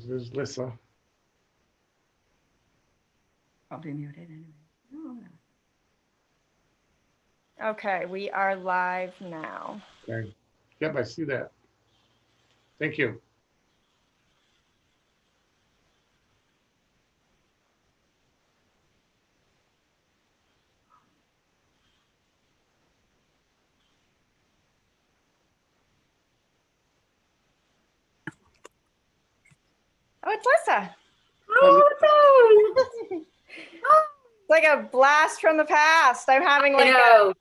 There's Lissa. I'll be muted anyway. Oh, no. Okay, we are live now. Okay. Yep, I see that. Thank you. Oh, it's Lissa. Oh, It's like a blast from the past. I'm having like a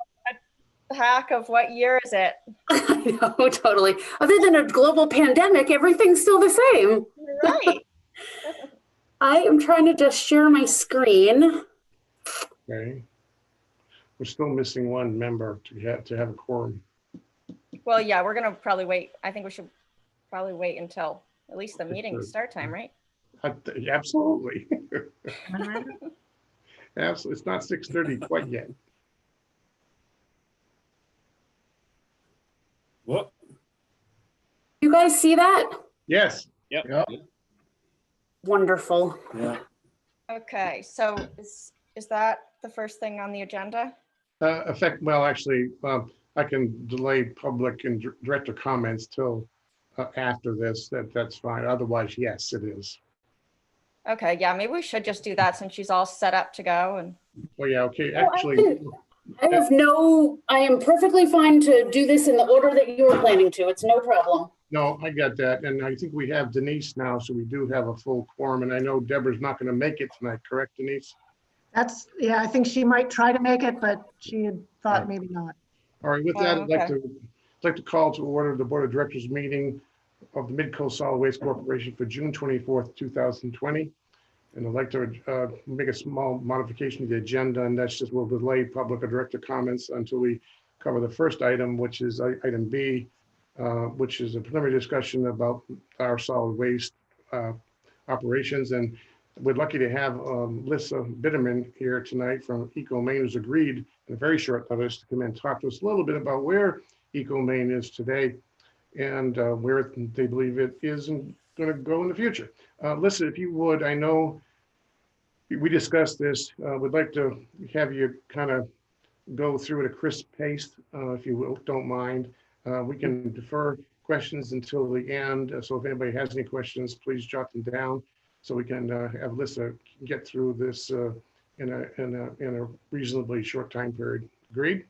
hack of what year is it? I know, totally. Other than a global pandemic, everything's still the same. Right. I am trying to just share my screen. Okay. We're still missing one member to have a quorum. Well, yeah, we're gonna probably wait. I think we should probably wait until at least the meeting start time, right? Absolutely. Absolutely. It's not 6:30 quite yet. What? You guys see that? Yes. Yep. Yep. Wonderful. Yeah. Okay, so is that the first thing on the agenda? Well, actually, I can delay public and director comments till after this. That's fine. Otherwise, yes, it is. Okay, yeah, maybe we should just do that since she's all set up to go. And Well, yeah, okay. Well, Actually, I am perfectly fine to do this in the order that you were planning to. It's no problem. no, I got that. And I think we have Denise now, so we do have a full quorum. And I know Deborah's not going to make it tonight, correct, Denise? Yeah, I think she might try to make it, but she had thought maybe not. All right, with that, Oh, I'd like to call to order the Board of Directors meeting of the Midcoast Solid Waste Corporation for June 24th, 2020. And I'd like to make a small modification to the agenda, and that's just we'll delay public or director comments until we cover the first item, which is item B, which is a preliminary discussion about our solid waste operations. And we're lucky to have Lissa Bitterman here tonight from ecomaine, who's agreed in a very short notice to come and talk to us a little bit about where ecomaine is today and where they believe it is going to go in the future. Lissa, if you would, I know we discussed this. Would like to have you kind of go through at a crisp pace, if you don't mind. We can defer questions until the end. So if anybody has any questions, please jot them down so we can have Lissa get through this in a reasonably short time period. Agreed?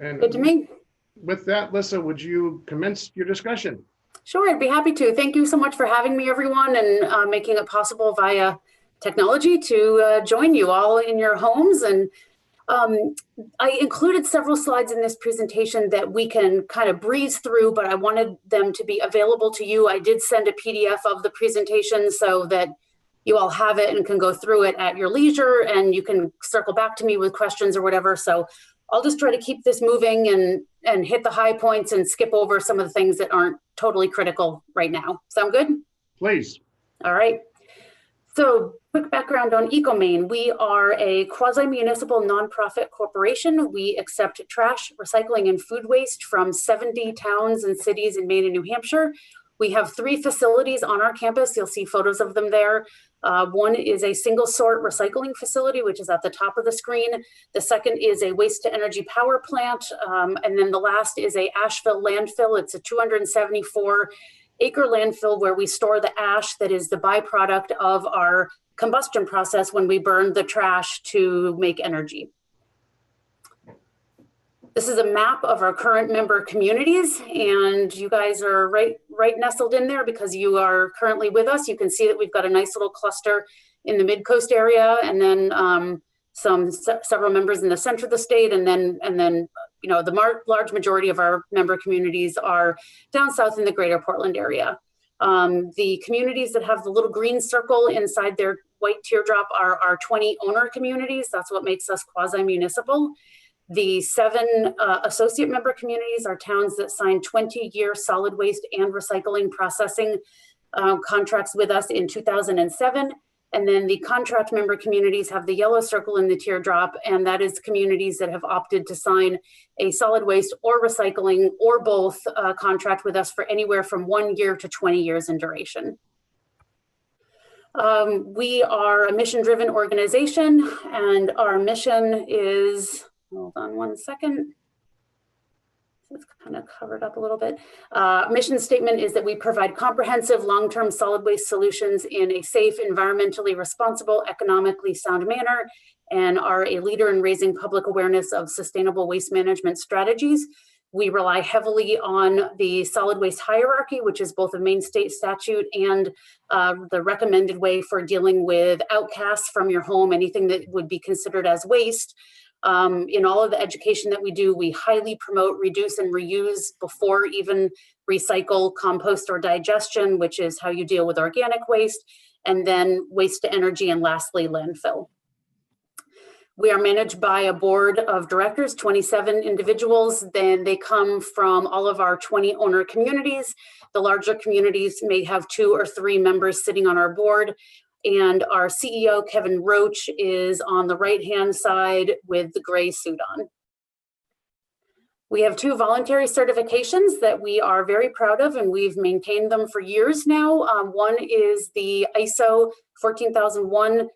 And Good to me. with that, Lissa, would you commence your discussion? Sure, I'd be happy to. Thank you so much for having me, everyone, and making it possible via technology to join you all in your homes. And I included several slides in this presentation that we can kind of breeze through, but I wanted them to be available to you. I did send a PDF of the presentation so that you all have it and can go through it at your leisure, and you can circle back to me with questions or whatever. So I'll just try to keep this moving and hit the high points and skip over some of the things that aren't totally critical right now. Sound good? Please. All right. So quick background on ecomaine. We are a quasi-municipal nonprofit corporation. We accept trash, recycling, and food waste from 70 towns and cities in Maine and New Hampshire. We have 3 facilities on our campus. You'll see photos of them there. One is a single sort recycling facility, which is at the top of the screen. The second is a waste to energy power plant. And then the last is a Ashfill landfill. It's a 274-acre landfill where we store the ash that is the byproduct of our combustion process when we burn the trash to make energy. This is a map of our current member communities, and you guys are right nestled in there because you are currently with us. You can see that we've got a nice little cluster in the mid-coast area, and then several members in the center of the state, and then you know, the large majority of our member communities are down south in the greater Portland area. The communities that have the little green circle inside their white teardrop are our 20 owner communities. That's what makes us quasi-municipal. The 7 associate member communities are towns that signed 20-year solid waste and recycling processing contracts with us in 2007. And then the contract member communities have the yellow circle in the teardrop, and that is communities that have opted to sign a solid waste or recycling or both contract with us for anywhere from 1 year to 20 years in duration. We are a mission-driven organization, and our mission is, hold on one second. It's kind of covered up a little bit. Mission statement is that we provide comprehensive long-term solid waste solutions in a safe, environmentally responsible, economically sound manner, and are a leader in raising public awareness of sustainable waste management strategies. We rely heavily on the solid waste hierarchy, which is both a Maine state statute and the recommended way for dealing with outcasts from your home, anything that would be considered as waste. In all of the education that we do, we highly promote reduce and reuse before even recycle, compost, or digestion, which is how you deal with organic waste, and then waste to energy, and lastly, landfill. We are managed by a board of directors, 27 individuals. Then they come from all of our 20 owner communities. The larger communities may have 2 or 3 members sitting on our board. And our CEO, Kevin Roach, is on the right-hand side with the gray suit on. We have 2 voluntary certifications that we are very proud of, and we've maintained them for years now. One is the ISO 14001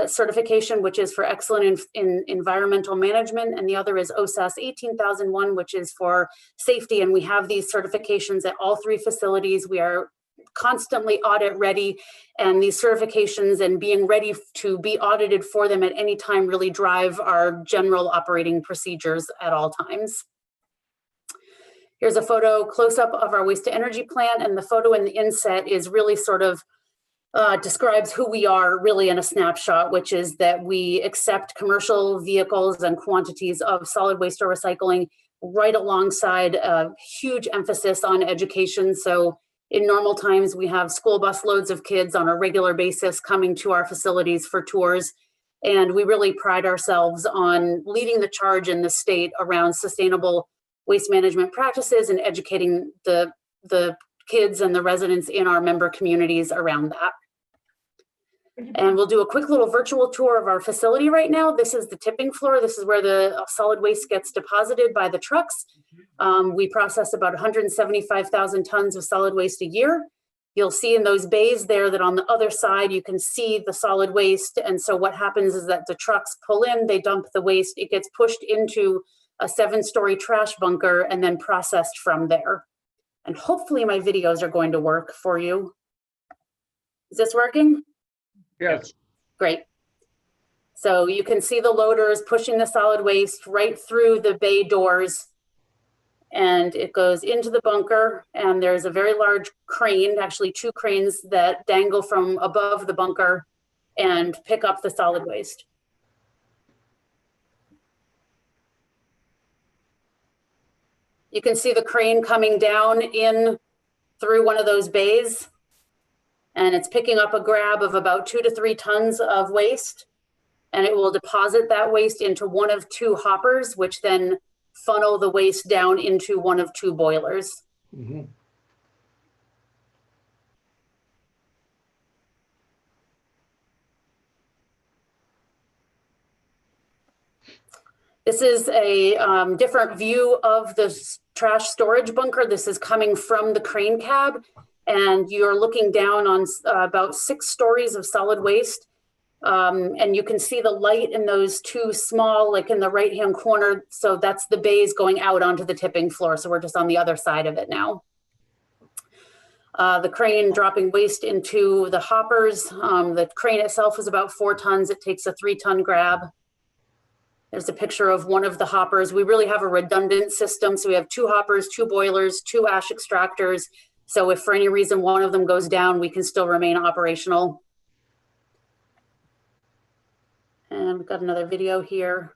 certification, which is for excellent in environmental management, and the other is OSAS 18001, which is for safety. And we have these certifications at all 3 facilities. We are constantly audit ready, and these certifications and being ready to be audited for them at any time really drive our general operating procedures at all times. Here's a photo close-up of our waste to energy plant, and the photo in the inset is really sort of describes who we are really in a snapshot, which is that we accept commercial vehicles and quantities of solid waste or recycling right alongside a huge emphasis on education. So in normal times, we have school bus loads of kids on a regular basis coming to our facilities for tours. And we really pride ourselves on leading the charge in the state around sustainable waste management practices and educating the kids and the residents in our member communities around that. And we'll do a quick little virtual tour of our facility right now. This is the tipping floor. This is where the solid waste gets deposited by the trucks. We process about 175,000 tons of solid waste a year. You'll see in those bays there that on the other side, you can see the solid waste. And so what happens is that the trucks pull in, they dump the waste, it gets pushed into a 7-story trash bunker and then processed from there. And hopefully my videos are going to work for you. Is this working? Yes. Great. So you can see the loaders pushing the solid waste right through the bay doors, and it goes into the bunker, and there's a very large crane, actually 2 cranes that dangle from above the bunker and pick up the solid waste. You can see the crane coming down in through one of those bays, and it's picking up a grab of about 2 to 3 tons of waste, and it will deposit that waste into one of 2 hoppers, which then funnel the waste down into one of 2 boilers. Mm-hmm. This is a different view of the trash storage bunker. This is coming from the crane cab, and you're looking down on about 6 stories of solid waste. And you can see the light in those 2 small, like in the right-hand corner. So that's the bays going out onto the tipping floor. So we're just on the other side of it now. The crane dropping waste into the hoppers. The crane itself is about 4 tons. It takes a 3-ton grab. There's a picture of one of the hoppers. We really have a redundant system. So we have 2 hoppers, 2 boilers, 2 ash extractors. So if for any reason one of them goes down, we can still remain operational. And we've got another video here.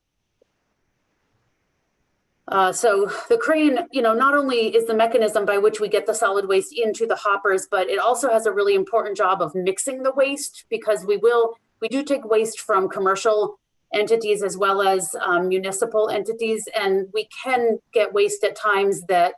So the crane, not only is the mechanism by which we get the solid waste into the hoppers, but it also has a really important job of mixing the waste, because we do take waste from commercial entities as well as municipal entities, and we can get waste at times that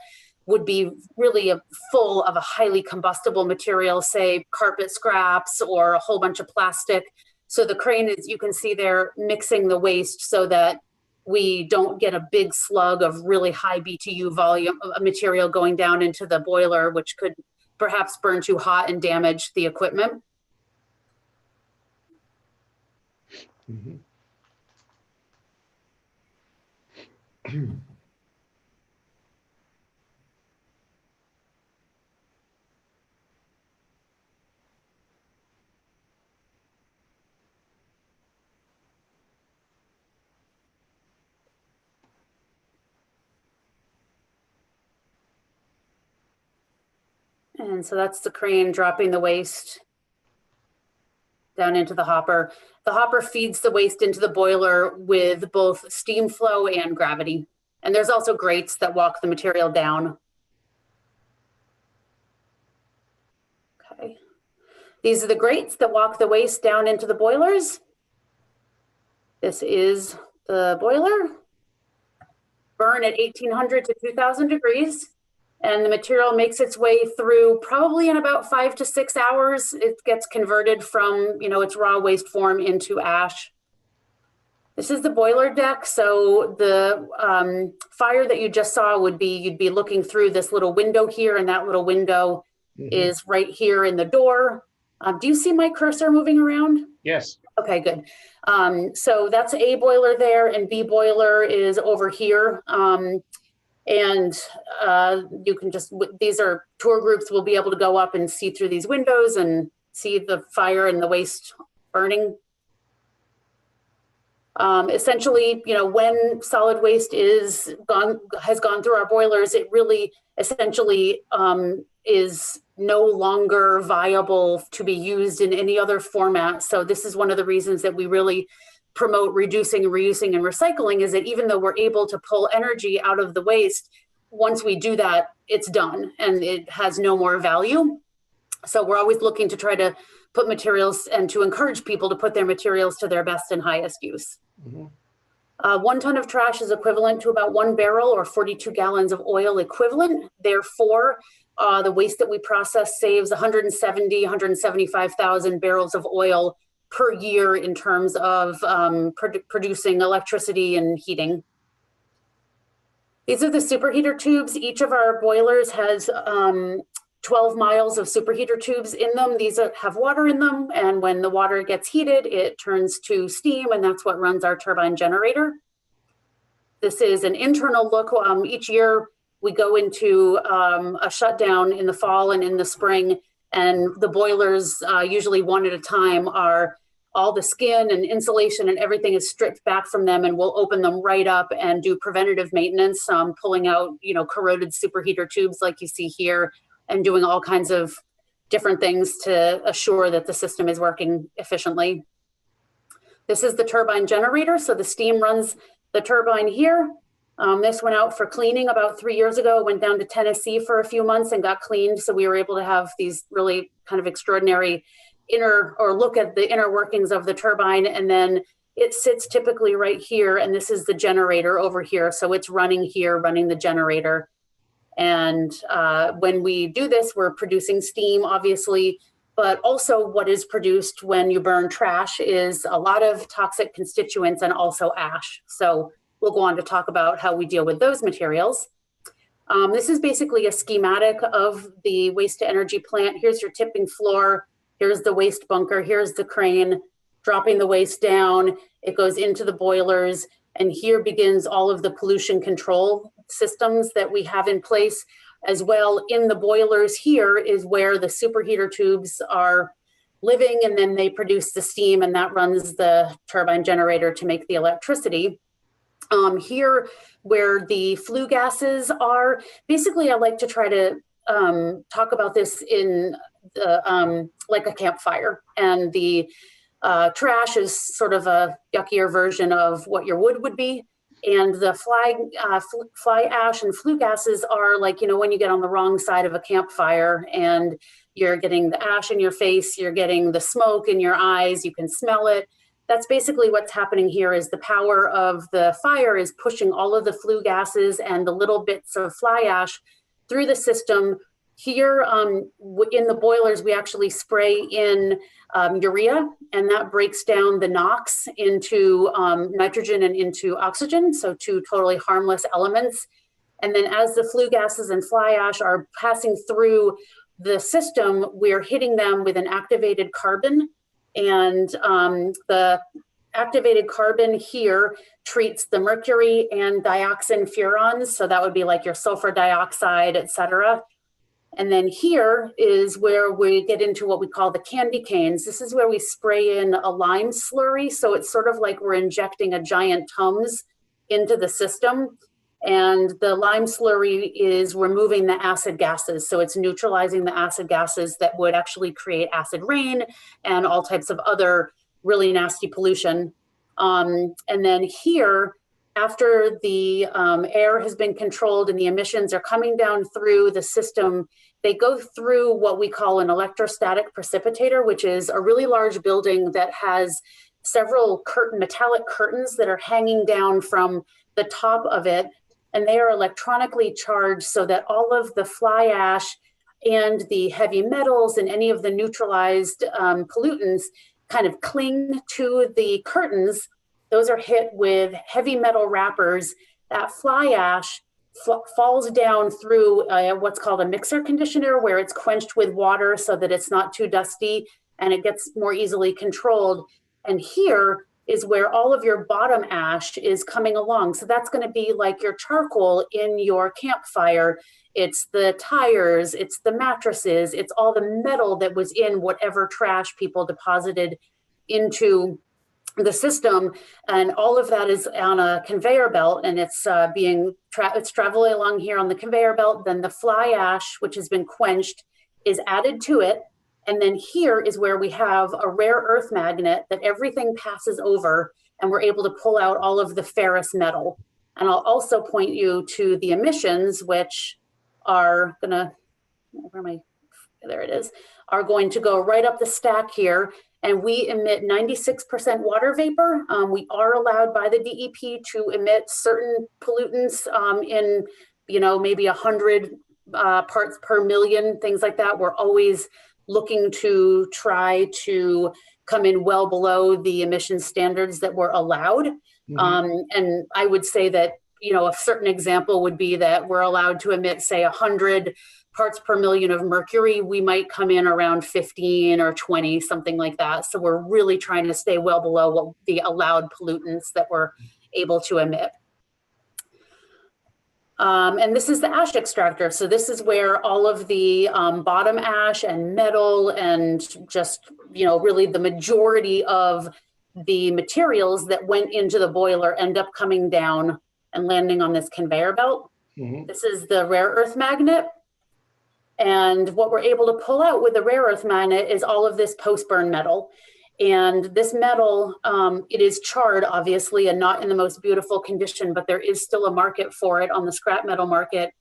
would be really full of a highly combustible material, say carpet scraps or a whole bunch of plastic. So the crane is, you can see there, mixing the waste so that we don't get a big slug of really high BTU volume material going down into the boiler, which could perhaps burn too hot and damage the equipment. Mhm. And so that's the crane dropping the waste down into the hopper. The hopper feeds the waste into the boiler with both steam flow and gravity. And there's also grates that walk the material down. Okay. These are the grates that walk the waste down into the boilers. This is the boiler. Burn at 1800 to 2000 degrees. And the material makes its way through probably in about 5 to 6 hours. It gets converted from, its raw waste form into ash. This is the boiler deck. So the fire that you just saw would be, you'd be looking through this little window here, and that little window is right here in the door. Do you see my cursor moving around? Yes. Okay, good. So that's A boiler there, and B boiler is over here. And you can just, these are tour groups will be able to go up and see through these windows and see the fire and the waste burning. Essentially, when solid waste has gone through our boilers, it really essentially is no longer viable to be used in any other format. So this is one of the reasons that we really promote reducing, reusing, and recycling, is that even though we're able to pull energy out of the waste, once we do that, it's done and it has no more value. So we're always looking to try to put materials and to encourage people to put their materials to their best and highest use. 1 ton of trash is equivalent to about 1 barrel or 42 gallons of oil equivalent. Therefore, the waste that we process saves 175,000 barrels of oil per year in terms of producing electricity and heating. These are the superheater tubes. Each of our boilers has 12 miles of superheater tubes in them. These have water in them, and when the water gets heated, it turns to steam, and that's what runs our turbine generator. This is an internal look. Each year we go into a shutdown in the fall and in the spring, and the boilers, usually one at a time, are all the skin and insulation and everything is stripped back from them, and we'll open them right up and do preventative maintenance, pulling out, corroded superheater tubes like you see here, and doing all kinds of different things to assure that the system is working efficiently. This is the turbine generator. So the steam runs the turbine here. This went out for cleaning about 3 years ago, went down to Tennessee for a few months and got cleaned. So we were able to have these really kind of extraordinary look at the inner workings of the turbine. And then it sits typically right here. And this is the generator over here. So it's running here, running the generator. And when we do this, we're producing steam, obviously, but also what is produced when you burn trash is a lot of toxic constituents and also ash. So we'll go on to talk about how we deal with those materials. This is basically a schematic of the waste to energy plant. Here's your tipping floor. Here's the waste bunker. Here's the crane dropping the waste down. It goes into the boilers. And here begins all of the pollution control systems that we have in place. As well, in the boilers here is where the superheater tubes are living, and then they produce the steam, and that runs the turbine generator to make the electricity. Here, where the flue gases are, basically I like to try to talk about this in the, like a campfire, and the trash is sort of a yuckier version of what your wood would be. And the fly ash and flue gases are like, when you get on the wrong side of a campfire and you're getting the ash in your face, you're getting the smoke in your eyes, you can smell it. That's basically what's happening here. Is the power of the fire is pushing all of the flue gases and the little bits of fly ash through the system. Here in the boilers, we actually spray in urea, and that breaks down the NOx into nitrogen and into oxygen, so two totally harmless elements. And then as the flue gases and fly ash are passing through the system, we're hitting them with an activated carbon. And the activated carbon here treats the mercury and dioxin furans. So that would be like your sulfur dioxide, et cetera. And then here is where we get into what we call the candy canes. This is where we spray in a lime slurry. So it's sort of like we're injecting a giant Tums into the system. And the lime slurry is removing the acid gases. So it's neutralizing the acid gases that would actually create acid rain and all types of other really nasty pollution. And then here, after the air has been controlled and the emissions are coming down through the system, they go through what we call an electrostatic precipitator, which is a really large building that has several metallic curtains that are hanging down from the top of it. And they are electronically charged so that all of the fly ash and the heavy metals and any of the neutralized pollutants kind of cling to the curtains. Those are hit with heavy metal wrappers. That fly ash falls down through what's called a mixer conditioner, where it's quenched with water so that it's not too dusty and it gets more easily controlled. And here is where all of your bottom ash is coming along. So that's going to be like your charcoal in your campfire. It's the tires, it's the mattresses, it's all the metal that was in whatever trash people deposited into the system. And all of that is on a conveyor belt, and it's it's traveling along here on the conveyor belt. Then the fly ash, which has been quenched, is added to it. And then here is where we have a rare earth magnet that everything passes over, and we're able to pull out all of the ferrous metal. And I'll also point you to the emissions, which are gonna, there it is, are going to go right up the stack here. And we emit 96% water vapor. We are allowed by the DEP to emit certain pollutants in, maybe 100 parts per million, things like that. We're always looking to try to come in well below the emission standards that were allowed. Mm-hmm. And I would say that, a certain example would be that we're allowed to emit, say, 100 parts per million of mercury. We might come in around 15 or 20, something like that. So we're really trying to stay well below what the allowed pollutants that we're able to emit. And this is the ash extractor. So this is where all of the bottom ash and metal and just, really the majority of the materials that went into the boiler end up coming down and landing on this conveyor belt. Mm-hmm. This is the rare earth magnet. And what we're able to pull out with the rare earth magnet is all of this post-burn metal. And this metal, it is charred, obviously, and not in the most beautiful condition, but there is still a market for it on the scrap metal market.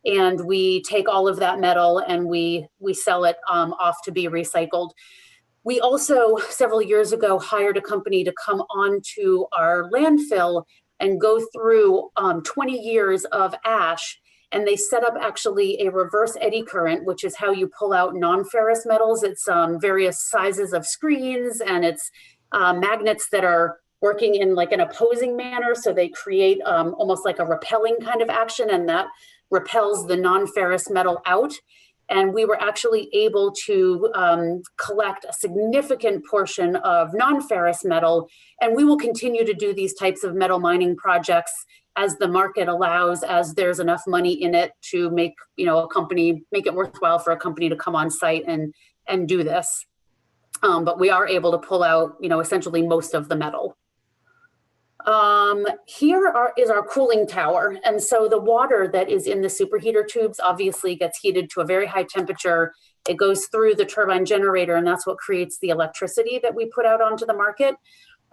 And we take all of that metal and we sell it off to be recycled. We also, several years ago, hired a company to come onto our landfill and go through 20 years of ash. And they set up actually a reverse eddy current, which is how you pull out non-ferrous metals. It's various sizes of screens, and it's magnets that are working in like an opposing manner. So they create almost like a repelling kind of action, and that repels the non-ferrous metal out. And we were actually able to collect a significant portion of non-ferrous metal. And we will continue to do these types of metal mining projects as the market allows, as there's enough money in it to make, a company, make it worthwhile for a company to come on site and do this. But we are able to pull out, essentially most of the metal. Here is our cooling tower. And so the water that is in the superheater tubes obviously gets heated to a very high temperature. It goes through the turbine generator, and that's what creates the electricity that we put out onto the market.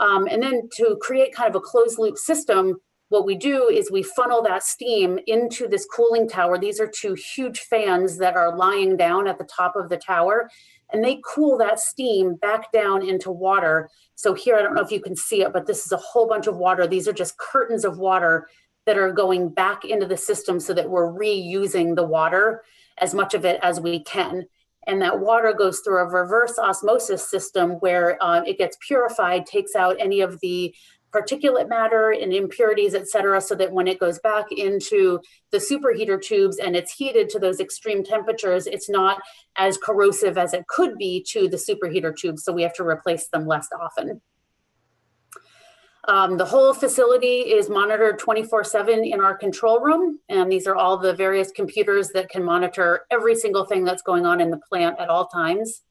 And then to create kind of a closed loop system, what we do is we funnel that steam into this cooling tower. These are two huge fans that are lying down at the top of the tower, and they cool that steam back down into water. So here, I don't know if you can see it, but this is a whole bunch of water. These are just curtains of water that are going back into the system so that we're reusing the water, as much of it as we can. And that water goes through a reverse osmosis system where it gets purified, takes out any of the particulate matter and impurities, et cetera, so that when it goes back into the superheater tubes and it's heated to those extreme temperatures, it's not as corrosive as it could be to the superheater tubes. So we have to replace them less often. The whole facility is monitored 24/7 in our control room. And these are all the various computers that can monitor every single thing that's going on in the plant at all times.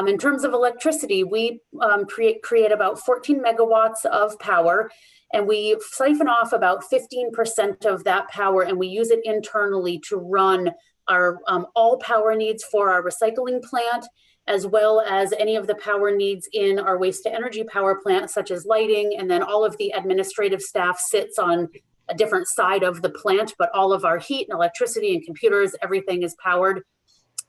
In terms of electricity, we create about 14 megawatts of power, and we siphon off about 15% of that power, and we use it internally to run our all power needs for our recycling plant, as well as any of the power needs in our waste to energy power plant, such as lighting, and then all of the administrative staff sits on a different side of the plant, but all of our heat and electricity and computers, everything is powered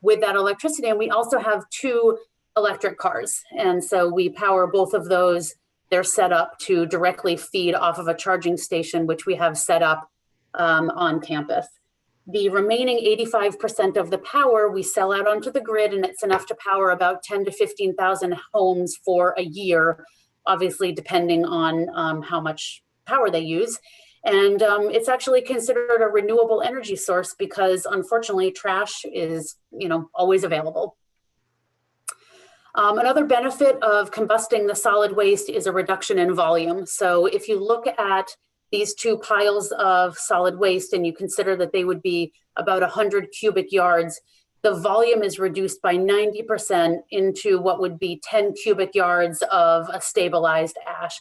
with that electricity. And we also have 2 electric cars. And so we power both of those. They're set up to directly feed off of a charging station, which we have set up on campus. The remaining 85% of the power we sell out onto the grid, and it's enough to power about 10 to 15,000 homes for a year, obviously depending on how much power they use. And it's actually considered a renewable energy source because unfortunately trash is, always available. Another benefit of combusting the solid waste is a reduction in volume. So if you look at these 2 piles of solid waste and you consider that they would be about 100 cubic yards, the volume is reduced by 90% into what would be 10 cubic yards of a stabilized ash.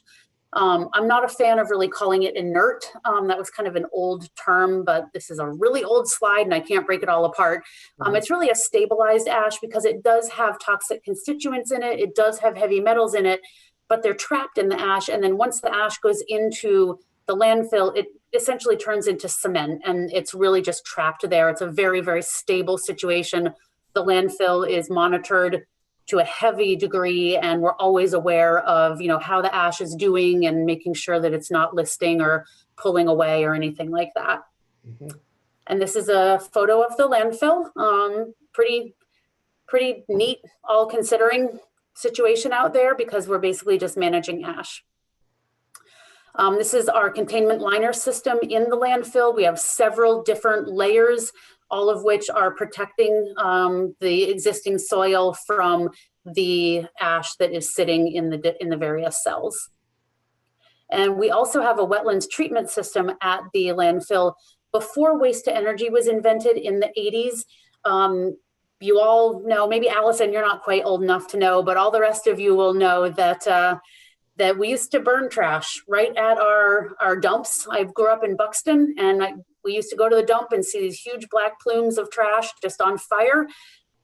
I'm not a fan of really calling it inert. That was kind of an old term, but this is a really old slide and I can't break it all apart. It's really a stabilized ash because it does have toxic constituents in it. It does have heavy metals in it, but they're trapped in the ash. And then once the ash goes into the landfill, it essentially turns into cement and it's really just trapped there. It's a very, very stable situation. The landfill is monitored to a heavy degree, and we're always aware of, how the ash is doing and making sure that it's not listing or pulling away or anything like that. Mm-hmm. And this is a photo of the landfill. Pretty neat, all considering situation out there because we're basically just managing ash. This is our containment liner system in the landfill. We have several different layers, all of which are protecting the existing soil from the ash that is sitting in the various cells. And we also have a wetlands treatment system at the landfill. Before waste to energy was invented in the 80s, you all know, maybe Allison, you're not quite old enough to know, but all the rest of you will know that that we used to burn trash right at our dumps. I grew up in Buxton and we used to go to the dump and see these huge black plumes of trash just on fire.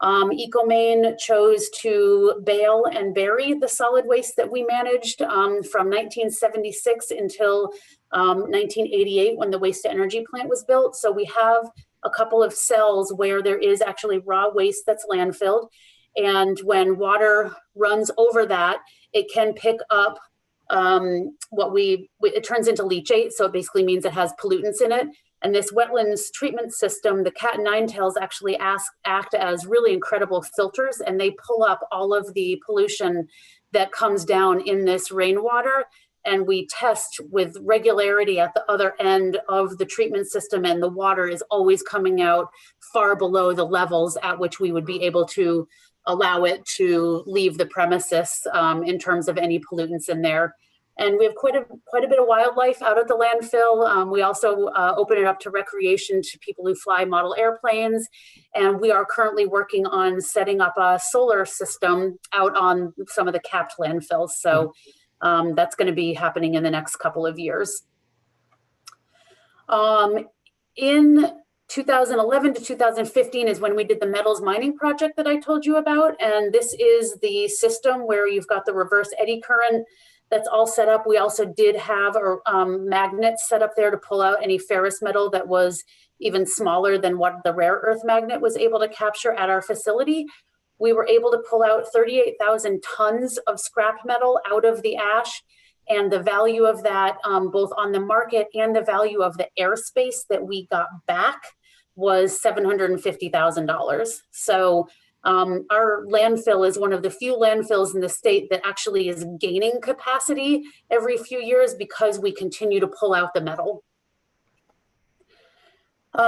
Ecomaine chose to bale and bury the solid waste that we managed from 1976 until 1988 when the waste to energy plant was built. So we have a couple of cells where there is actually raw waste that's landfilled. And when water runs over that, it can pick up it turns into leachate. So it basically means it has pollutants in it. And this wetlands treatment system, the cat and nine tails actually act as really incredible filters, and they pull up all of the pollution that comes down in this rainwater. And we test with regularity at the other end of the treatment system, and the water is always coming out far below the levels at which we would be able to allow it to leave the premises in terms of any pollutants in there. And we have quite a bit of wildlife out at the landfill. We also open it up to recreation to people who fly model airplanes. And we are currently working on setting up a solar system out on some of the capped landfills. So that's going to be happening in the next couple of years. In 2011 to 2015 is when we did the metals mining project that I told you about. And this is the system where you've got the reverse eddy current that's all set up. We also did have magnets set up there to pull out any ferrous metal that was even smaller than what the rare earth magnet was able to capture at our facility. We were able to pull out 38,000 tons of scrap metal out of the ash. and the value of that, both on the market and the value of the airspace that we got back, was $750,000. So our landfill is one of the few landfills in the state that actually is gaining capacity every few years because we continue to pull out the metal.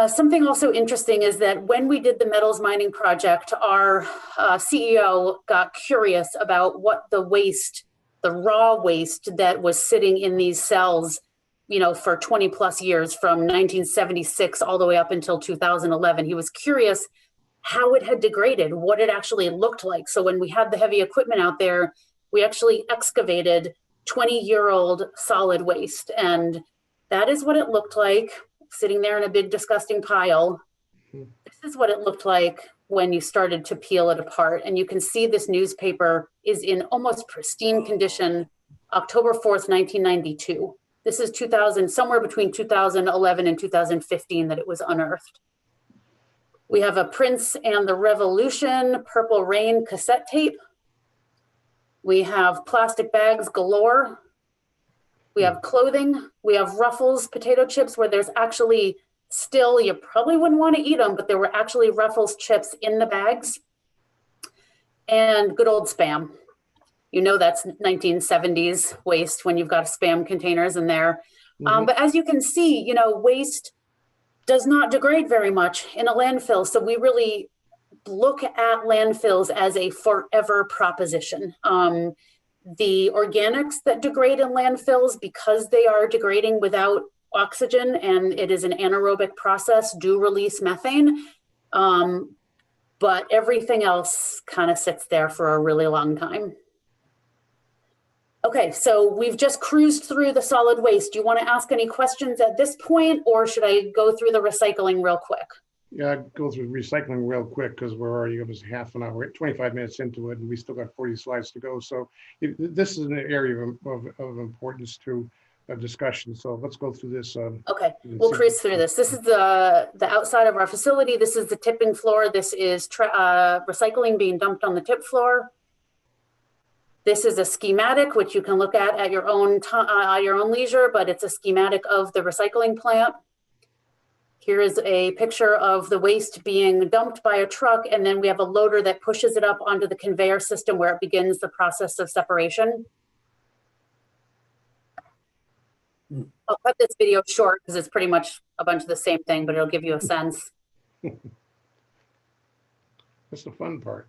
Something also interesting is that when we did the metals mining project, our CEO got curious about what the waste, the raw waste that was sitting in these cells, you know, for 20 plus years, from 1976 all the way up until 2011. He was curious how it had degraded, what it actually looked like. So when we had the heavy equipment out there, we actually excavated 20-year-old solid waste. And that is what it looked like, sitting there in a big disgusting pile. This is what it looked like when you started to peel it apart. And you can see this newspaper is in almost pristine condition, October 4th, 1992. This is 2000, somewhere between 2011 and 2015 that it was unearthed. We have a Prince and the Revolution Purple Rain cassette tape. We have plastic bags galore. We have clothing, we have Ruffles potato chips where there's actually still, you probably wouldn't want to eat them, but there were actually Ruffles chips in the bags. And good old Spam. You know that's 1970s waste when you've got Spam containers in there. But as you can see, you know, waste does not degrade very much in a landfill. So we really look at landfills as a forever proposition. The organics that degrade in landfills, because they are degrading without oxygen and it is an anaerobic process, do release methane. But everything else kind of sits there for a really long time. Okay, so we've just cruised through the solid waste. Do you want to ask any questions at this point, or should I go through the recycling real quick? Yeah, I'd go through recycling real quick because we're already almost half an hour, 25 minutes into it, and we still got 40 slides to go. So this is an area of importance to a discussion. So let's go through this. Okay, we'll cruise through this. This is the outside of our facility. This is the tipping floor. This is recycling being dumped on the tip floor. This is a schematic, which you can look at your own leisure, but it's a schematic of the recycling plant. Here is a picture of the waste being dumped by a truck, and then we have a loader that pushes it up onto the conveyor system where it begins the process of separation. I'll cut this video short because it's pretty much a bunch of the same thing, but it'll give you a sense. That's the fun part.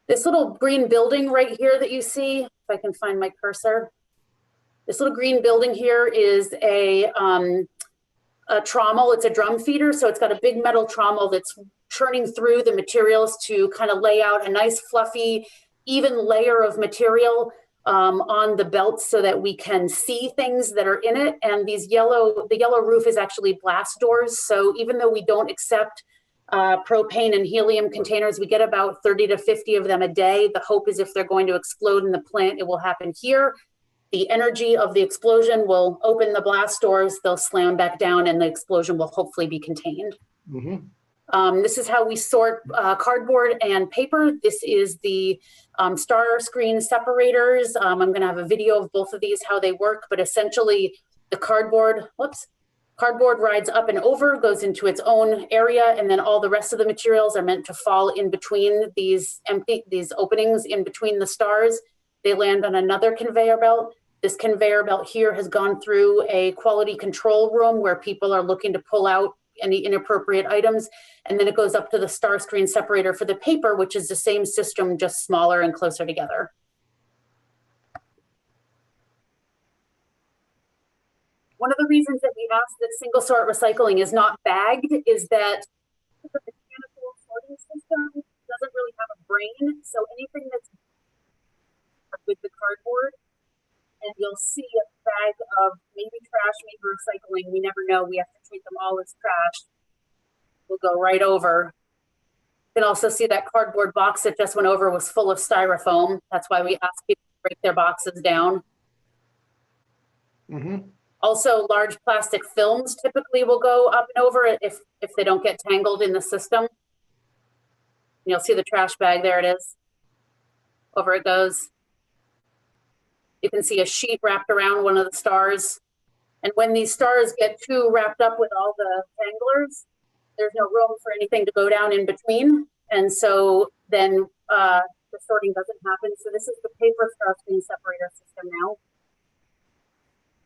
This little green building right here that you see, if I can find my cursor. This little green building here is a trommel. It's a drum feeder. So it's got a big metal trommel that's churning through the materials to kind of lay out a nice fluffy, even layer of material on the belt so that we can see things that are in it. And the yellow roof is actually blast doors. So even though we don't accept propane and helium containers, we get about 30 to 50 of them a day. The hope is if they're going to explode in the plant, it will happen here. The energy of the explosion will open the blast doors, they'll slam back down, and the explosion will hopefully be contained. This is how we sort cardboard and paper. This is the star screen separators. I'm going to have a video of both of these, how they work, but essentially the cardboard rides up and over, goes into its own area, and then all the rest of the materials are meant to fall in between these openings in between the stars. They land on another conveyor belt. This conveyor belt here has gone through a quality control room where people are looking to pull out any inappropriate items. And then it goes up to the star screen separator for the paper, which is the same system, just smaller and closer together. One of the reasons that we asked that single sort recycling is not bagged is that the mechanical sorting system doesn't really have a brain. So anything that's with the cardboard, and you'll see a bag of maybe trash, maybe recycling. We never know. We have to treat them all as trash. We'll go right over. You can also see that cardboard box that just went over was full of styrofoam. That's why we ask people to break their boxes down. Also, large plastic films typically will go up and over it if they don't get tangled in the system. You'll see the trash bag. There it is. Over it goes. You can see a sheet wrapped around one of the stars. And when these stars get too wrapped up with all the tanglers, there's no room for anything to go down in between. And so then the sorting doesn't happen. So this is the paper star screen separator system now.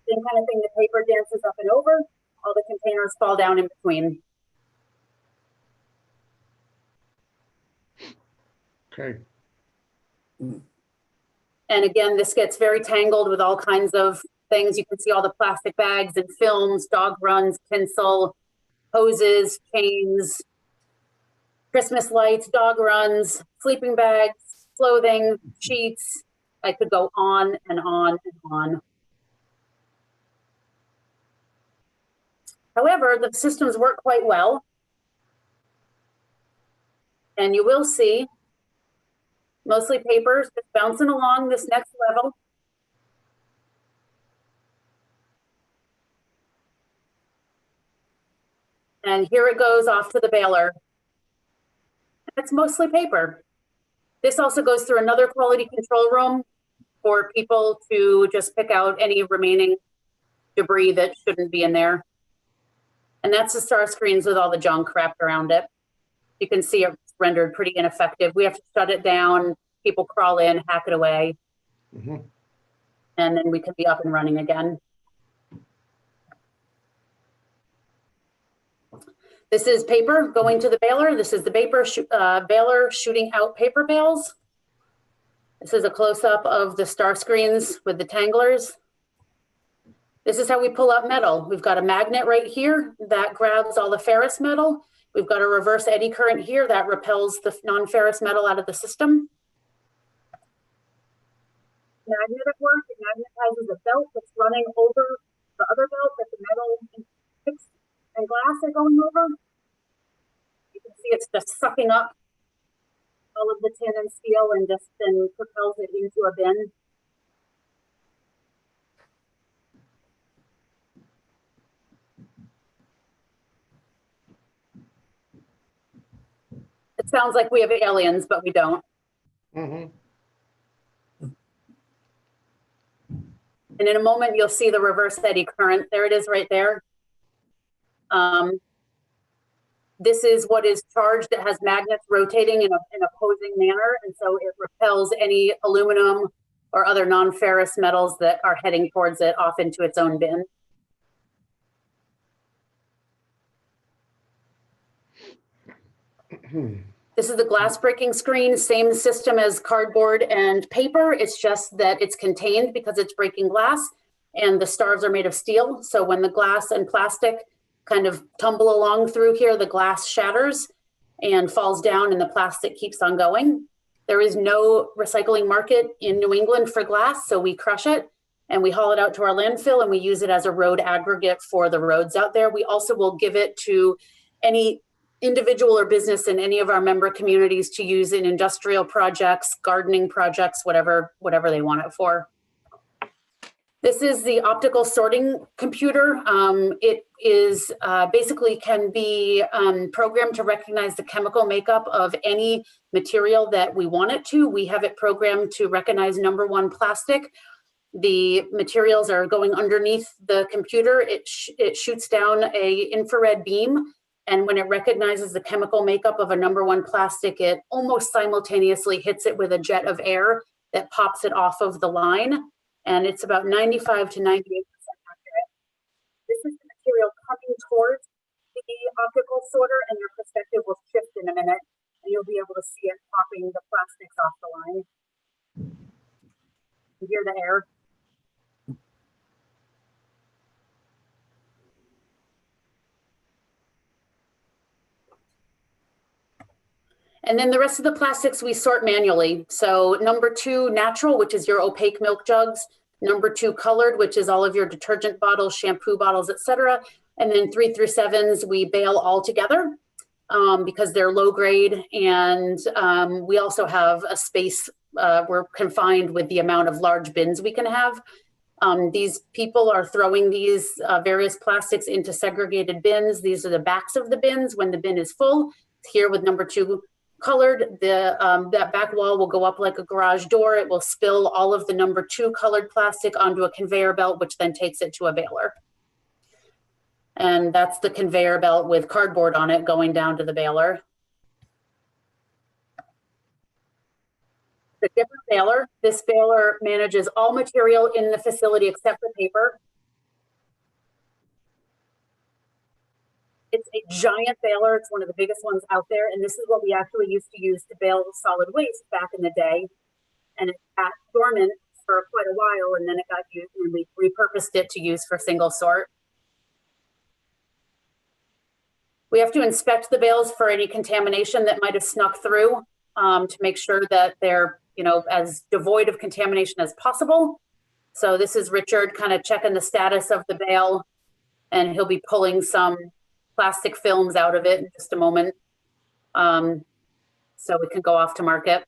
Same kind of thing, the paper dances up and over, all the containers fall down in between. Okay. And again, this gets very tangled with all kinds of things. You can see all the plastic bags and films, dog runs, tinsel, hoses, chains, Christmas lights, dog runs, sleeping bags, clothing, sheets. I could go on and on and on. However, the systems work quite well. And you will see mostly papers just bouncing along this next level. And here it goes off to the baler. It's mostly paper. This also goes through another quality control room for people to just pick out any remaining debris that shouldn't be in there. And that's the star screens with all the junk wrapped around it. You can see it's rendered pretty ineffective. We have to shut it down. People crawl in, hack it away. And then we can be up and running again. This is paper going to the baler. This is the baler shooting out paper bales. This is a close-up of the star screens with the tanglers. This is how we pull out metal. We've got a magnet right here that grabs all the ferrous metal. We've got a reverse eddy current here that repels the non-ferrous metal out of the system. Magnet at work, it magnetizes a belt that's running over the other belt that the metal sticks and glass are going over. You can see it's just sucking up all of the tin and steel and just then propels it into a bin. It sounds like we have aliens, but we don't. And in a moment, you'll see the reverse eddy current. There it is right there. This is what is charged. It has magnets rotating in an opposing manner. And so it repels any aluminum or other non-ferrous metals that are heading towards it off into its own bin. This is the glass breaking screen, same system as cardboard and paper. It's just that it's contained because it's breaking glass and the stars are made of steel. So when the glass and plastic kind of tumble along through here, the glass shatters and falls down and the plastic keeps on going. There is no recycling market in New England for glass, so we crush it and we haul it out to our landfill and we use it as a road aggregate for the roads out there. We also will give it to any individual or business in any of our member communities to use in industrial projects, gardening projects, whatever they want it for. This is the optical sorting computer. It is basically can be programmed to recognize the chemical makeup of any material that we want it to. We have it programmed to recognize #1 plastic. The materials are going underneath the computer. It shoots down a infrared beam. And when it recognizes the chemical makeup of a #1 plastic, it almost simultaneously hits it with a jet of air that pops it off of the line. And it's about 95 to 98% accurate. This is the material coming towards the optical sorter, and your perspective will shift in a minute, and you'll be able to see it popping the plastics off the line. You hear the air? And then the rest of the plastics we sort manually. So #2, natural, which is your opaque milk jugs. #2, colored, which is all of your detergent bottles, shampoo bottles, etc. And then 3 through 7s, we bale all together because they're low grade. And we also have a space, we're confined with the amount of large bins we can have. These people are throwing these various plastics into segregated bins. These are the backs of the bins when the bin is full. Here with #2 colored, that back wall will go up like a garage door. It will spill all of the number 2 colored plastic onto a conveyor belt, which then takes it to a baler. And that's the conveyor belt with cardboard on it going down to the baler. The different baler. This baler manages all material in the facility except for paper. It's a giant baler. It's one of the biggest ones out there. And this is what we actually used to use to bale solid waste back in the day. And it got dormant for quite a while, and then it got used, and we repurposed it to use for single sort. We have to inspect the bales for any contamination that might have snuck through to make sure that they're, you know, as devoid of contamination as possible. So this is Richard kind of checking the status of the bale, and he'll be pulling some plastic films out of it in just a moment. So we can go off to market.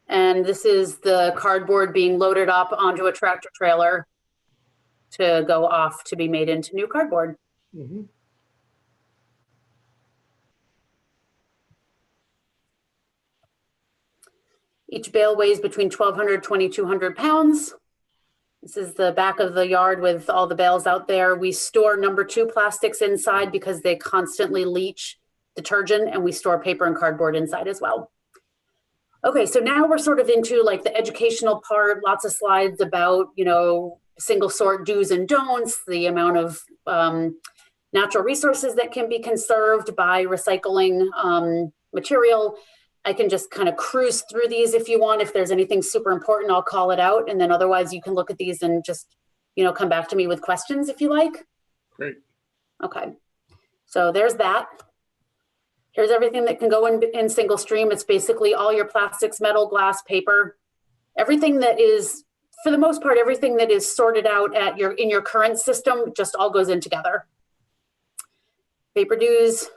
And this is the cardboard being loaded up onto a tractor trailer to go off to be made into new cardboard. Mm-hmm. Each bale weighs between 1,200 and 2,200 pounds. This is the back of the yard with all the bales out there. We store number 2 plastics inside because they constantly leach detergent, and we store paper and cardboard inside as well. Okay, so now we're sort of into like the educational part, lots of slides about, you know, single sort do's and don'ts, the amount of natural resources that can be conserved by recycling material. I can just kind of cruise through these if you want. If there's anything super important, I'll call it out. And then otherwise you can look at these and just, you know, come back to me with questions if you like. Great. Okay, so there's that. Here's everything that can go in single stream. It's basically all your plastics, metal, glass, paper, everything that is, for the most part, everything that is sorted out at in your current system just all goes in together. Paper dues.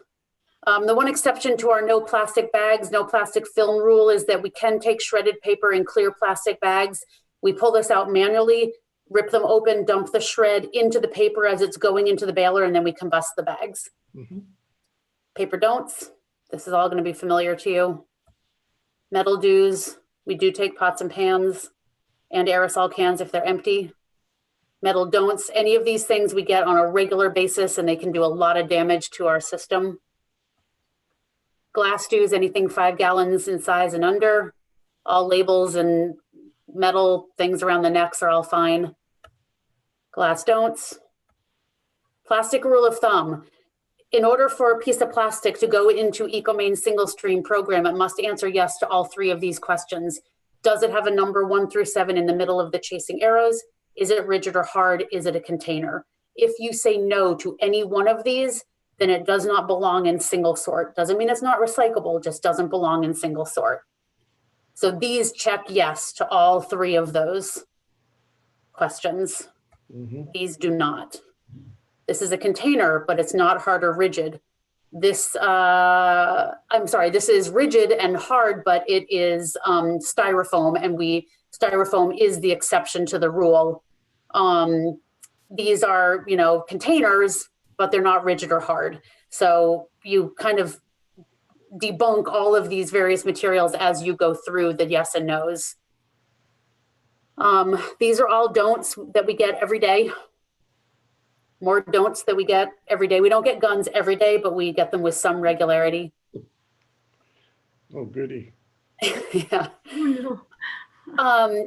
The one exception to our no plastic bags, no plastic film rule is that we can take shredded paper in clear plastic bags. We pull this out manually, rip them open, dump the shred into the paper as it's going into the baler, and then we combust the bags. Mm-hmm. Paper don'ts, this is all going to be familiar to you. Metal dues, we do take pots and pans and aerosol cans if they're empty. Metal don'ts, any of these things we get on a regular basis, and they can do a lot of damage to our system. Glass dues, anything 5 gallons in size and under. All labels and metal things around the necks are all fine. Glass don'ts. Plastic rule of thumb. In order for a piece of plastic to go into ecomaine single stream program, it must answer yes to all 3 of these questions. Does it have a number 1 through 7 in the middle of the chasing arrows? Is it rigid or hard? Is it a container? If you say no to any one of these, then it does not belong in single sort. Doesn't mean it's not recyclable, just doesn't belong in single sort. So these check yes to all 3 of those questions. Mm-hmm. These do not. This is a container, but it's not hard or rigid. This, I'm sorry, this is rigid and hard, but it is styrofoam, and styrofoam is the exception to the rule. These are, you know, containers, but they're not rigid or hard. So you kind of debunk all of these various materials as you go through the yes and no's. These are all don'ts that we get every day. More don'ts that we get every day. We don't get guns every day, but we get them with some regularity. Oh, goody. Yeah.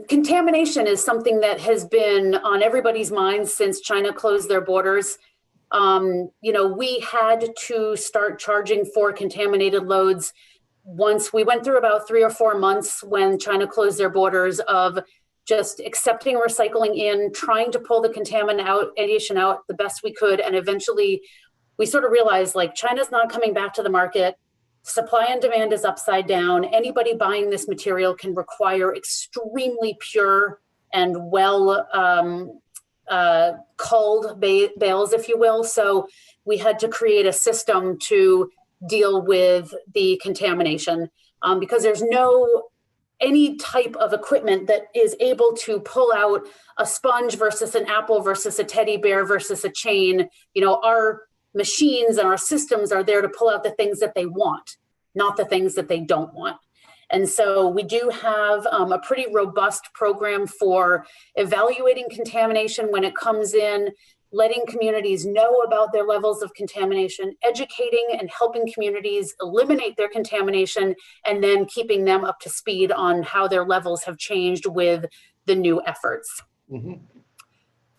Contamination is something that has been on everybody's minds since China closed their borders. You know, we had to start charging for contaminated loads once we went through about 3 or 4 months when China closed their borders of just accepting recycling in, trying to pull the contamination out the best we could. And eventually we sort of realized, like, China's not coming back to the market. Supply and demand is upside down. Anybody buying this material can require extremely pure and well culled bales, if you will. So we had to create a system to deal with the contamination. because there's any type of equipment that is able to pull out a sponge versus an apple versus a teddy bear versus a chain. Our machines and our systems are there to pull out the things that they want, not the things that they don't want. And so we do have a pretty robust program for evaluating contamination when it comes in, letting communities know about their levels of contamination, educating and helping communities eliminate their contamination, and then keeping them up to speed on how their levels have changed with the new efforts. Mm-hmm.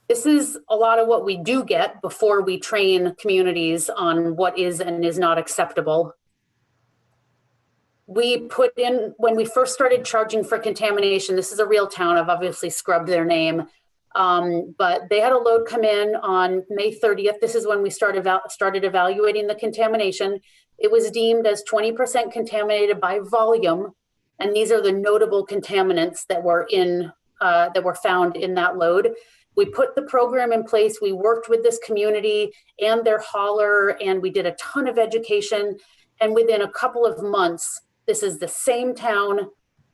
This is a lot of what we do get before we train communities on what is and is not acceptable. We put in, when we first started charging for contamination, this is a real town, I've obviously scrubbed their name, but they had a load come in on May 30th. This is when we started evaluating the contamination. It was deemed as 20% contaminated by volume, and these are the notable contaminants that were found in that load. We put the program in place. We worked with this community and their hauler, and we did a ton of education. And within a couple of months, this is the same town,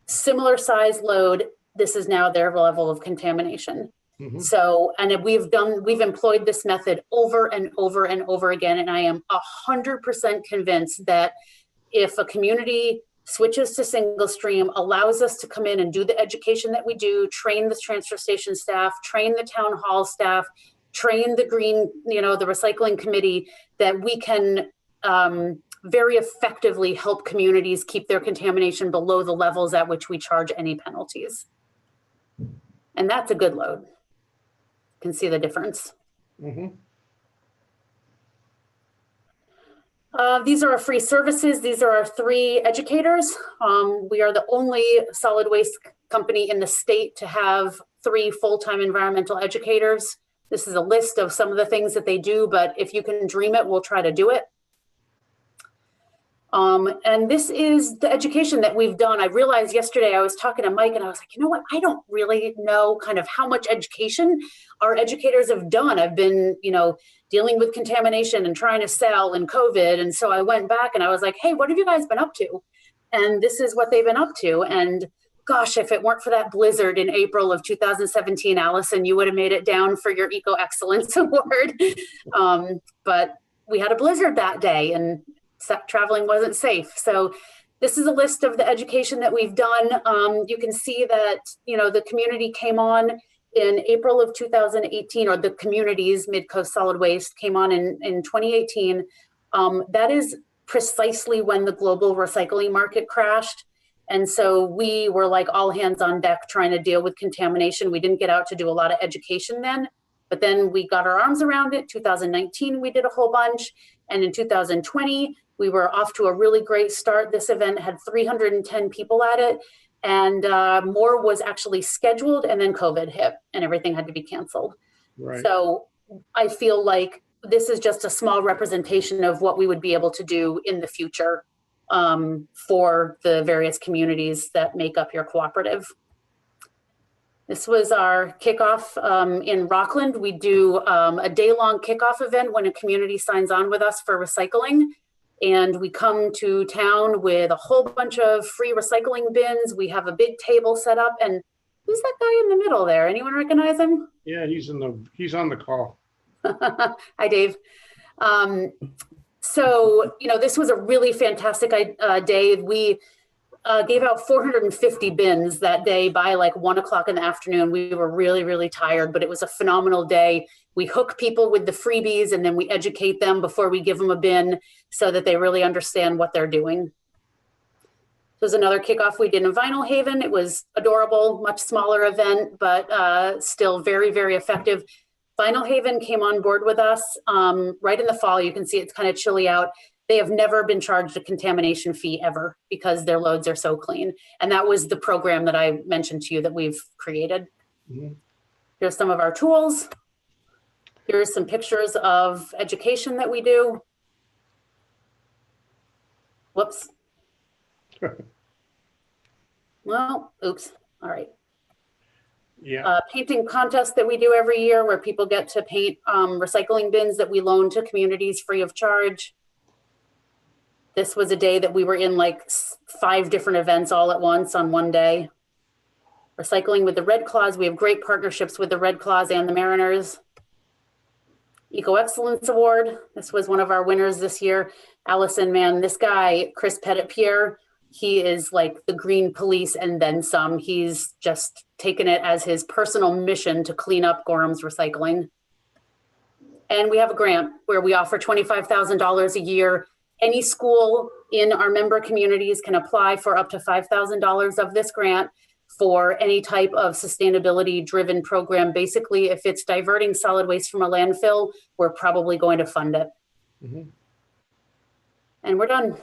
similar size load. This is now their level of contamination. Mm-hmm. So, and we've employed this method over and over and over again. And I am 100% convinced that if a community switches to single stream, allows us to come in and do the education that we do, train the transfer station staff, train the town hall staff, train the the recycling committee, that we can very effectively help communities keep their contamination below the levels at which we charge any penalties. And that's a good load. You can see the difference. Mm-hmm. These are our free services. These are our 3 educators. We are the only solid waste company in the state to have 3 full-time environmental educators. This is a list of some of the things that they do, but if you can dream it, we'll try to do it. And this is the education that we've done. I realized yesterday I was talking to Mike and I was like, you know what? I don't really know kind of how much education our educators have done. I've been, dealing with contamination and trying to sell and COVID. And so I went back and I was like, hey, what have you guys been up to? And this is what they've been up to. And gosh, if it weren't for that blizzard in April of 2017, Allison, you would have made it down for your Eco Excellence Award. But we had a blizzard that day and traveling wasn't safe. So this is a list of the education that we've done. You can see that, the community came on in April of 2018, or the communities, Mid-Coast Solid Waste, came on in 2018. That is precisely when the global recycling market crashed. And so we were like all hands on deck trying to deal with contamination. We didn't get out to do a lot of education then, but then we got our arms around it. 2019, we did a whole bunch. And in 2020, we were off to a really great start. This event had 310 people at it, and more was actually scheduled, and then COVID hit and everything had to be canceled. Right. So I feel like this is just a small representation of what we would be able to do in the future for the various communities that make up your cooperative. This was our kickoff in Rockland. We do a day-long kickoff event when a community signs on with us for recycling. And we come to town with a whole bunch of free recycling bins. We have a big table set up. And who's that guy in the middle there? Anyone recognize him? Yeah, he's on the call. Hi, Dave. So, this was a really fantastic day. We gave out 450 bins that day by like 1 o'clock in the afternoon. We were really, really tired, but it was a phenomenal day. We hook people with the freebies and then we educate them before we give them a bin so that they really understand what they're doing. There's another kickoff we did in Vinyl Haven. It was adorable, much smaller event, but still very, very effective. Vinyl Haven came on board with us right in the fall. You can see it's kind of chilly out. They have never been charged a contamination fee ever because their loads are so clean. And that was the program that I mentioned to you that we've created. Mm-hmm. Here's some of our tools. Here's some pictures of education that we do. Whoops. Well, oops. All right. Yeah. Painting contest that we do every year where people get to paint recycling bins that we loan to communities free of charge. This was a day that we were in like 5 different events all at once on one day. Recycling with the Red Claws. We have great partnerships with the Red Claws and the Mariners. Eco Excellence Award. This was one of our winners this year. Allison, man, this guy, Chris Petitpierre, he is like the green police and then some. He's just taken it as his personal mission to clean up Gorham's recycling. And we have a grant where we offer $25,000 a year. Any school in our member communities can apply for up to $5,000 of this grant for any type of sustainability driven program. Basically, if it's diverting solid waste from a landfill, we're probably going to fund it. Mhm. And we're done.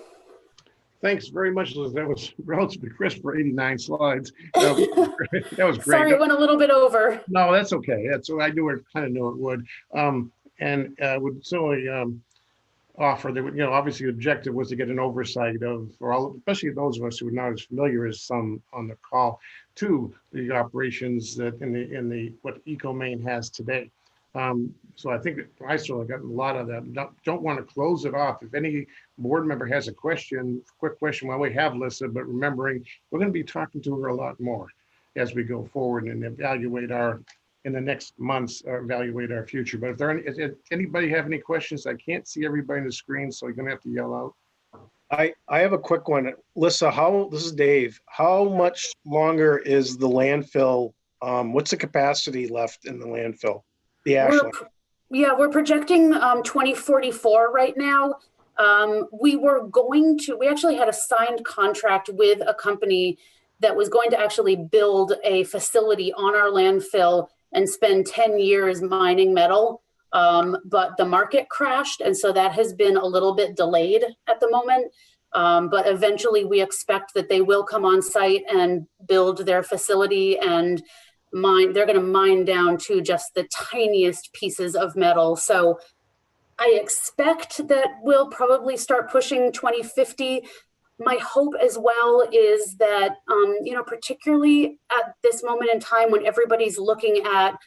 Thanks very much, Liz. That was relatively crisp for 89 slides. That was great. Sorry, it went a little bit over. No, that's okay. That's I knew it, kind of knew it would. Would certainly offer that, obviously the objective was to get an oversight of, for all, especially those of us who are not as familiar as some on the call, to the operations that in the what ecomaine has today. So I think I certainly got a lot of that. Don't want to close it off. If any board member has a quick question while we have Lisa, but remembering we're going to be talking to her a lot more as we go forward and evaluate in the next months, evaluate our future. But if anybody have any questions, I can't see everybody on the screen, so you're going to have to yell out. I have a quick one. Lisa, this is Dave. How much longer is the landfill? What's the capacity left in the landfill? The Ashfill. We're projecting 2044 right now. We actually had a signed contract with a company that was going to actually build a facility on our landfill and spend 10 years mining metal. But the market crashed, and so that has been a little bit delayed at the moment. But eventually we expect that they will come on site and build their facility and they're going to mine down to just the tiniest pieces of metal. So I expect that we'll probably start pushing 2050. My hope as well is that, particularly at this moment in time when everybody's looking at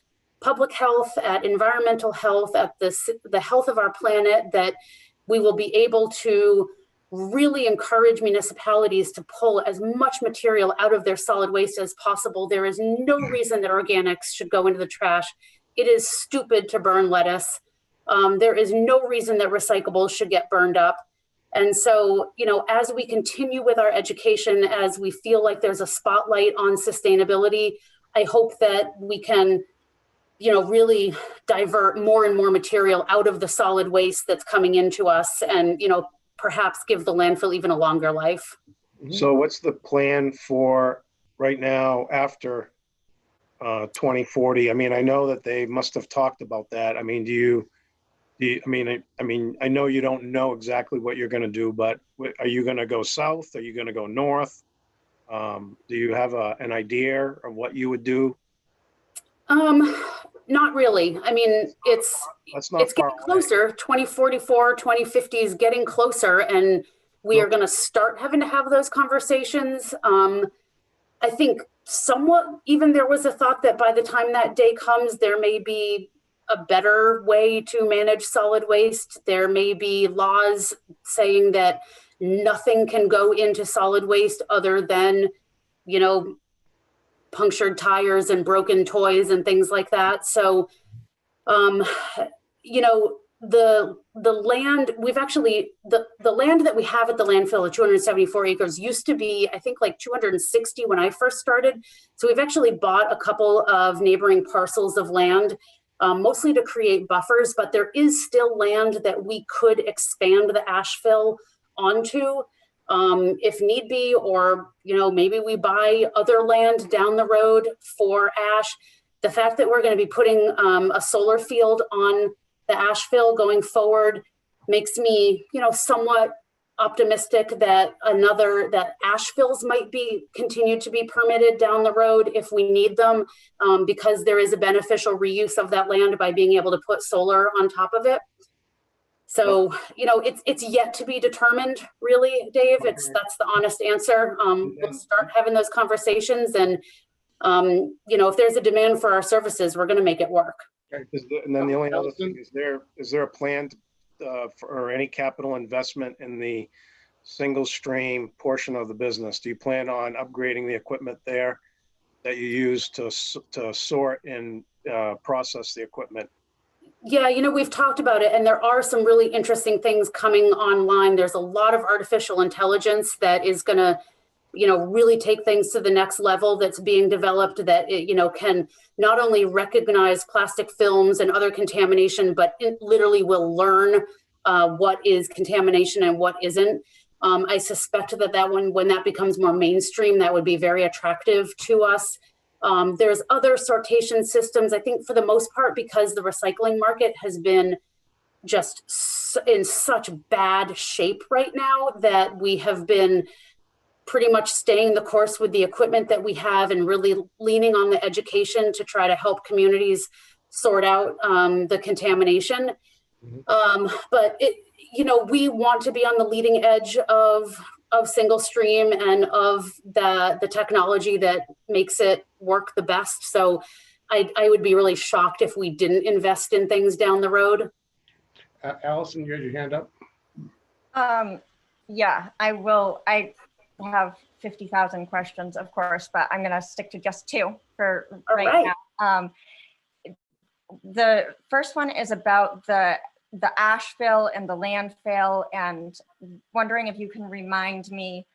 public health, at environmental health, at the health of our planet, that we will be able to really encourage municipalities to pull as much material out of their solid waste as possible. There is no reason that organics should go into the trash. It is stupid to burn lettuce. There is no reason that recyclables should get burned up. And so, as we continue with our education, as we feel like there's a spotlight on sustainability, I hope that we can, really divert more and more material out of the solid waste that's coming into us and, perhaps give the landfill even a longer life. So what's the plan for right now after 2040? I mean, I know that they must have talked about that. I mean, I know you don't know exactly what you're going to do, but are you going to go south? Are you going to go north? Do you have an idea of what you would do? Not really. I mean, it's getting closer. 2044, 2050 is getting closer, and we are going to start having to have those conversations. I think somewhat, even there was a thought that by the time that day comes, there may be a better way to manage solid waste. There may be laws saying that nothing can go into solid waste other than, punctured tires and broken toys and things like that. So, the land, the land that we have at the landfill of 274 acres used to be, I think, like 260 when I first started. So we've actually bought a couple of neighboring parcels of land, mostly to create buffers, but there is still land that we could expand the Ashfill onto. If need be, or, maybe we buy other land down the road for ash. The fact that we're going to be putting a solar field on the Ashfill going forward makes me, somewhat optimistic that Ashfills might be continued to be permitted down the road if we need them, because there is a beneficial reuse of that land by being able to put solar on top of it. So, it's yet to be determined, really, Dave. That's the honest answer. We'll start having those conversations, and if there's a demand for our services, we're going to make it work. And then the only other thing is there a plan for any capital investment in the single stream portion of the business? Do you plan on upgrading the equipment there that you use to sort and process the equipment? Yeah, we've talked about it, and there are some really interesting things coming online. There's a lot of artificial intelligence that is going to, really take things to the next level that's being developed that, can not only recognize plastic films and other contamination, but it literally will learn what is contamination and what isn't. I suspect that when that becomes more mainstream, that would be very attractive to us. There's other sortation systems, I think for the most part, because the recycling market has been just in such bad shape right now that we have been pretty much staying the course with the equipment that we have and really leaning on the education to try to help communities sort out the contamination. But we want to be on the leading edge of single stream and of the technology that makes it work the best. So I would be really shocked if we didn't invest in things down the road. Allison, you had your hand up. Yeah, I will. I have 50,000 questions, of course, but I'm going to stick to just two for right now. The first one is about the Ashfill and the landfill, and wondering if you can remind me,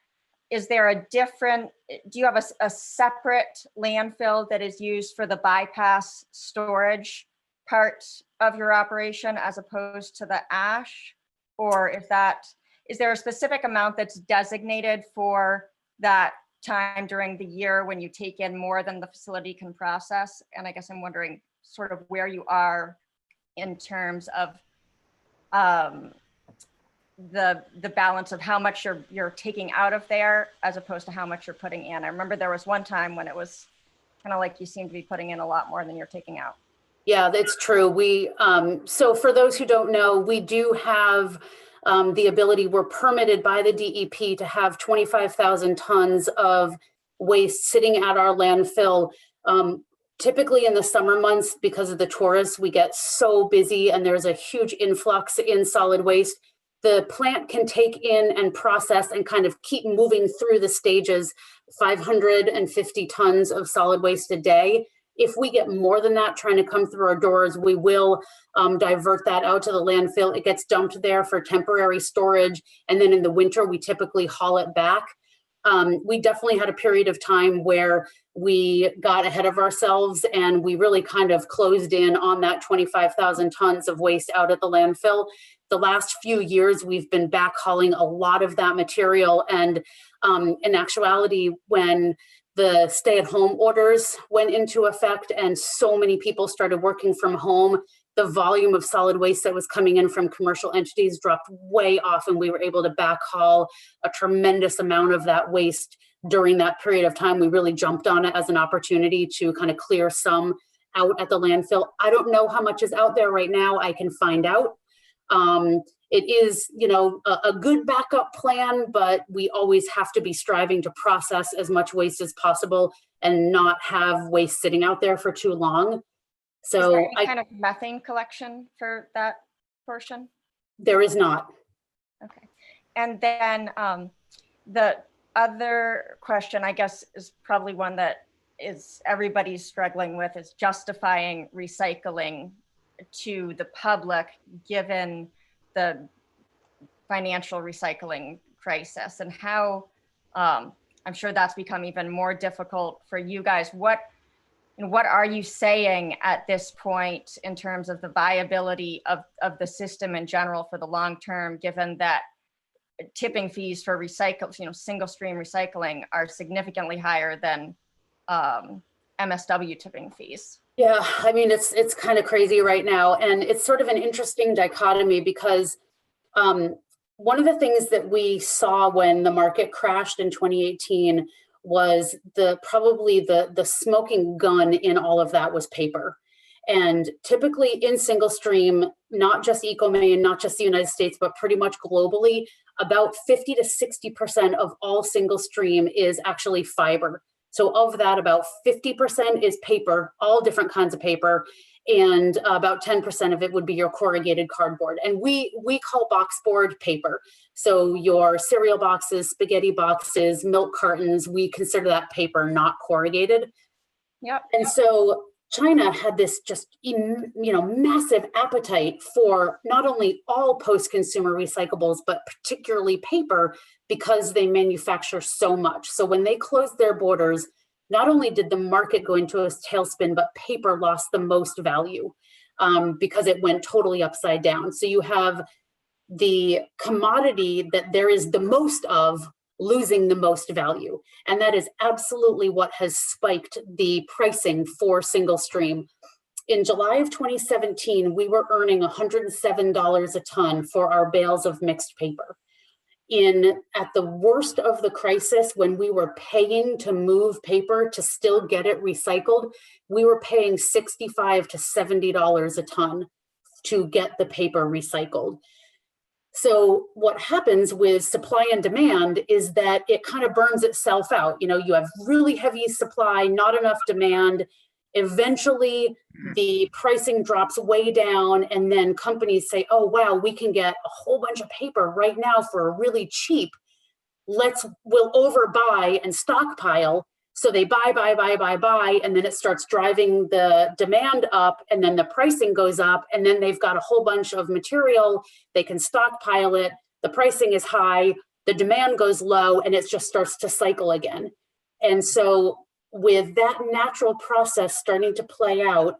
is there do you have a separate landfill that is used for the bypass storage part of your operation as opposed to the ash? Or is there a specific amount that's designated for that time during the year when you take in more than the facility can process? And I guess I'm wondering sort of where you are in terms of the balance of how much you're taking out of there as opposed to how much you're putting in. I remember there was one time when it was kind of like you seem to be putting in a lot more than you're taking out. Yeah, that's true. So for those who don't know, we do have the ability, we're permitted by the DEP to have 25,000 tons of waste sitting at our landfill. Typically in the summer months, because of the tourists, we get so busy and there's a huge influx in solid waste. The plant can take in and process and kind of keep moving through the stages, 550 tons of solid waste a day. If we get more than that trying to come through our doors, we will divert that out to the landfill. It gets dumped there for temporary storage. And then in the winter, we typically haul it back. We definitely had a period of time where we got ahead of ourselves and we really kind of closed in on that 25,000 tons of waste out at the landfill. The last few years, we've been backhauling a lot of that material. And in actuality, when the stay-at-home orders went into effect and so many people started working from home, the volume of solid waste that was coming in from commercial entities dropped way off, and we were able to backhaul a tremendous amount of that waste during that period of time. We really jumped on it as an opportunity to kind of clear some out at the landfill. I don't know how much is out there right now. I can find out. It is, a good backup plan, but we always have to be striving to process as much waste as possible and not have waste sitting out there for too long. So is there any kind of methane collection for that portion? There is not. Okay. And then the other question, I guess, is probably one that everybody's struggling with, is justifying recycling to the public given the financial recycling crisis, and how I'm sure that's become even more difficult for you guys. What are you saying at this point in terms of the viability of the system in general for the long term, given that tipping fees for single stream recycling are significantly higher than MSW tipping fees? Yeah, I mean, it's kind of crazy right now. And it's sort of an interesting dichotomy because one of the things that we saw when the market crashed in 2018 was probably the smoking gun in all of that was paper. And typically in single stream, not just ecomaine, not just the United States, but pretty much globally, about 50 to 60% of all single stream is actually fiber. So of that, about 50% is paper, all different kinds of paper, and about 10% of it would be your corrugated cardboard. And we call box board paper. So your cereal boxes, spaghetti boxes, milk cartons, we consider that paper, not corrugated. Yep. And so China had this just, massive appetite for not only all post-consumer recyclables, but particularly paper, because they manufacture so much. So when they closed their borders, not only did the market go into a tailspin, but paper lost the most value because it went totally upside down. So you have the commodity that there is the most of losing the most value. And that is absolutely what has spiked the pricing for single stream. In July of 2017, we were earning $107 a ton for our bales of mixed paper. At the worst of the crisis, when we were paying to move paper to still get it recycled, we were paying $65 to $70 a ton to get the paper recycled. So what happens with supply and demand is that it kind of burns itself out. You have really heavy supply, not enough demand. Eventually, the pricing drops way down, and then companies say, oh, wow, we can get a whole bunch of paper right now for really cheap. We'll overbuy and stockpile. So they buy, and then it starts driving the demand up, and then the pricing goes up, and then they've got a whole bunch of material, they can stockpile it, the pricing is high, the demand goes low, and it just starts to cycle again. And so with that natural process starting to play out,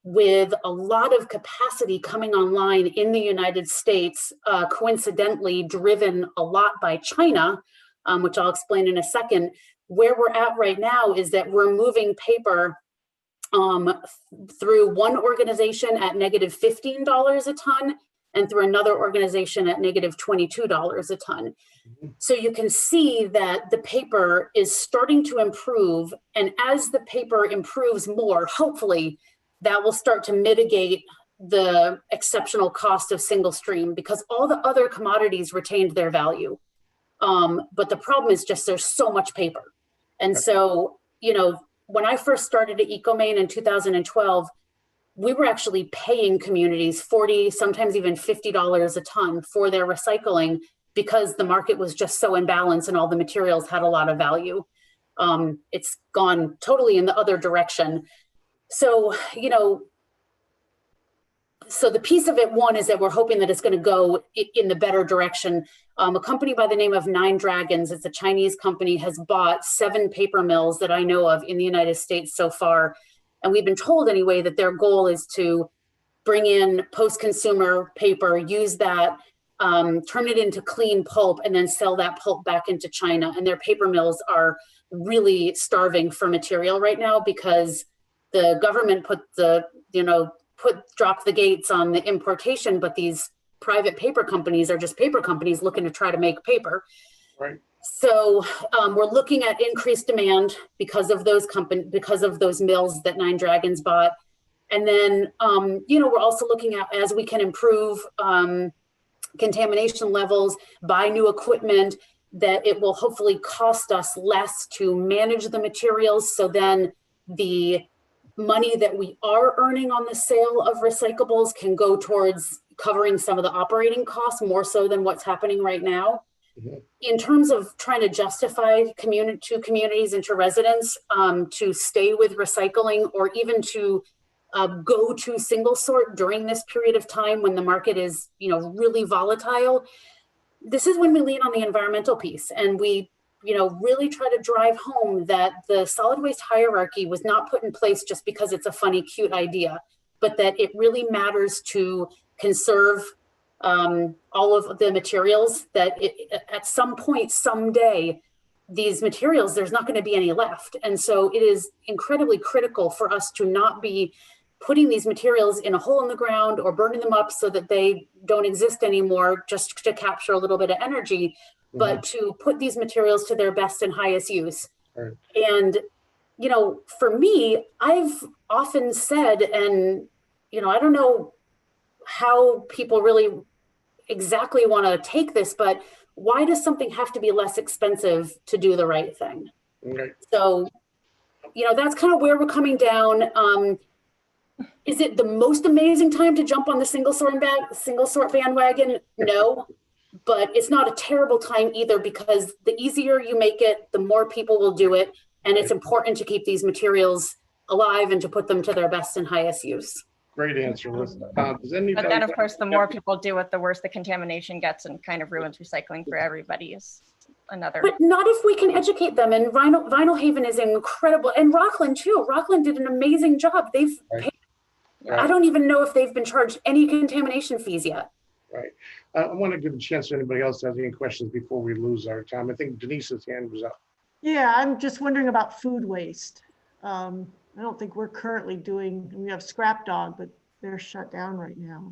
with a lot of capacity coming online in the United States, coincidentally driven a lot by China, which I'll explain in a second, where we're at right now is that we're moving paper through one organization at negative $15 a ton and through another organization at negative $22 a ton. So you can see that the paper is starting to improve. And as the paper improves more, hopefully that will start to mitigate the exceptional cost of single stream, because all the other commodities retained their value. But the problem is just there's so much paper. And so, when I first started at ecomaine in 2012, we were actually paying communities $40, sometimes even $50 a ton for their recycling, because the market was just so imbalanced and all the materials had a lot of value. It's gone totally in the other direction. So, so the piece of it, one, is that we're hoping that it's going to go in the better direction. A company by the name of Nine Dragons, it's a Chinese company, has bought 7 paper mills that I know of in the United States so far. And we've been told anyway that their goal is to bring in post-consumer paper, use that, turn it into clean pulp, and then sell that pulp back into China. And their paper mills are really starving for material right now because the government dropped the gates on the importation, but these private paper companies are just paper companies looking to try to make paper. Right. So we're looking at increased demand because of those mills that Nine Dragons bought. And then, we're also looking at, as we can improve contamination levels, buy new equipment, that it will hopefully cost us less to manage the materials. So then the money that we are earning on the sale of recyclables can go towards covering some of the operating costs more so than what's happening right now. Mm-hmm. In terms of trying to justify to communities and to residents to stay with recycling, or even to go to single sort during this period of time when the market is, really volatile, this is when we lean on the environmental piece, and we really try to drive home that the solid waste hierarchy was not put in place just because it's a funny, cute idea, but that it really matters to conserve all of the materials, that at some point, someday, these materials, there's not going to be any left. And so it is incredibly critical for us to not be putting these materials in a hole in the ground or burning them up so that they don't exist anymore just to capture a little bit of energy, but to put these materials to their best and highest use. Right. And, for me, I've often said, and, I don't know how people really exactly want to take this, but why does something have to be less expensive to do the right thing? Right. So that's kind of where we're coming down. Is it the most amazing time to jump on the single sort bandwagon? No, but it's not a terrible time either, because the easier you make it, the more people will do it. And it's important to keep these materials alive and to put them to their best and highest use. Great answer, Liz. Does anybody? But then, of course, the more people do it, the worse the contamination gets and kind of ruins recycling for everybody is another. But not if we can educate them. And Vinyl Haven is incredible. And Rockland too. Rockland did an amazing job. They've paid, I don't even know if they've been charged any contamination fees yet. Right. I want to give a chance to anybody else that has any questions before we lose our time. I think Denise's hand was up. Yeah, I'm just wondering about food waste. I don't think we're currently doing, we have Scrap Dog, but they're shut down right now.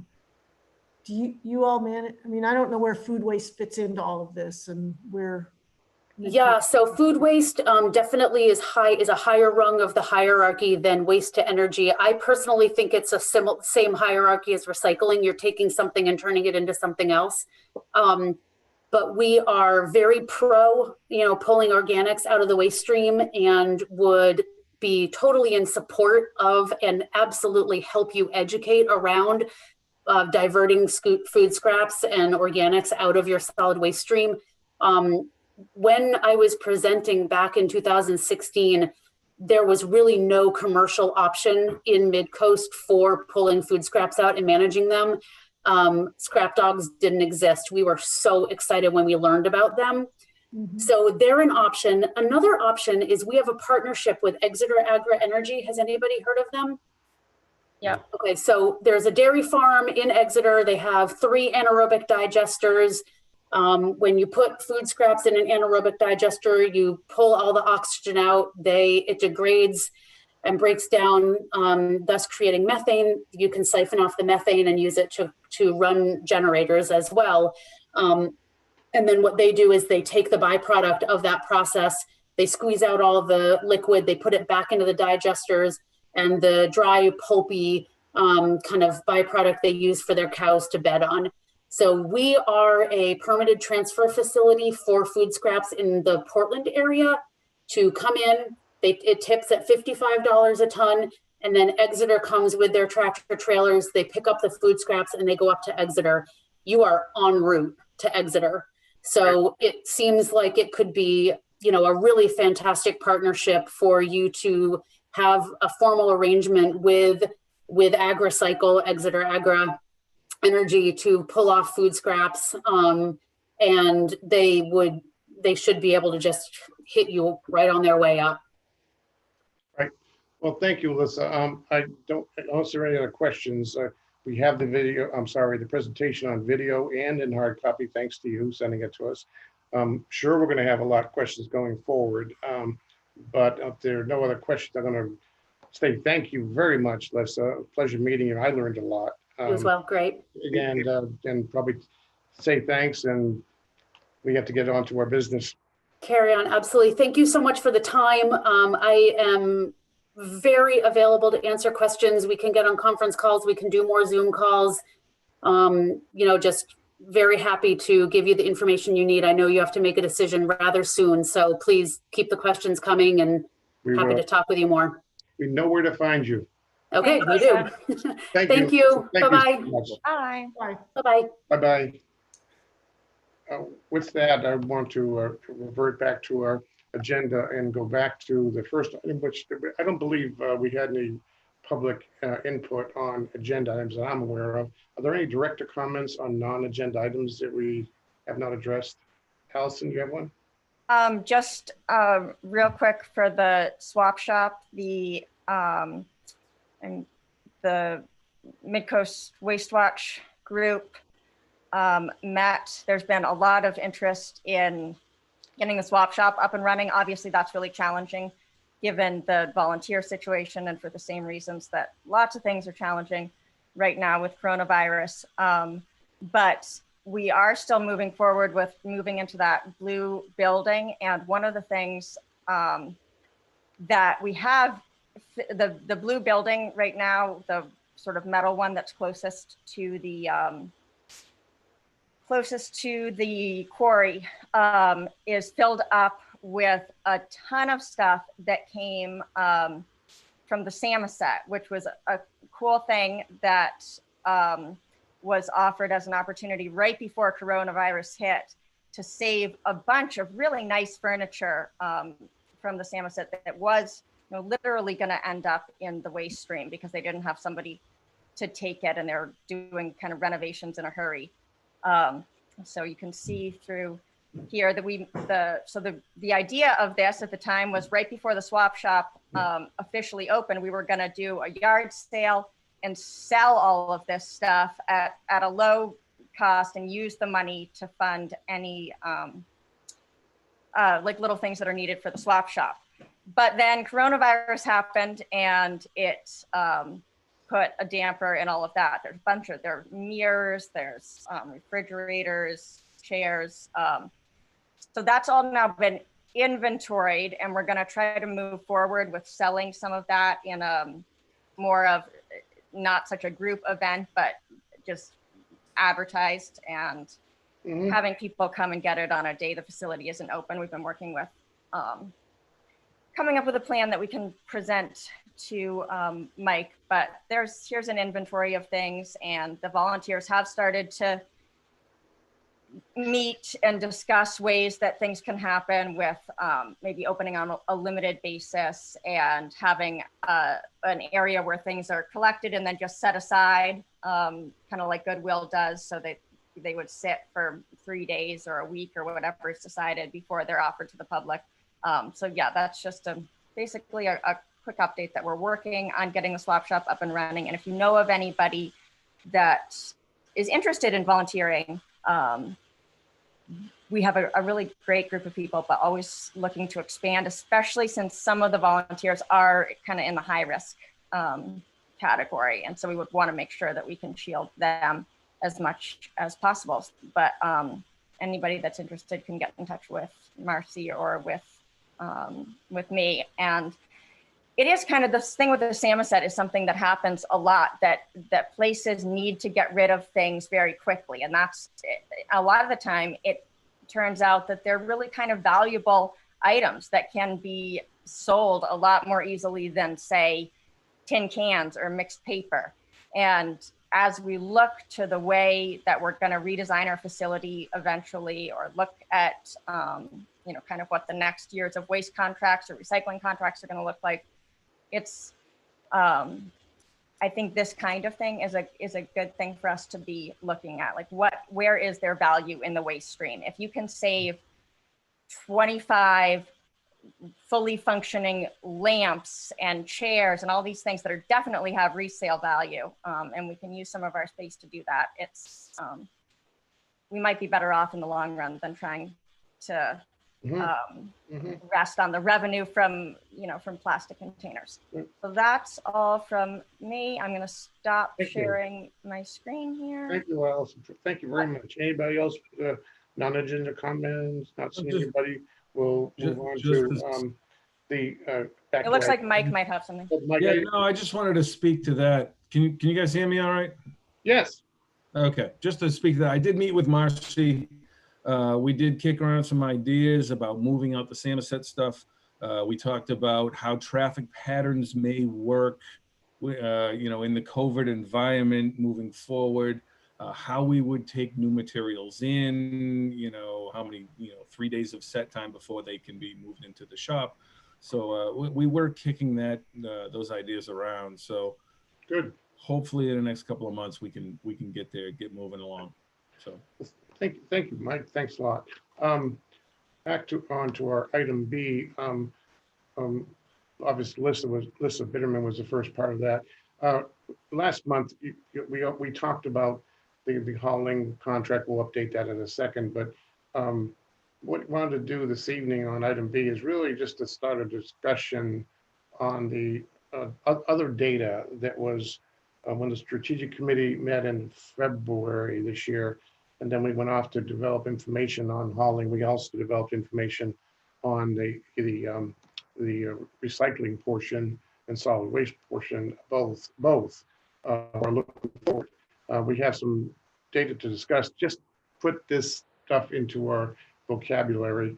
Do you all manage? I mean, I don't know where food waste fits into all of this and where. Yeah, so food waste definitely is a higher rung of the hierarchy than waste to energy. I personally think it's a same hierarchy as recycling. You're taking something and turning it into something else. But we are very pro, pulling organics out of the waste stream, and would be totally in support of and absolutely help you educate around diverting food scraps and organics out of your solid waste stream. When I was presenting back in 2016, there was really no commercial option in Mid-Coast for pulling food scraps out and managing them. Scrap dogs didn't exist. We were so excited when we learned about them. Mm-hmm. So they're an option. Another option is we have a partnership with Exeter Agri Energy. Has anybody heard of them? Yeah. Okay, so there's a dairy farm in Exeter. They have 3 anaerobic digesters. When you put food scraps in an anaerobic digester, you pull all the oxygen out. It degrades and breaks down, thus creating methane. You can siphon off the methane and use it to run generators as well. And then what they do is they take the byproduct of that process, they squeeze out all the liquid, they put it back into the digesters, and the dry, pulpy kind of byproduct they use for their cows to bed on. So we are a permitted transfer facility for food scraps in the Portland area to come in. It tips at $55 a ton, and then Exeter comes with their tractor trailers. They pick up the food scraps and they go up to Exeter. You are en route to Exeter. So it seems like it could be, a really fantastic partnership for you to have a formal arrangement with AgriCycle, Exeter Agri Energy, to pull off food scraps, and they should be able to just hit you right on their way up. Right. Well, thank you, Alyssa. I don't answer any other questions. We have the the presentation on video and in hard copy, thanks to you sending it to us. Sure, we're going to have a lot of questions going forward, but if there are no other questions, I'm going to say thank you very much, Alyssa. Pleasure meeting you. I learned a lot. You as well, great. And probably say thanks, and we have to get on to our business. Carry on, absolutely. Thank you so much for the time. I am very available to answer questions. We can get on conference calls. We can do more Zoom calls. Just very happy to give you the information you need. I know you have to make a decision rather soon, so please keep the questions coming, and happy to talk with you more. We know where to find you. Okay, we do. Thank you. Bye-bye. Bye. Bye-bye. Bye-bye. With that, I want to revert back to our agenda and go back to the first item, which I don't believe we had any public input on agenda items that I'm aware of. Are there any director comments on non-agenda items that we have not addressed? Allison, you have one? Just real quick for the swap shop, and the Mid-Coast Waste Watch group met. There's been a lot of interest in getting the swap shop up and running. Obviously, that's really challenging given the volunteer situation, and for the same reasons that lots of things are challenging right now with coronavirus. But we are still moving forward with moving into that blue building. And one of the things that we have, the blue building right now, the sort of metal one that's closest to the quarry, is filled up with a ton of stuff that came from the Samoset, which was a cool thing that was offered as an opportunity right before coronavirus hit to save a bunch of really nice furniture from the Samoset that was literally going to end up in the waste stream because they didn't have somebody to take it and they're doing kind of renovations in a hurry. So you can see through here that the idea of this at the time was right before the swap shop officially opened, we were going to do a yard sale and sell all of this stuff at a low cost and use the money to fund any like little things that are needed for the swap shop. But then coronavirus happened and it put a damper in all of that. There's a bunch of, there are mirrors, there's refrigerators, chairs. So that's all now been inventoried, and we're gonna try to move forward with selling some of that in a more of not such a group event, but just advertised and having people come and get it on a day the facility isn't open. We've been working with coming up with a plan that we can present to Mike, but here's an inventory of things, and the volunteers have started to meet and discuss ways that things can happen with maybe opening on a limited basis and having an area where things are collected and then just set aside, kind of like Goodwill does, so that they would sit for 3 days or a week or whatever is decided before they're offered to the public. So yeah, that's just basically a quick update that we're working on getting the swap shop up and running. And if you know of anybody that is interested in volunteering, we have a really great group of people, but always looking to expand, especially since some of the volunteers are kind of in the high risk category. And so we would want to make sure that we can shield them as much as possible. But anybody that's interested can get in touch with Marcy or with me. And it is kind of this thing with the Samoset is something that happens a lot, that places need to get rid of things very quickly. And that's a lot of the time, it turns out that they're really kind of valuable items that can be sold a lot more easily than, say, tin cans or mixed paper. And as we look to the way that we're going to redesign our facility eventually, or look at, kind of what the next years of waste contracts or recycling contracts are going to look like, it's, I think this kind of thing is a good thing for us to be looking at. Like where is their value in the waste stream? If you can save 25 fully functioning lamps and chairs and all these things that are definitely have resale value, and we can use some of our space to do that, it's, we might be better off in the long run than trying to rest on the revenue from plastic containers. So that's all from me. I'm going to stop sharing my screen here. Thank you, Allison. Thank you very much. Anybody else, non-agenda comments? Not seeing anybody. We'll move on to the back. It looks like Mike might have something. Yeah, no, I just wanted to speak to that. Can you guys hear me all right? Yes. Okay, just to speak to that, I did meet with Marcy. We did kick around some ideas about moving out the Samoset stuff. We talked about how traffic patterns may work, in the COVID environment moving forward, how we would take new materials in, how many, 3 days of set time before they can be moved into the shop. So we were kicking those ideas around. So good. Hopefully in the next couple of months we can get there, get moving along. So. Thank you, Mike. Thanks a lot. Back on to our item B. Obviously, Lissa Bitterman was the first part of that. Last month, we talked about the hauling contract. We'll update that in a second. But what we wanted to do this evening on item B is really just to start a discussion on the other data that was when the strategic committee met in February this year. And then we went off to develop information on hauling. We also developed information on the recycling portion and solid waste portion. Both are looking forward. We have some data to discuss. Just put this stuff into our vocabulary.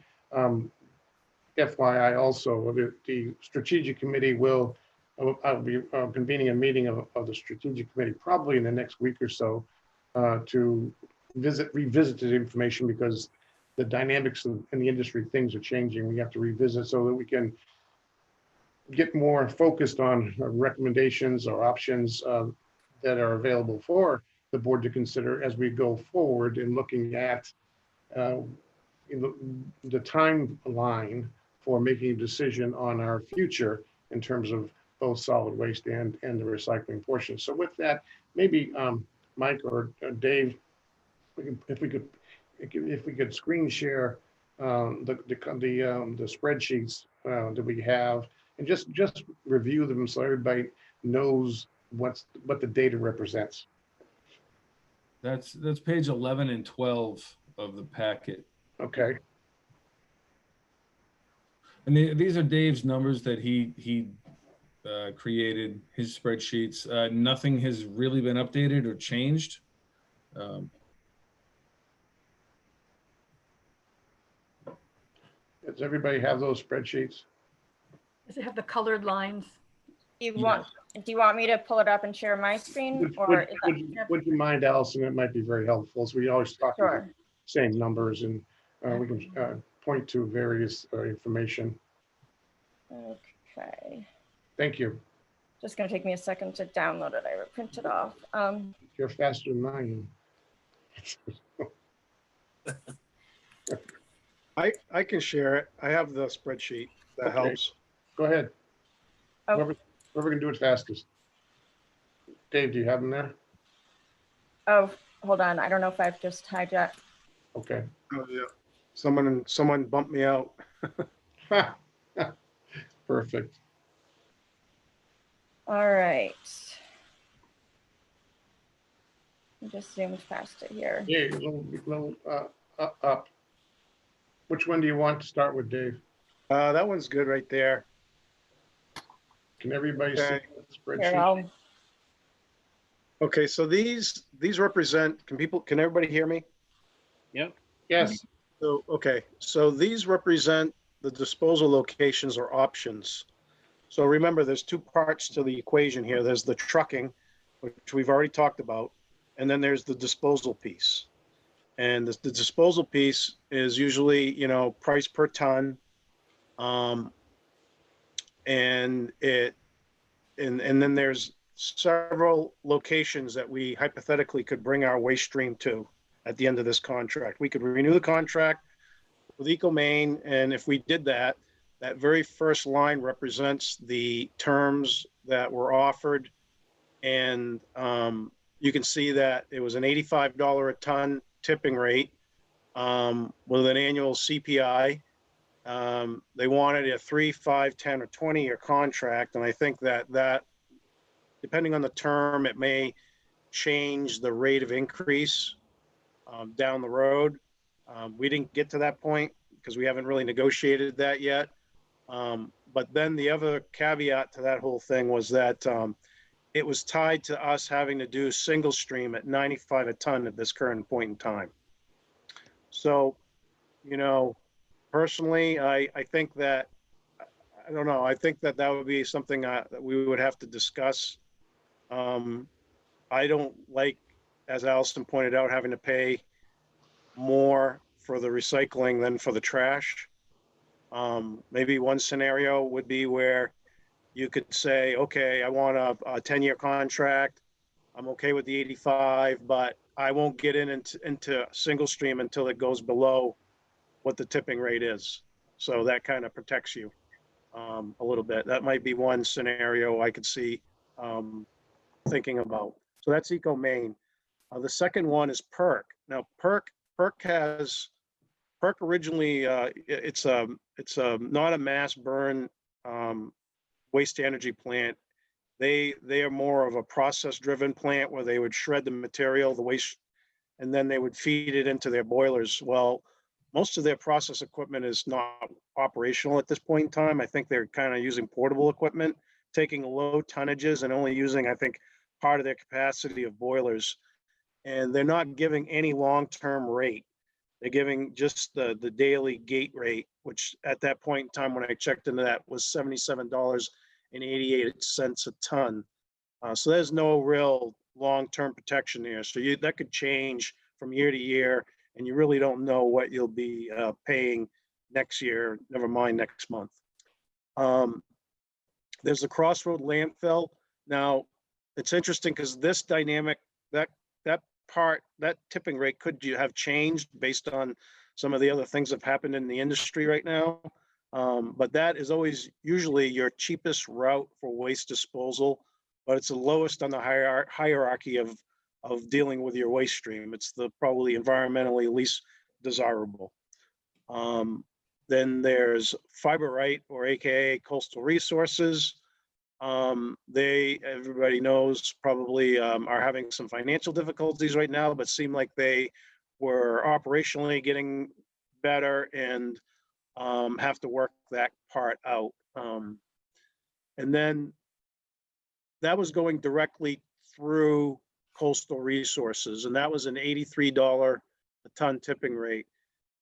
FYI also, the strategic committee will, I'll be convening a meeting of the strategic committee probably in the next week or so to revisit the information, because the dynamics in the industry, things are changing. We have to revisit so that we can get more focused on recommendations or options that are available for the board to consider as we go forward in looking at the timeline for making a decision on our future in terms of both solid waste and the recycling portion. So with that, maybe Mike or Dave, if we could screen share the spreadsheets that we have, and just review them so everybody knows what the data represents. That's page 11 and 12 of the packet. Okay. And these are Dave's numbers that he created, his spreadsheets. Nothing has really been updated or changed. Does everybody have those spreadsheets? Does it have the colored lines? Do you want me to pull it up and share my screen, or Would you mind, Allison? It might be very helpful. So we always talk about Sure. the same numbers, and we can point to various information. Okay. Thank you. Just gonna take me a second to download it. I would print it off. You're faster than I am. I can share it. I have the spreadsheet. That Okay. helps. Go ahead. Oh. Whoever can do it fastest. Dave, do you have them there? Oh, hold on. I don't know if I've just hijacked. Okay. Oh, yeah. Someone bumped me out. Perfect. All right. I just zoomed past it here. Yeah, a little up. Which one do you want to start with, Dave? That one's good right there. Can everybody see Okay. the Here, spreadsheet? Okay, so these represent, can everybody hear me? Yes. So, okay, so these represent the disposal locations or options. So remember, there's two parts to the equation here. There's the trucking, which we've already talked about, and then there's the disposal piece. And the disposal piece is usually, price per ton. And then there's several locations that we hypothetically could bring our waste stream to at the end of this contract. We could renew the contract with ecomaine, and if we did that, that very first line represents the terms that were offered. And you can see that it was an $85 a ton tipping rate with an annual CPI. They wanted a 3, 5, 10, or 20-year contract. And I think that depending on the term, it may change the rate of increase down the road. We didn't get to that point because we haven't really negotiated that yet. But then the other caveat to that whole thing was that it was tied to us having to do single stream at 95 a ton at this current point in time. So, personally, I think that, I don't know, I think that would be something that we would have to discuss. I don't like, as Allison pointed out, having to pay more for the recycling than for the trash. Maybe one scenario would be where you could say, okay, I want a 10-year contract. I'm okay with the 85, but I won't get into single stream until it goes below what the tipping rate is. So that kind of protects you a little bit. That might be one scenario I could see thinking about. So that's ecomaine. The second one is PERC. Now PERC originally, it's not a mass burn waste energy plant. They are more of a process driven plant where they would shred the material, the waste, and then they would feed it into their boilers. Well, most of their process equipment is not operational at this point in time. I think they're kind of using portable equipment, taking low tonnages and only using, I think, part of their capacity of boilers. And they're not giving any long-term rate. They're giving just the daily gate rate, which at that point in time when I checked into that was $77.88 a ton. So there's no real long-term protection there. So that could change from year to year, and you really don't know what you'll be paying next year, never mind next month. There's the Crossroad landfill. Now, it's interesting because this dynamic, that tipping rate could have changed based on some of the other things that have happened in the industry right now. But that is always usually your cheapest route for waste disposal, but it's the lowest on the hierarchy of dealing with your waste stream. It's the probably environmentally least desirable. Then there's Fiberite, or AKA Coastal Resources. Everybody knows probably are having some financial difficulties right now, but seem like they were operationally getting better and have to work that part out. And then that was going directly through Coastal Resources, and that was an $83 a ton tipping rate.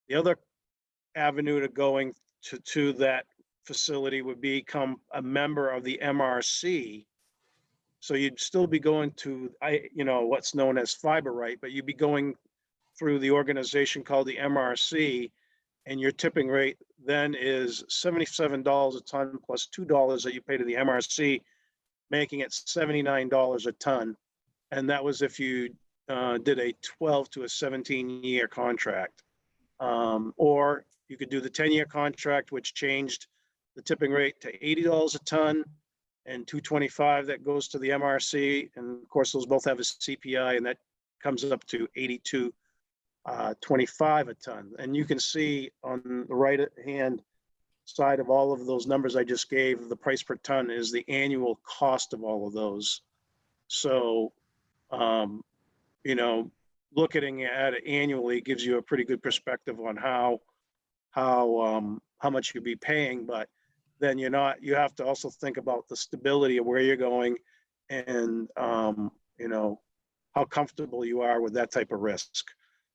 The other avenue to going to that facility would become a member of the MRC. So you'd still be going to, what's known as Fiberite, but you'd be going through the organization called the MRC, and your tipping rate then is $77 a ton plus $2 that you pay to the MRC, making it $79 a ton. And that was if you did a 12 to a 17-year contract. Or you could do the 10-year contract, which changed the tipping rate to $80 a ton and $225 that goes to the MRC. And of course, those both have a CPI, and that comes up to $82.25 a ton. And you can see on the right-hand side of all of those numbers I just gave, the price per ton is the annual cost of all of those. So, looking at it annually gives you a pretty good perspective on how much you'd be paying, but then you have to also think about the stability of where you're going and, how comfortable you are with that type of risk.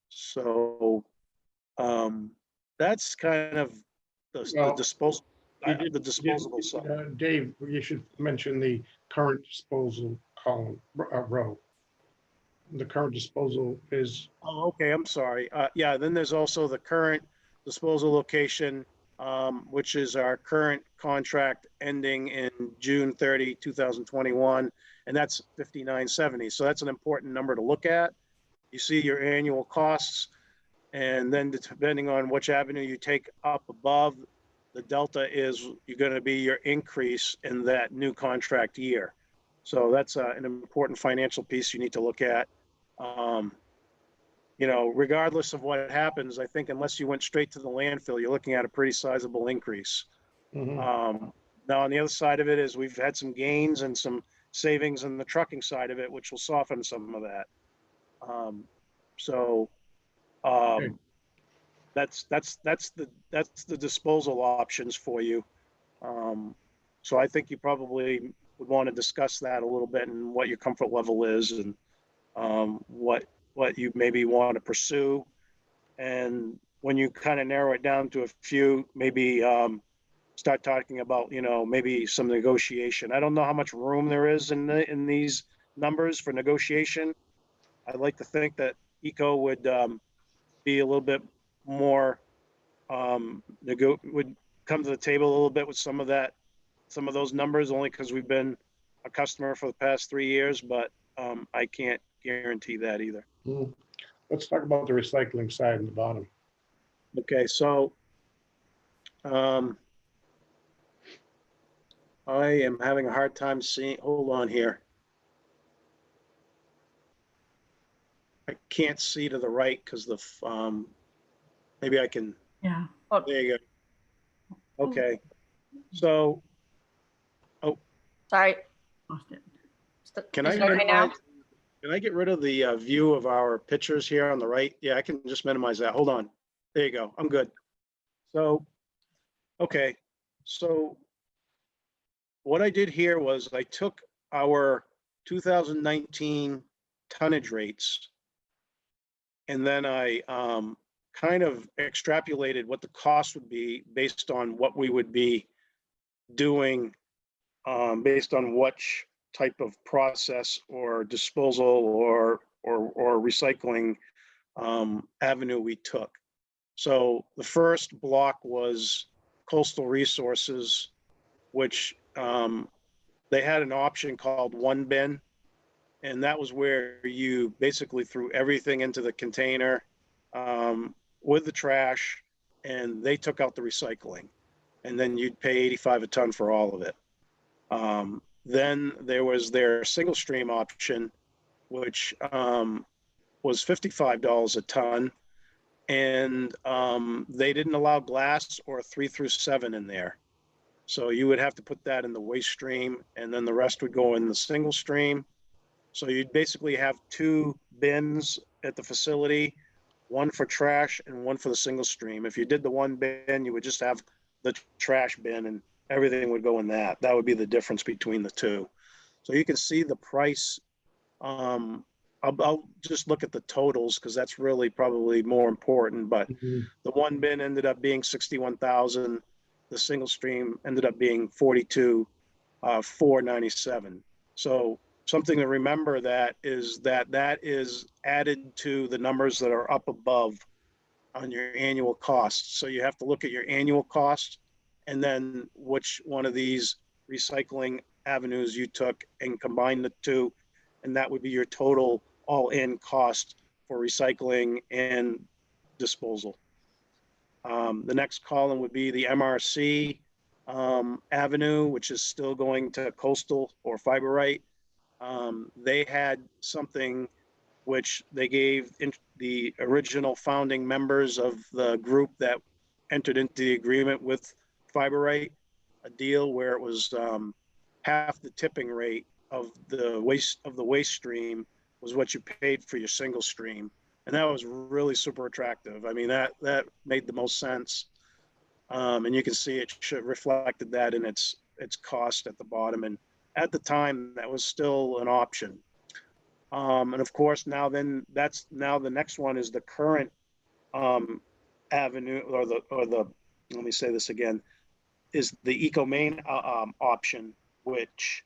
So that's kind of the disposable side. Dave, you should mention the current disposal column, row. The current disposal is. Oh, okay, I'm sorry. Yeah, then there's also the current disposal location, which is our current contract ending in June 30, 2021, and that's 5970. So that's an important number to look at. You see your annual costs, and then depending on which avenue you take up above, the delta is going to be your increase in that new contract year. So that's an important financial piece you need to look at. Regardless of what happens, I think unless you went straight to the landfill, you're looking at a pretty sizable increase. Mm-hmm. Now, on the other side of it is we've had some gains and some savings in the trucking side of it, which will soften some of that. That's the disposal options for you. So I think you probably would want to discuss that a little bit and what your comfort level is, and what you maybe want to pursue. And when you kind of narrow it down to a few, maybe start talking about, maybe some negotiation. I don't know how much room there is in these numbers for negotiation. I'd like to think that ECO would be a little bit more, would come to the table a little bit with some of those numbers, only because we've been a customer for the past 3 years, but I can't guarantee that either. Mm-hmm. Let's talk about the recycling side in the bottom. Okay, so I am having a hard time seeing, hold on here. I can't see to the right because maybe I can. Yeah. There you go. Okay. So, Sorry. Lost it. can I get rid of the view of our pictures here on the right? Yeah, I can just minimize that. Hold on. There you go. I'm good. So, okay. So what I did here was I took our 2019 tonnage rates, and then I kind of extrapolated what the cost would be based on what we would be doing, based on which type of process or disposal or recycling avenue we took. So the first block was coastal resources, which they had an option called one bin. And that was where you basically threw everything into the container with the trash, and they took out the recycling. And then you'd pay 85 a ton for all of it. Then there was their single stream option, which was $55 a ton. And they didn't allow glass or 3 through 7 in there. So you would have to put that in the waste stream, and then the rest would go in the single stream. So you'd basically have 2 bins at the facility, one for trash and one for the single stream. If you did the one bin, you would just have the trash bin and everything would go in that. That would be the difference between the two. So you can see the price. I'll just look at the totals because that's really probably more important. But the one bin ended up being 61,000. The single stream ended up being 42,497. So something to remember that is added to the numbers that are up above on your annual costs. So you have to look at your annual cost and then which one of these recycling avenues you took and combine the two, and that would be your total all-in cost for recycling and disposal. The next column would be the MRC avenue, which is still going to coastal or fiberite. They had something which they gave the original founding members of the group that entered into the agreement with fiberite, a deal where it was half the tipping rate of the waste stream was what you paid for your single stream. And that was really super attractive. I mean, that made the most sense. And you can see it reflected that in its cost at the bottom. And at the time, that was still an option. And of course, now the next one is the current avenue or the, let me say this again, is the ecomaine option, which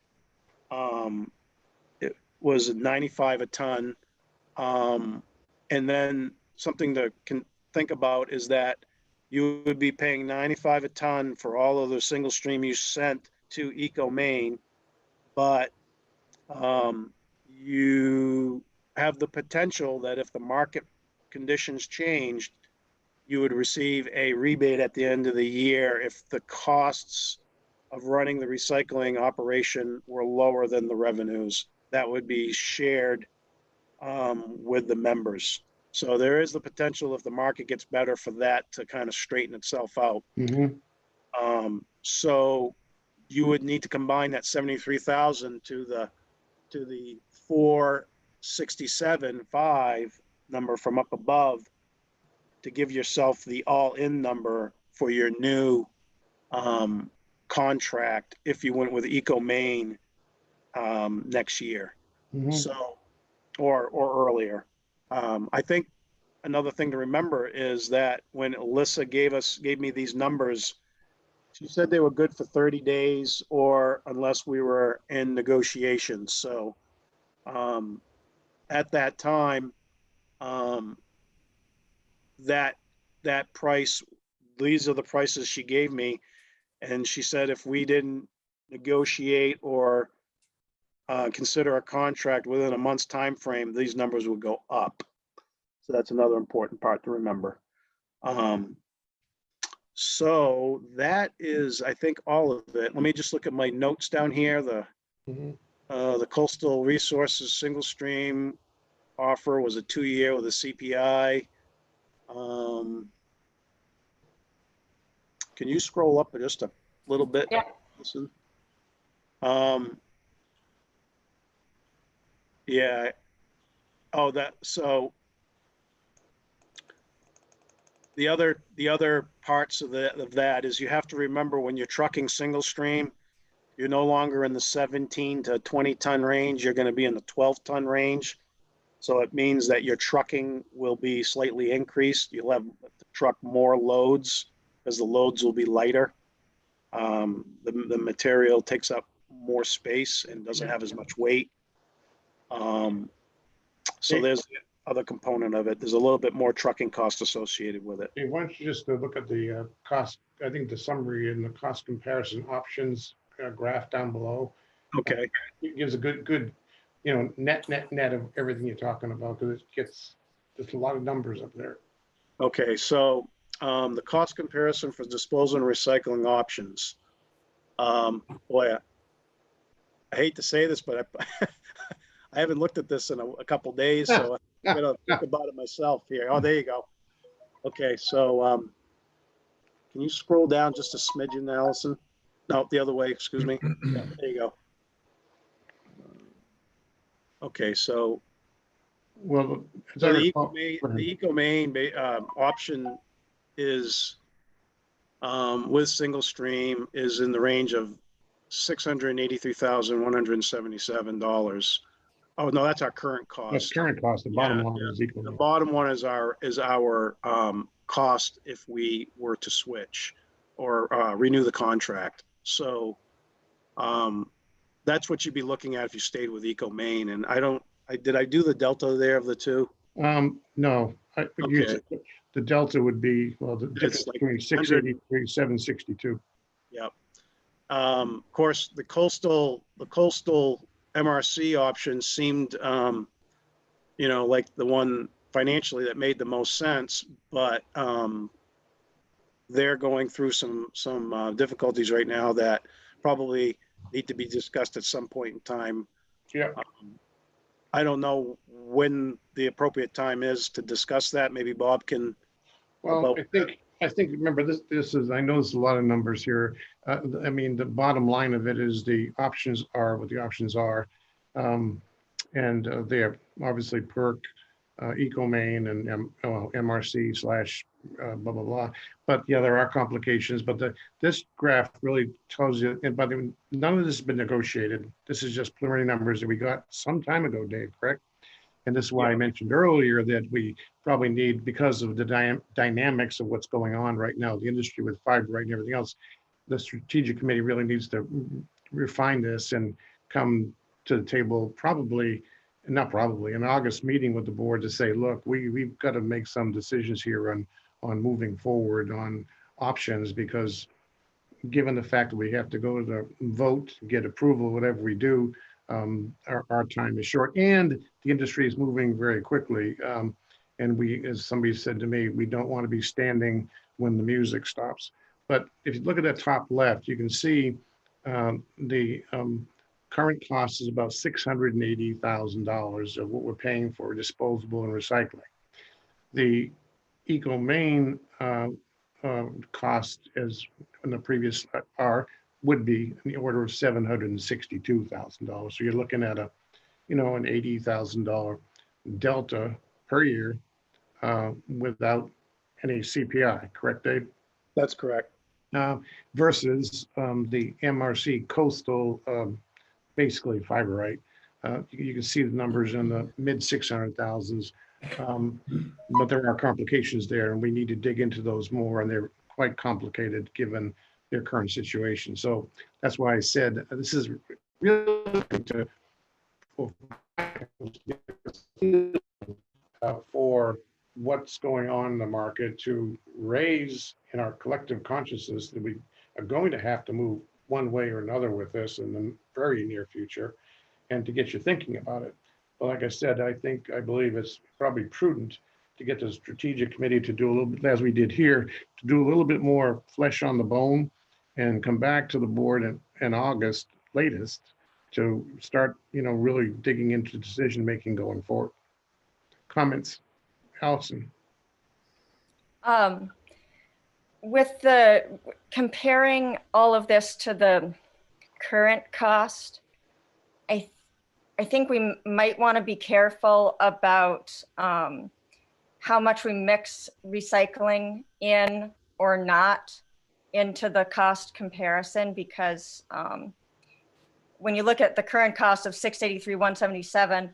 it was 95 a ton. And then something to think about is that you would be paying 95 a ton for all of the single stream you sent to ecomaine, but you have the potential that if the market conditions changed, you would receive a rebate at the end of the year if the costs of running the recycling operation were lower than the revenues. That would be shared with the members. So there is the potential if the market gets better for that to kind of straighten itself out. So you would need to combine that 73,000 to the 467.5 number from up above to give yourself the all-in number for your new contract if you went with ecomaine next year. So or earlier. I think another thing to remember is that when Alyssa gave me these numbers, she said they were good for 30 days or unless we were in negotiations. So at that time, that price, these are the prices she gave me. And she said if we didn't negotiate or consider a contract within a month's time frame, these numbers would go up. So that's another important part to remember. So that is, I think, all of it. Let me just look at my notes down here. The coastal resources single stream offer was a 2-year with a CPI. Can you scroll up just a little bit? Yeah. Listen. Yeah. Oh, so the other parts of that is you have to remember when you're trucking single stream, you're no longer in the 17 to 20 ton range. You're going to be in the 12 ton range. So it means that your trucking will be slightly increased. You'll have to truck more loads because the loads will be lighter. The material takes up more space and doesn't have as much weight. So there's the other component of it. There's a little bit more trucking cost associated with it. Hey, why don't you just look at the cost, I think the summary and the cost comparison options graph down below. Okay. It gives a good, net of everything you're talking about, because it gets, there's a lot of numbers up there. Okay, so the cost comparison for disposal and recycling options. Boy, I hate to say this, but I haven't looked at this in a couple days, so I'm gonna think about it myself here. Oh, there you go. Okay, so can you scroll down just a smidgen, Allison? No, the other way, excuse me. Yeah, there you go. Okay, so Well, so the ecomaine option is with single stream is in the range of $683,177. Oh no, that's our current cost. That's current cost. The bottom line is The equal. bottom one is our cost if we were to switch or renew the contract. So that's what you'd be looking at if you stayed with ecomaine. And did I do the delta there of the two? No, Okay. the delta would be, well, the difference like between 683, 762. Yep. Of course, the coastal MRC option seemed, like the one financially that made the most sense, but they're going through some difficulties right now that probably need to be discussed at some point in time. Yeah. I don't know when the appropriate time is to discuss that. Maybe Bob can. Well, I think, remember, this is, I know there's a lot of numbers here. I mean, the bottom line of it is the options are what the options are. And they are obviously PERC, ecomaine, and MRC / blah, blah, blah. But yeah, there are complications, but this graph really tells you, and by the way, none of this has been negotiated. This is just preliminary numbers that we got some time ago, Dave, correct? And this is why I mentioned earlier that we probably need, because of the dynamics of what's going on right now, the industry with fiber and everything else, the strategic committee really needs to refine this and come to the table an August meeting with the board to say, look, we've got to make some decisions here on moving forward on options, because given the fact that we have to go to the vote, get approval, whatever we do, our time is short, and the industry is moving very quickly. And we, as somebody said to me, we don't want to be standing when the music stops. But if you look at that top left, you can see the current cost is about $680,000 of what we're paying for disposable and recycling. The ecomaine cost, as in the previous would be in the order of $762,000. So you're looking at an $80,000 delta per year without any CPI, correct, Dave? That's correct. Versus the MRC coastal, basically fiber, right? You can see the numbers in the mid 600,000s, but there are complications there, and we need to dig into those more, and they're quite complicated given their current situation. So that's why I said this is really for what's going on in the market, to raise in our collective consciousness that we are going to have to move one way or another with this in the very near future, and to get you thinking about it. But like I said, I believe it's probably prudent to get the strategic committee to do a little bit, as we did here, to do a little bit more flesh on the bone and come back to the board in August latest to start, really digging into decision making going forward. Comments, Allison? With the comparing all of this to the current cost, I think we might want to be careful about how much we mix recycling in or not into the cost comparison, because when you look at the current cost of $683,177,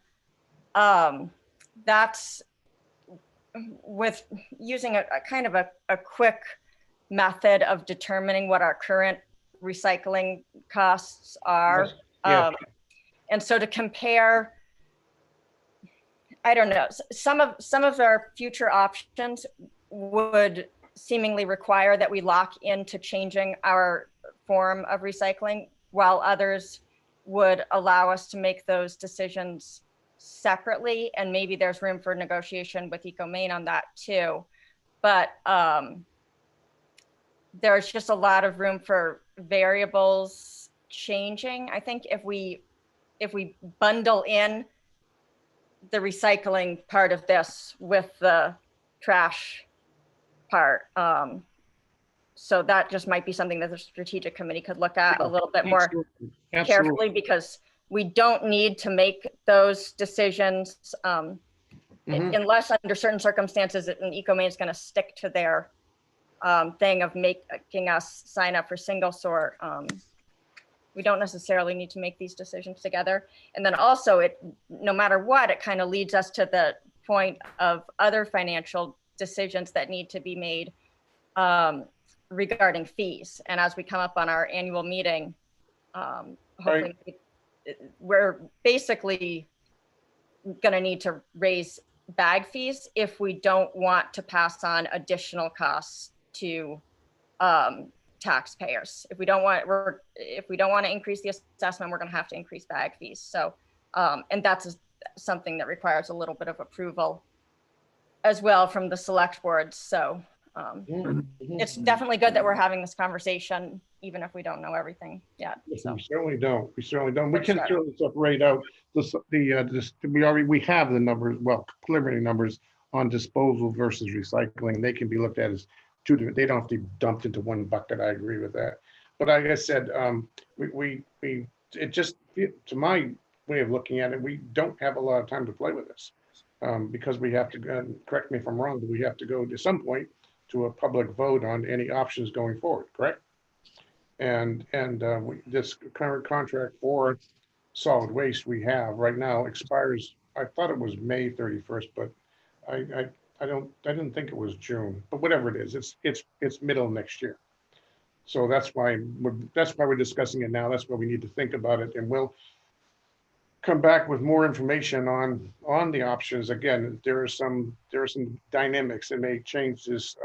that's with using a kind of a quick method of determining what our current recycling costs are. Yes. And so to compare, I don't know, some of our future options would seemingly require that we lock into changing our form of recycling, while others would allow us to make those decisions separately. And maybe there's room for negotiation with ecomaine on that too. But there's just a lot of room for variables changing. I think if we bundle in the recycling part of this with the trash part, so that just might be something that the strategic committee could look at a little bit more Absolutely. carefully, because we don't need to make those decisions unless under certain circumstances an ecomaine is going to stick to their thing of making us sign up for single sort. We don't necessarily need to make these decisions together. And then also, no matter what, it kind of leads us to the point of other financial decisions that need to be made regarding fees. And as we come up on our annual meeting, hopefully we're basically going to need to raise bag fees if we don't want to pass on additional costs to taxpayers. If we don't want to increase the assessment, we're going to have to increase bag fees. So, and that's something that requires a little bit of approval as well from the select boards. So it's definitely good that we're having this conversation, even if we don't know everything yet. So. We certainly don't. We certainly don't. We can certainly separate out we have the numbers, well, preliminary numbers on disposal versus recycling. They can be looked at as two different. They don't have to be dumped into one bucket. I agree with that. But like I said, it just, to my way of looking at it, we don't have a lot of time to play with this because we have to, correct me if I'm wrong, but we have to go to some point to a public vote on any options going forward, correct? And this current contract for solid waste we have right now expires, I thought it was May 31st, but I didn't think it was June, but whatever it is, it's middle of next year. So that's why we're discussing it now. That's why we need to think about it, and we'll come back with more information on the options. Again, there are some dynamics that may change this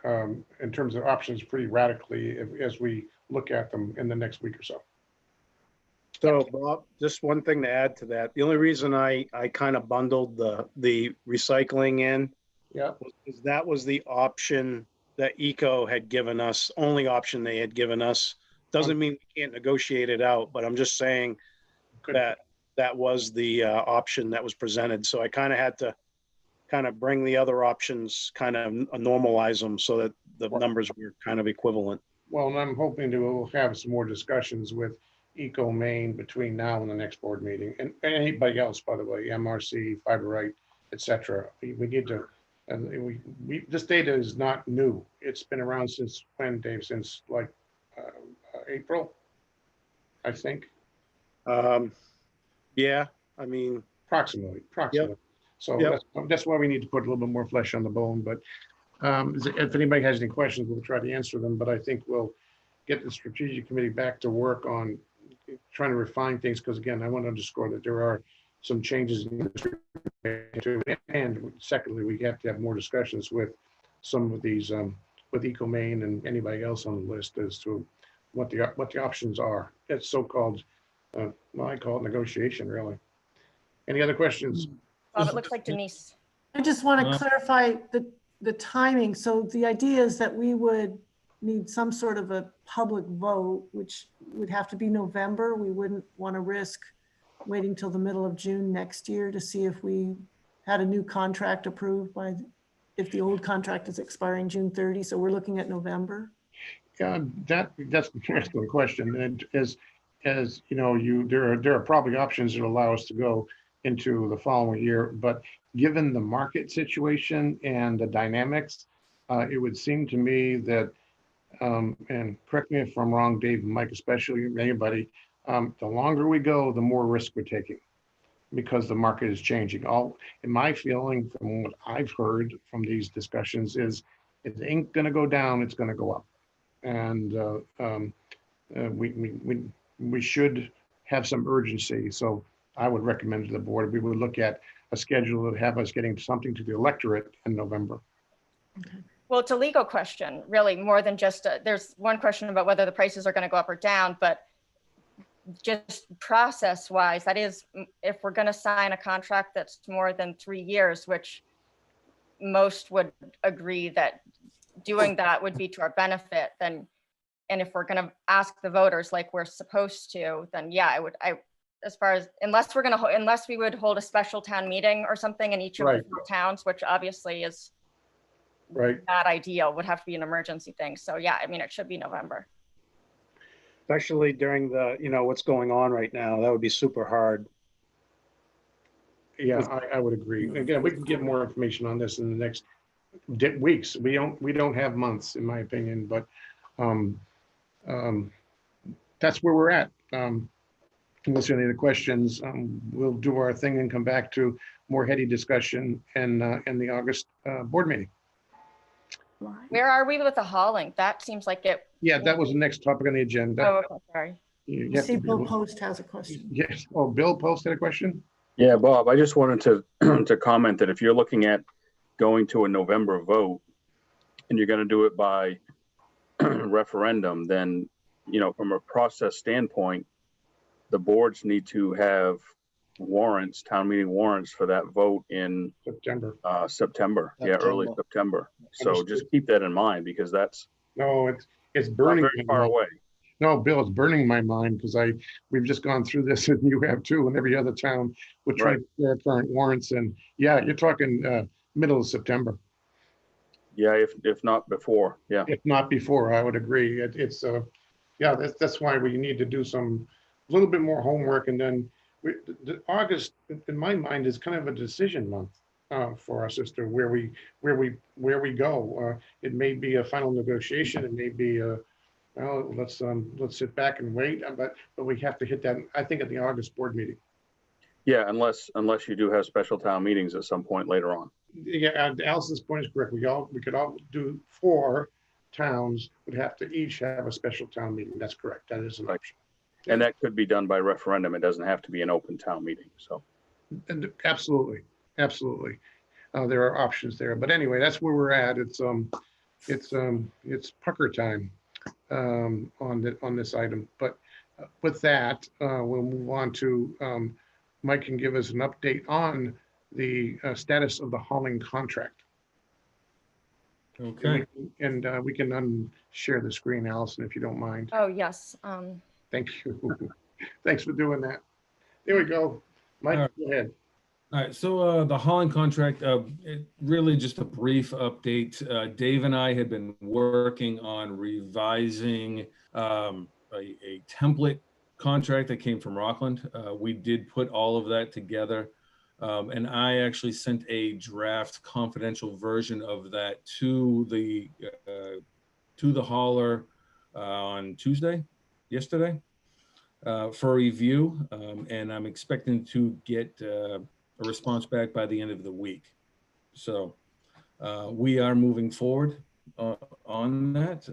in terms of options pretty radically as we look at them in the next week or so. So Bob, just one thing to add to that. The only reason I kind of bundled the recycling in, is that was the option that ECO had given us, only option they had given us. Doesn't mean we can't negotiate it out, but I'm just saying that was the option that was presented. So I kind of had to bring the other options, kind of normalize them so that the numbers were kind of equivalent. Well, and I'm hoping to have some more discussions with ecomaine between now and the next board meeting, and anybody else, by the way, MRC, Fiberite, etc. We need to, and this data is not new. It's been around since when, Dave? Since like April, I think. Yeah, I mean, approximately. Yep. So yep. That's why we need to put a little bit more flesh on the bone. But if anybody has any questions, we'll try to answer them. But I think we'll get the strategic committee back to work on trying to refine things, because again, I want to underscore that there are some changes in the industry, and secondly, we have to have more discussions with some of these with ecomaine and anybody else on the list as to what the options are. It's so-called well, I call it negotiation, really. Any other questions? It looks like Denise. I just want to clarify the timing. So the idea is that we would need some sort of a public vote, which would have to be November. We wouldn't want to risk waiting till the middle of June next year to see if we had a new contract approved if the old contract is expiring June 30. So we're looking at November. Yeah, that's an excellent question. And as you know, there are probably options that allow us to go into the following year, but given the market situation and the dynamics, it would seem to me that, and correct me if I'm wrong, Dave and Mike, especially anybody, the longer we go, the more risk we're taking. because the market is changing. In my feeling, from what I've heard from these discussions, is it ain't going to go down, it's going to go up. And we should have some urgency. So I would recommend to the board, we would look at a schedule that have us getting something to the electorate in November. Well, it's a legal question, really, more than just, there's one question about whether the prices are going to go up or down, but just process wise, that is, if we're going to sign a contract that's more than 3 years, which most would agree that doing that would be to our benefit, then, and if we're going to ask the voters like we're supposed to, then yeah, as far as, unless we would hold a special town meeting or something in each of the 4 towns, which obviously is not ideal, would have to be an emergency thing. So yeah, I mean, it should be November. Especially during the, what's going on right now, that would be super hard. Yeah, I would agree. Again, we can get more information on this in the next weeks. We don't have months, in my opinion, but that's where we're at. Unless there are any other questions, we'll do our thing and come back to more heady discussion in the August board meeting. Where are we with the hauling? That seems like it. Yeah, that was the next topic on the agenda. Oh, okay, sorry. You See, Bill Post has a question. Yes. Oh, Bill Post had a question? Yeah, Bob, I just wanted to to comment that if you're looking at going to a November vote and you're going to do it by referendum, then, from a process standpoint, the boards need to have warrants, town meeting warrants for that vote in September. Yeah, early September. So just keep that in mind, because that's it's burning very far away. No, Bill, it's burning my mind, because we've just gone through this, and you have too, and every other town would try to clear current warrants. And yeah, you're talking middle of September. Yeah, if not before. Yeah, if not before, I would agree. That's why we need to do a little bit more homework. And then August, in my mind, is kind of a decision month for us as to where we go. It may be a final negotiation. It may be let's sit back and wait. But we have to hit that, I think, at the August board meeting. Yeah, unless you do have special town meetings at some point later on. Yeah, Allison's point is correct. We could all do 4 towns would have to each have a special town meeting. That's correct. That is an option. And that could be done by referendum. It doesn't have to be an open town meeting. So, and absolutely. There are options there. But anyway, that's where we're at. It's pucker time on this item. But with that, we'll move on to Mike can give us an update on the status of the hauling contract. Okay. And we can unshare the screen, Allison, if you don't mind. Oh, yes. Thank you. Thanks for doing that. There we go. Mike, go ahead. All right, so the hauling contract, really just a brief update. Dave and I had been working on revising a template contract that came from Rockland. We did put all of that together, and I actually sent a draft confidential version of that to the hauler on yesterday, for review, and I'm expecting to get a response back by the end of the week. So we are moving forward on that.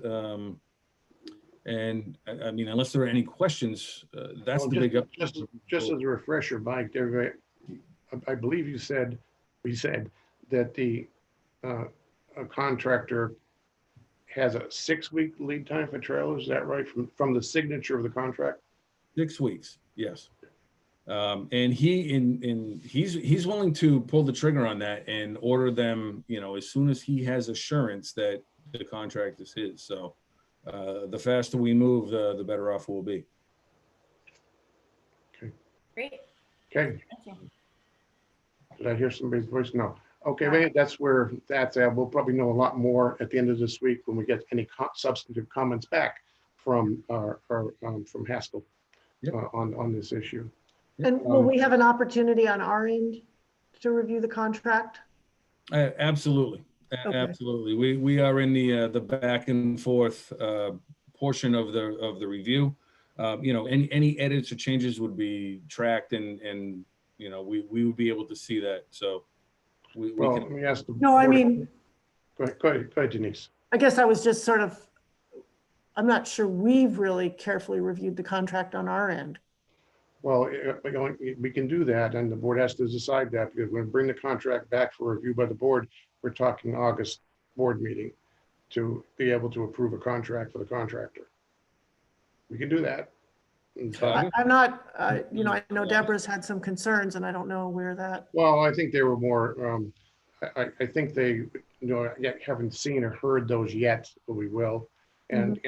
And I mean, unless there are any questions, that's the big up. Just as a refresher, Mike, I believe we said that the a contractor has a 6-week lead time for trailers. Is that right? From the signature of the contract? 6 weeks, yes. And he's willing to pull the trigger on that and order them, as soon as he has assurance that the contract is his. So the faster we move, the better off we'll be. Okay. Great. Okay. Thank you. Did I hear somebody's voice? No. Okay, well, that's where that's at. We'll probably know a lot more at the end of this week when we get any substantive comments back from from Haskell on this issue. And will we have an opportunity on our end to review the contract? Absolutely. Okay. Absolutely. We are in the back and forth portion of the review. Any edits or changes would be tracked and you know, we would be able to see that. So we Well, can. let me ask the. No, I board- mean, Go ahead, Denise. I guess I was just sort of, I'm not sure we've really carefully reviewed the contract on our end. Well, we can do that, and the board has to decide that, because when we bring the contract back for review by the board, we're talking August board meeting to be able to approve a contract for the contractor. We can do that. But, I'm not, you know, I know Deborah's had some concerns and I don't know where that, well, I think they were more, I think they, you know, yet haven't seen or heard those yet, but we will. And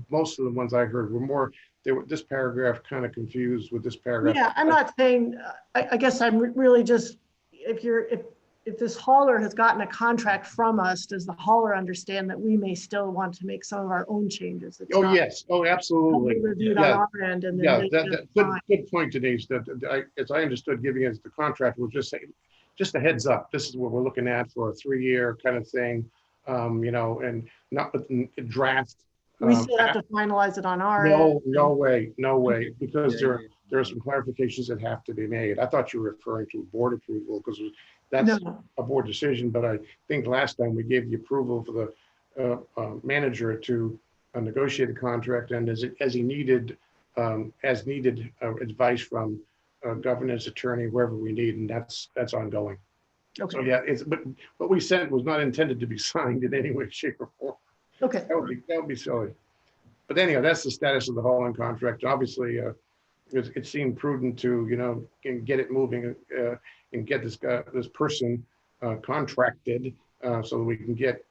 most of the ones I heard were more, they were, this paragraph kind of confused with this paragraph. yeah, I'm not saying, I guess I'm really just, if this hauler has gotten a contract from us, does the hauler understand that we may still want to make some of our own changes? It's Oh, not yes. Oh, absolutely. totally reviewed on Yeah. our end and then Yeah, they that, just good, sign. good point, Denise, as I understood, giving us the contract, was just saying, just a heads up, this is what we're looking at for a 3-year kind of thing, you know, and not with a draft. We still have to finalize it on our No, end. no way, because Yeah, there are some clarifications that have to be made. I thought you were referring to board approval, because that's No, a board decision, but I think last time we gave the approval for the manager to negotiate a contract, and as he needed, advice from governance attorney, wherever we need, and that's ongoing. So okay, yeah, but what we sent was not intended to be signed in any way, shape, or form. okay. That would be silly. But anyhow, that's the status of the hauling contract. Obviously, it seemed prudent to, you know, get it moving and get this person contracted so that we can get,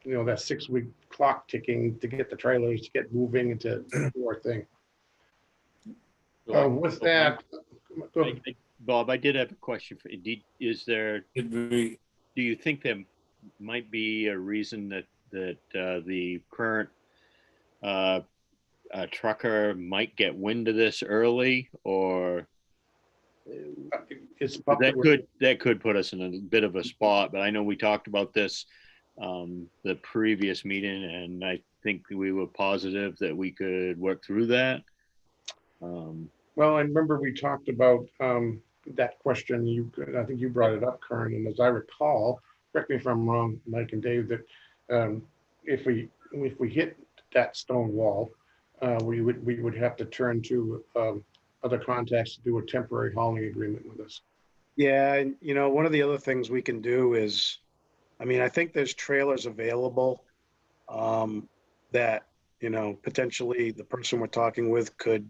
you know, that 6-week clock ticking to get the trailers to get moving and to do our thing. With that, go ahead. Bob, I did have a question for you. Did Do you think there might be a reason that the current trucker might get wind of this early, or It's that could put us in a bit of a spot? But I know we talked about this the previous meeting, and I think we were positive that we could work through that. Well, I remember we talked about that question. I think you brought it up, Karen, and as I recall, correct me if I'm wrong, Mike and Dave, that if we hit that stone wall, we would have to turn to other contacts to do a temporary hauling agreement with us. Yeah, and you know, one of the other things we can do is, I mean, I think there's trailers available that, you know, potentially the person we're talking with could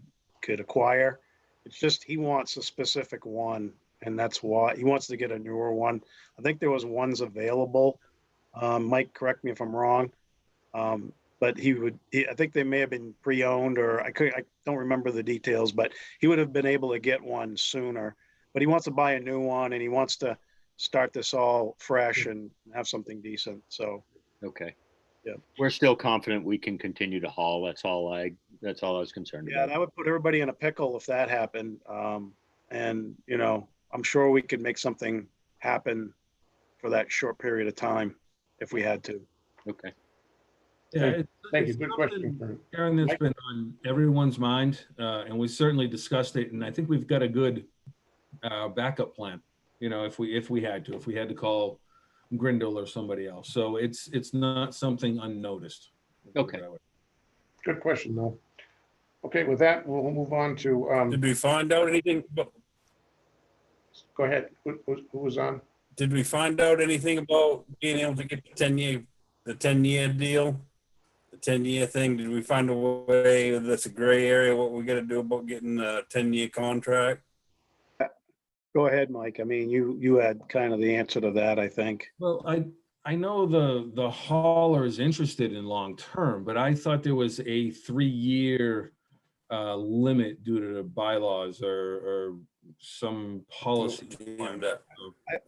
acquire. It's just he wants a specific one, and that's why he wants to get a newer one. I think there was ones available. Mike, correct me if I'm wrong. But I think they may have been pre-owned, or I don't remember the details, but he would have been able to get one sooner. But he wants to buy a new one, and he wants to start this all fresh and have something decent. So, Okay. Yeah. We're still confident we can continue to haul. That's all I was concerned yeah, about. that would put everybody in a pickle if that happened. And, you know, I'm sure we could make something happen for that short period of time if we had to. Okay. Yeah, Thank you. it's Good something, question, Karen. Karen, that's Mike? been on everyone's mind, and we certainly discussed it. And I think we've got a good backup plan. You know, if we had to call Grindle or somebody else. So it's not something unnoticed. Okay. Good question, though. Okay, with that, we'll move on to, Did we find out anything? go ahead. Who was on? Did we find out anything about being able to get the 10-year deal? The 10-year thing, did we find a way that's a gray area, what we gotta do about getting a 10-year contract? Go ahead, Mike. I mean, you had kind of the answer to that, I think. Well, I know the hauler is interested in long term, but I thought there was a 3-year limit due to the bylaws or some policy. That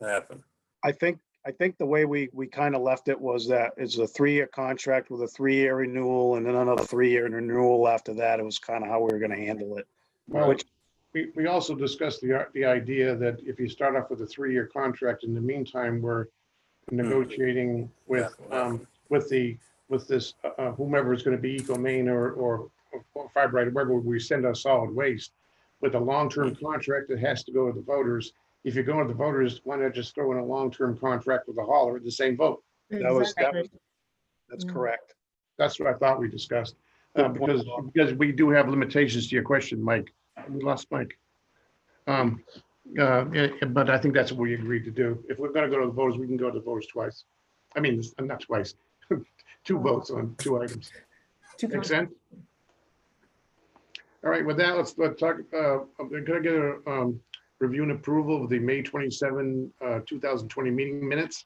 happened. I think the way we kind of left it was that it's a 3-year contract with a 3-year renewal and then another 3-year renewal after that. It was kind of how we were going to handle it. Well, Which, we also discussed the idea that if you start off with a 3-year contract, in the meantime, we're negotiating with this whomever is going to be ecomaine or fibrite, wherever we send our solid waste. with a long-term contract that has to go to the voters. If you're going to the voters, why not just throw in a long-term contract with a hauler at the same vote? Exactly. That's Yeah. correct. That's what I thought we discussed. Good point. Because we do have limitations to your question, Mike. We lost Mike. But I think that's what we agreed to do. If we're gonna go to the voters, we can go to the voters twice. I mean, not twice, 2 votes on 2 items. Make sense? All right, with that, let's talk, I'm gonna get a review and approval of the May 27, 2020 meeting minutes.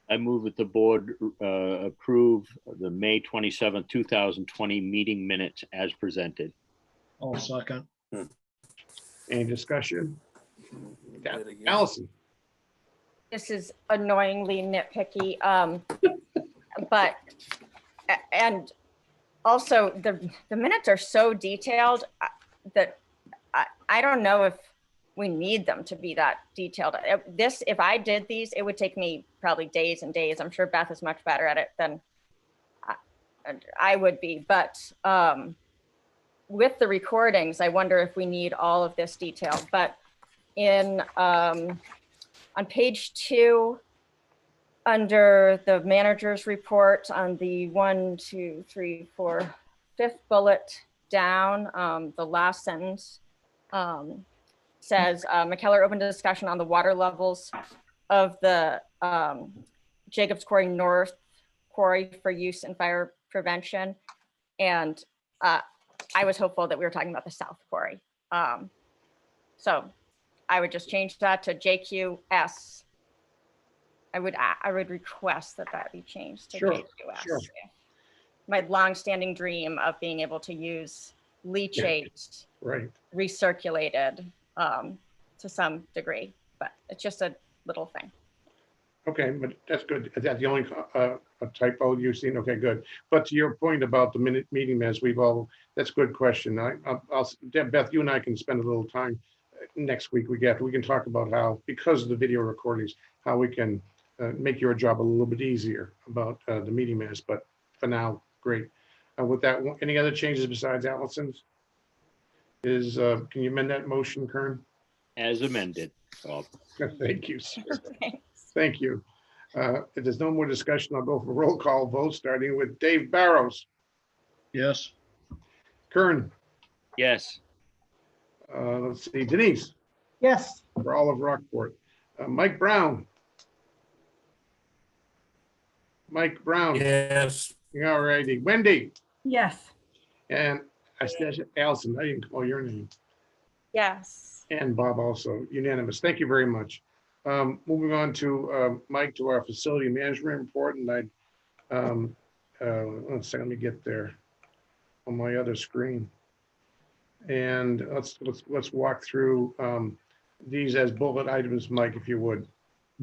I move that the board approve the May 27, 2020 meeting minutes as presented. I'll second. Any discussion? Allison? This is annoyingly nitpicky, but, and also the minutes are so detailed that I don't know if we need them to be that detailed. If I did these, it would take me probably days and days. I'm sure Beth is much better at it than I would be, but with the recordings, I wonder if we need all of this detail. But in on page 2, under the manager's report, on the 1, 2, 3, 4, 5th bullet down, the last sentence says McKellar opened a discussion on the water levels of the Jacobs Quarry North Quarry for use in fire prevention, and I was hopeful that we were talking about the South Quarry. So I would just change that to JQS. I would request that that be changed to Sure, JQS. sure. My longstanding dream of being able to use leachate Right. recirculated to some degree, but it's just a little thing. Okay, but that's good. Is that the only a typo you've seen? Okay, good. But to your point about the meeting minutes, that's a good question. Beth, you and I can spend a little time next week. We can talk about how, because of the video recordings, how we can make your job a little bit easier about the meeting minutes. But for now, great. With that, any other changes besides Allison's? Can you amend that motion, Kern? As amended. Bob. Thank you, sir. Thanks. Thank you. If there's no more discussion, I'll go for roll call vote, starting with Dave Barrows. Yes. Kern. Yes. Let's see, Denise, Yes. for all of Rockport. Mike Brown. Mike Brown. Yes. All righty. Wendy. Yes. And I said Allison, I didn't call your name. Yes. And Bob also, unanimous. Thank you very much. Moving on to Mike, to our facility management report, and let's see, let me get there on my other screen. And let's walk through these as bullet items, Mike, if you would.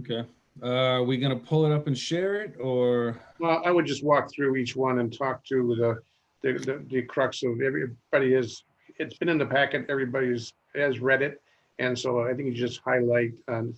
Okay. Are we gonna pull it up and share it, or? Well, I would just walk through each one and talk to the crux of everybody it's been in the packet, everybody has read it. And so I think you just highlight,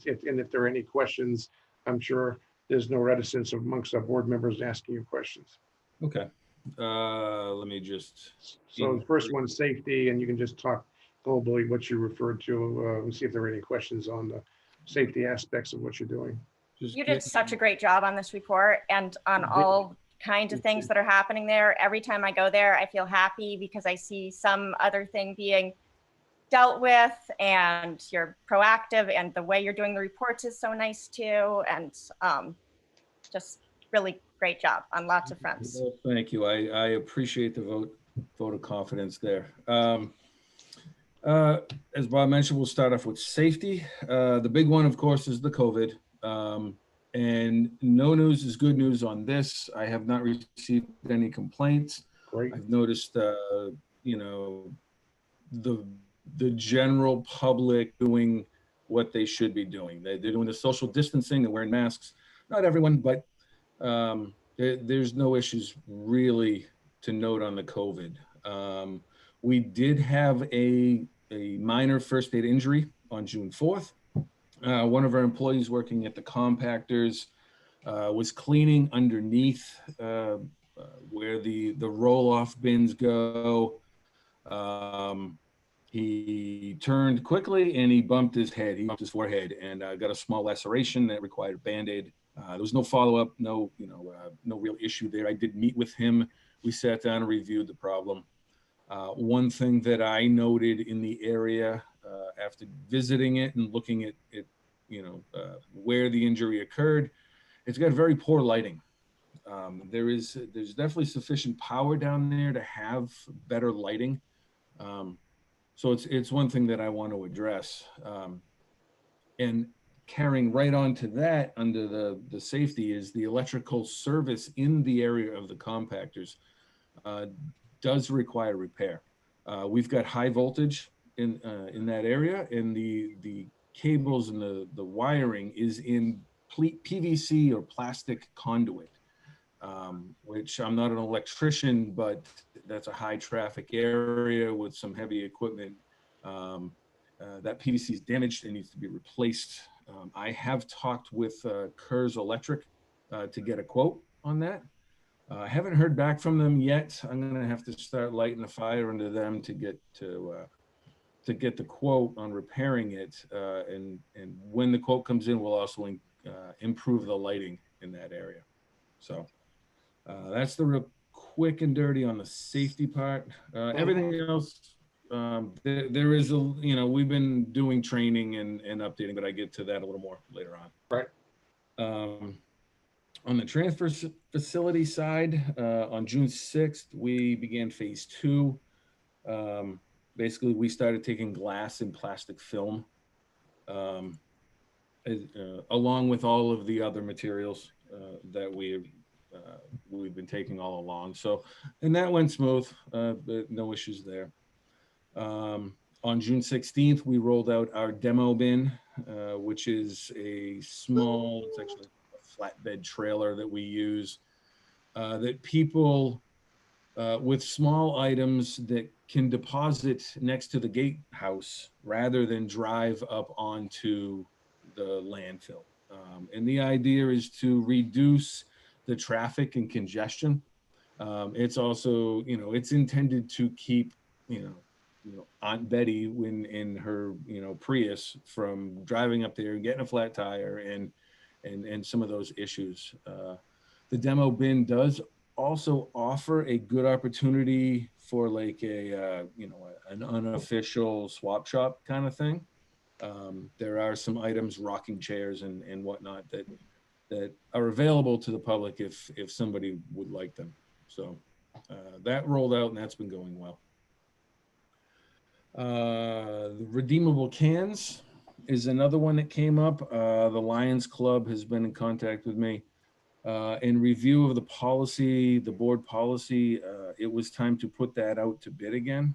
if there are any questions, I'm sure there's no reticence amongst our board members asking you questions. Okay. Let me just. So the first one, safety, and you can just talk globally what you referred to and see if there are any questions on the safety aspects of what you're doing. Just You did such a great job on this report and on all kinds of things that are happening there. Every time I go there, I feel happy because I see some other thing being dealt with, and you're proactive, and the way you're doing the reports is so nice too. And just really great job on lots of fronts. Well, thank you. I appreciate the vote of confidence there. As Bob mentioned, we'll start off with safety. The big one, of course, is the COVID. And no news is good news on this. I have not received any complaints. Great. I've noticed, the general public doing what they should be doing. They're doing the social distancing and wearing masks. Not everyone, but there's no issues really to note on the COVID. We did have a minor first aid injury on June 4th. One of our employees working at the compactors was cleaning underneath where the roll-off bins go. He turned quickly and he bumped his head. He bumped his forehead and got a small laceration that required a Band-Aid. There was no follow-up, no real issue there. I did meet with him. We sat down and reviewed the problem. One thing that I noted in the area after visiting it and looking at where the injury occurred, it's got very poor lighting. There's definitely sufficient power down there to have better lighting. So it's one thing that I want to address. And carrying right on to that under the safety is the electrical service in the area of the compactors does require repair. We've got high voltage in that area, and the cables and the wiring is in PVC or plastic conduit, which I'm not an electrician, but that's a high traffic area with some heavy equipment. That PVC is damaged and needs to be replaced. I have talked with Kurz Electric to get a quote on that. I haven't heard back from them yet. I'm going to have to start lighting a fire under them to get the quote on repairing it. And when the quote comes in, we'll also improve the lighting in that area. So that's the real quick and dirty on the safety part. Everything else, there is we've been doing training and updating, but I get to that a little more later on. Right. On the transfer facility side, on June 6th, we began phase 2. Basically, we started taking glass and plastic film, along with all of the other materials that we've been taking all along. So, and that went smooth, but no issues there. On June 16th, we rolled out our demo bin, which is a small, it's actually a flatbed trailer that we use, that people with small items that can deposit next to the gatehouse rather than drive up onto the landfill. And the idea is to reduce the traffic and congestion. It's also, it's intended to keep, Aunt Betty in her, Prius from driving up there and getting a flat tire and some of those issues. The demo bin does also offer a good opportunity for like an unofficial swap shop kind of thing. There are some items, rocking chairs and whatnot that are available to the public if somebody would like them. So that rolled out and that's been going well. The redeemable cans is another one that came up. The Lions Club has been in contact with me. In review of the policy, the board policy, it was time to put that out to bid again,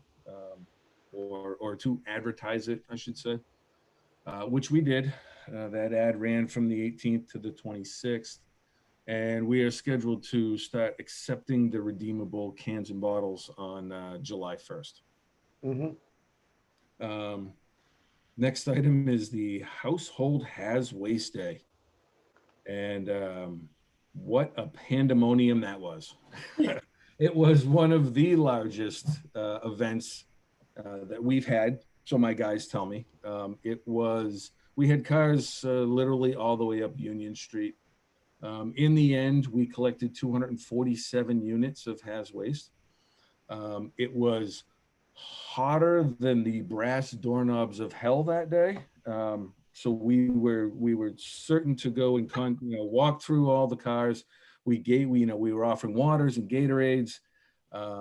or to advertise it, I should say, which we did. That ad ran from the 18th to the 26th, and we are scheduled to start accepting the redeemable cans and bottles on July 1st. Mm-hmm. Next item is the Household Has Waste Day. And what a pandemonium that was. It was one of the largest events that we've had. So my guys tell me. We had cars literally all the way up Union Street. In the end, we collected 247 units of haz waste. It was hotter than the brass doorknobs of hell that day. So we were certain to go and walk through all the cars. We were offering waters and Gatorades.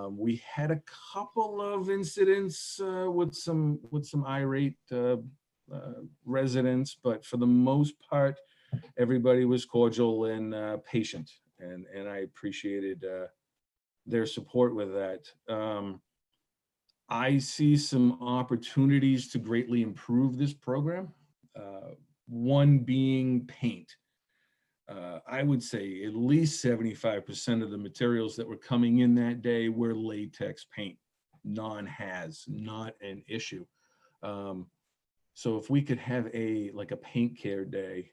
We had a couple of incidents with some irate residents, but for the most part, everybody was cordial and patient, and I appreciated their support with that. I see some opportunities to greatly improve this program. One being paint. I would say at least 75% of the materials that were coming in that day were latex paint, non-haz, not an issue. So if we could have a paint care day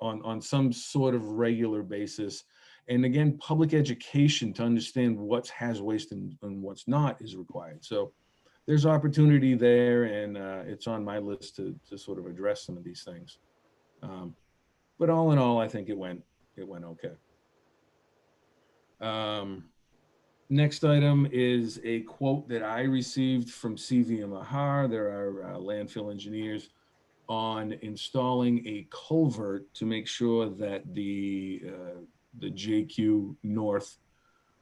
on some sort of regular basis, and again, public education to understand what's haz waste and what's not is required. So there's opportunity there, and it's on my list to sort of address some of these things. But all in all, I think it went okay. Next item is a quote that I received from CV Mahar. There are landfill engineers on installing a culvert to make sure that the JQ North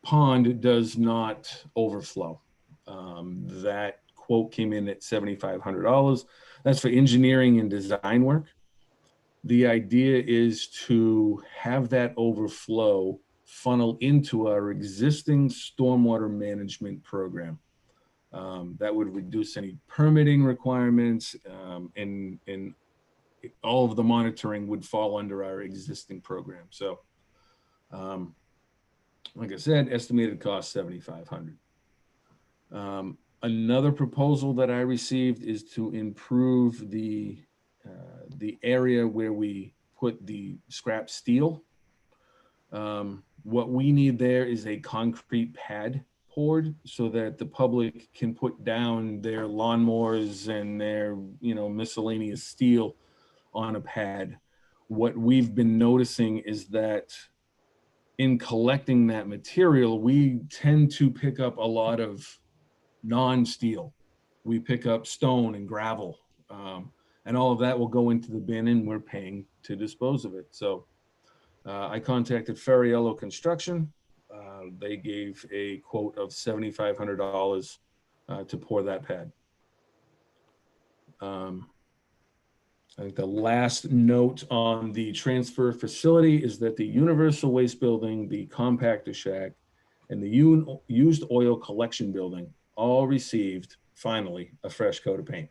pond does not overflow. That quote came in at $7,500. That's for engineering and design work. The idea is to have that overflow funnel into our existing stormwater management program. That would reduce any permitting requirements, and all of the monitoring would fall under our existing program. So, like I said, estimated cost $7,500. Another proposal that I received is to improve the area where we put the scrap steel. What we need there is a concrete pad poured so that the public can put down their lawnmowers and their, miscellaneous steel on a pad. What we've been noticing is that in collecting that material, we tend to pick up a lot of non-steel. We pick up stone and gravel, and all of that will go into the bin, and we're paying to dispose of it. So I contacted Ferrous Construction. They gave a quote of $7,500 to pour that pad. I think the last note on the transfer facility is that the Universal Waste Building, the compactor shack, and the used oil collection building all received, finally, a fresh coat of paint.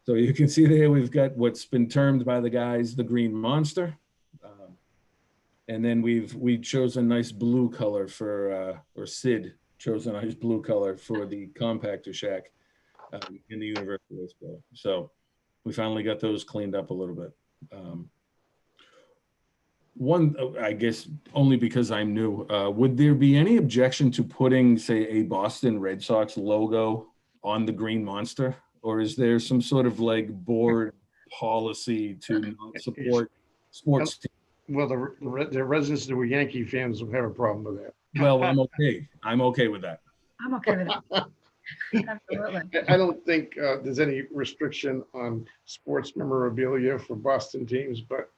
So you can see there we've got what's been termed by the guys the Green Monster. And then we chose a nice blue color for, or Sid chose a nice blue color for the compactor shack in the Universal Waste Building. So we finally got those cleaned up a little bit. One, I guess, only because I'm new, would there be any objection to putting, say, a Boston Red Sox logo on the Green Monster? Or is there some sort of like board policy to not support sports teams? Well, the residents that were Yankee fans will have a problem with that. Well, I'm okay. I'm okay with that. I'm okay with it. Absolutely. I don't think there's any restriction on sports memorabilia for Boston teams, but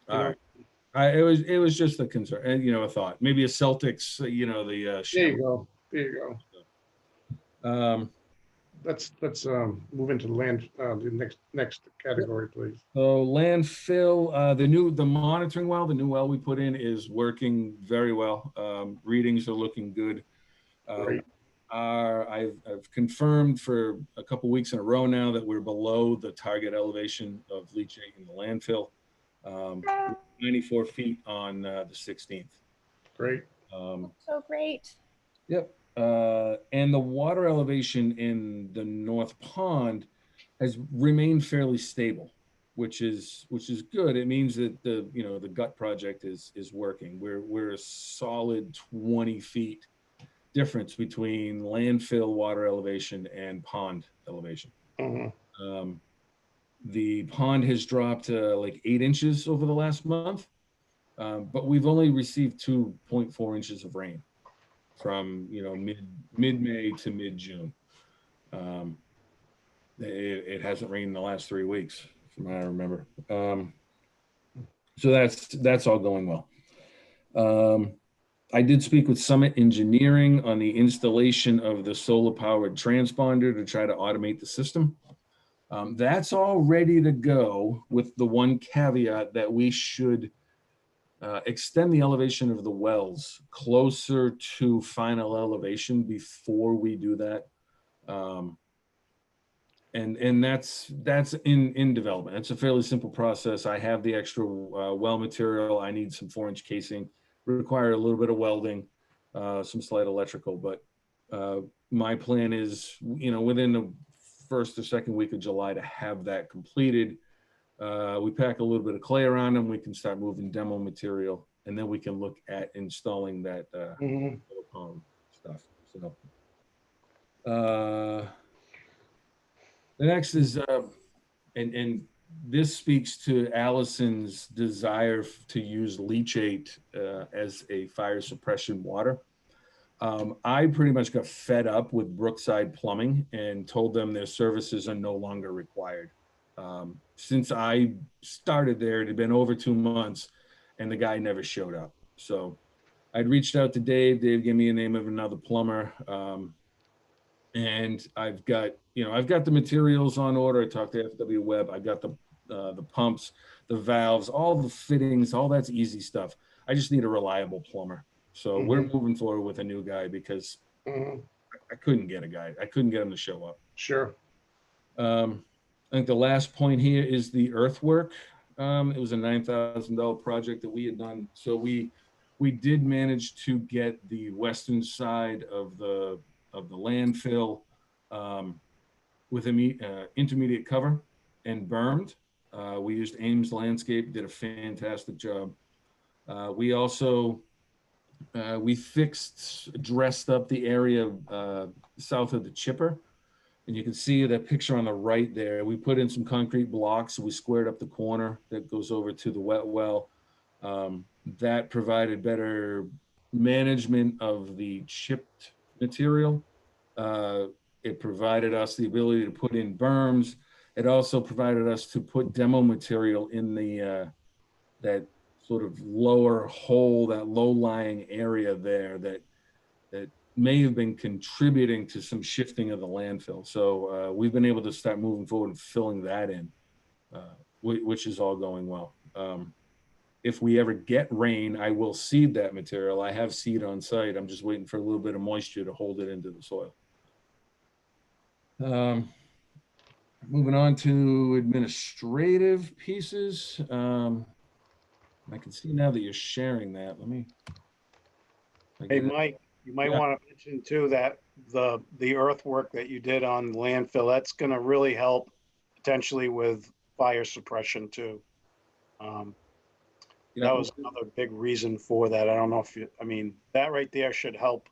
it was just a concern, and a thought. Maybe a Celtics, the there you go. There you go. Let's move into the next category, please. So landfill, the monitoring well, the new well we put in is working very well. Readings are looking good. Great. I've confirmed for a couple weeks in a row now that we're below the target elevation of leachate in the landfill. 94 feet on the 16th. Great. So great. Yep. And the water elevation in the North Pond has remained fairly stable, which is good. It means that the gut project is working. We're a solid 20 feet difference between landfill water elevation and pond elevation. Mm-hmm. The pond has dropped like 8 inches over the last month, but we've only received 2.4 inches of rain from mid-May to mid-June. It hasn't rained in the last 3 weeks, from what I remember. So that's all going well. I did speak with Summit Engineering on the installation of the solar-powered transponder to try to automate the system. That's all ready to go, with the one caveat that we should extend the elevation of the wells closer to final elevation before we do that. And that's in development. It's a fairly simple process. I have the extra well material. I need some 4-inch casing, require a little bit of welding, some slight electrical, but my plan is, within the first or second week of July to have that completed. We pack a little bit of clay around them. We can start moving demo material, and then we can look at installing that silicone stuff. So The next is, and this speaks to Allison's desire to use leachate as a fire suppression water. I pretty much got fed up with Brookside Plumbing and told them their services are no longer required. Since I started there, it had been over 2 months and the guy never showed up. So I'd reached out to Dave. Dave gave me a name of another plumber. And I've got the materials on order. I talked to FW Webb. I got the pumps, the valves, all the fittings, all that's easy stuff. I just need a reliable plumber. So we're moving forward with a new guy because I couldn't get a guy. I couldn't get him to show up. Sure. I think the last point here is the earthwork. It was a $9,000 project that we had done. So we did manage to get the western side of the landfill with intermediate cover and bermed. We used Ames Landscape, did a fantastic job. We also we dressed up the area south of the chipper. And you can see that picture on the right there. We put in some concrete blocks. We squared up the corner that goes over to the wet well. That provided better management of the chipped material. It provided us the ability to put in berms. It also provided us to put demo material in the that sort of lower hole, that low-lying area there that may have been contributing to some shifting of the landfill. So we've been able to start moving forward and filling that in, which is all going well. If we ever get rain, I will seed that material. I have seed on site. I'm just waiting for a little bit of moisture to hold it into the soil. Moving on to administrative pieces. I can see now that you're sharing that. Let me. Hey, Mike, you might want to mention too that the earthwork that you did on landfill, that's going to really help potentially with fire suppression too. That was another big reason for that. I don't know if that right there should help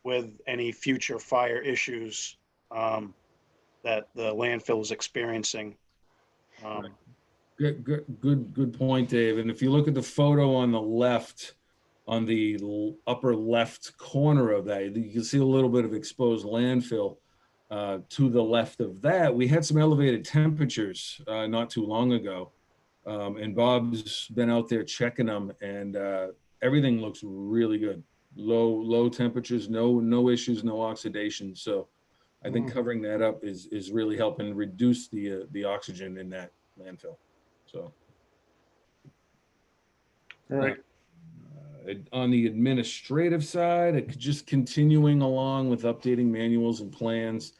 with any future fire issues that the landfill is experiencing. Good point, Dave. And if you look at the photo on the left, on the upper left corner of that, you can see a little bit of exposed landfill. To the left of that, we had some elevated temperatures not too long ago. And Bob's been out there checking them, and everything looks really good. Low temperatures, no issues, no oxidation. So I think covering that up is really helping reduce the oxygen in that landfill. So, all right. On the administrative side, just continuing along with updating manuals and plans,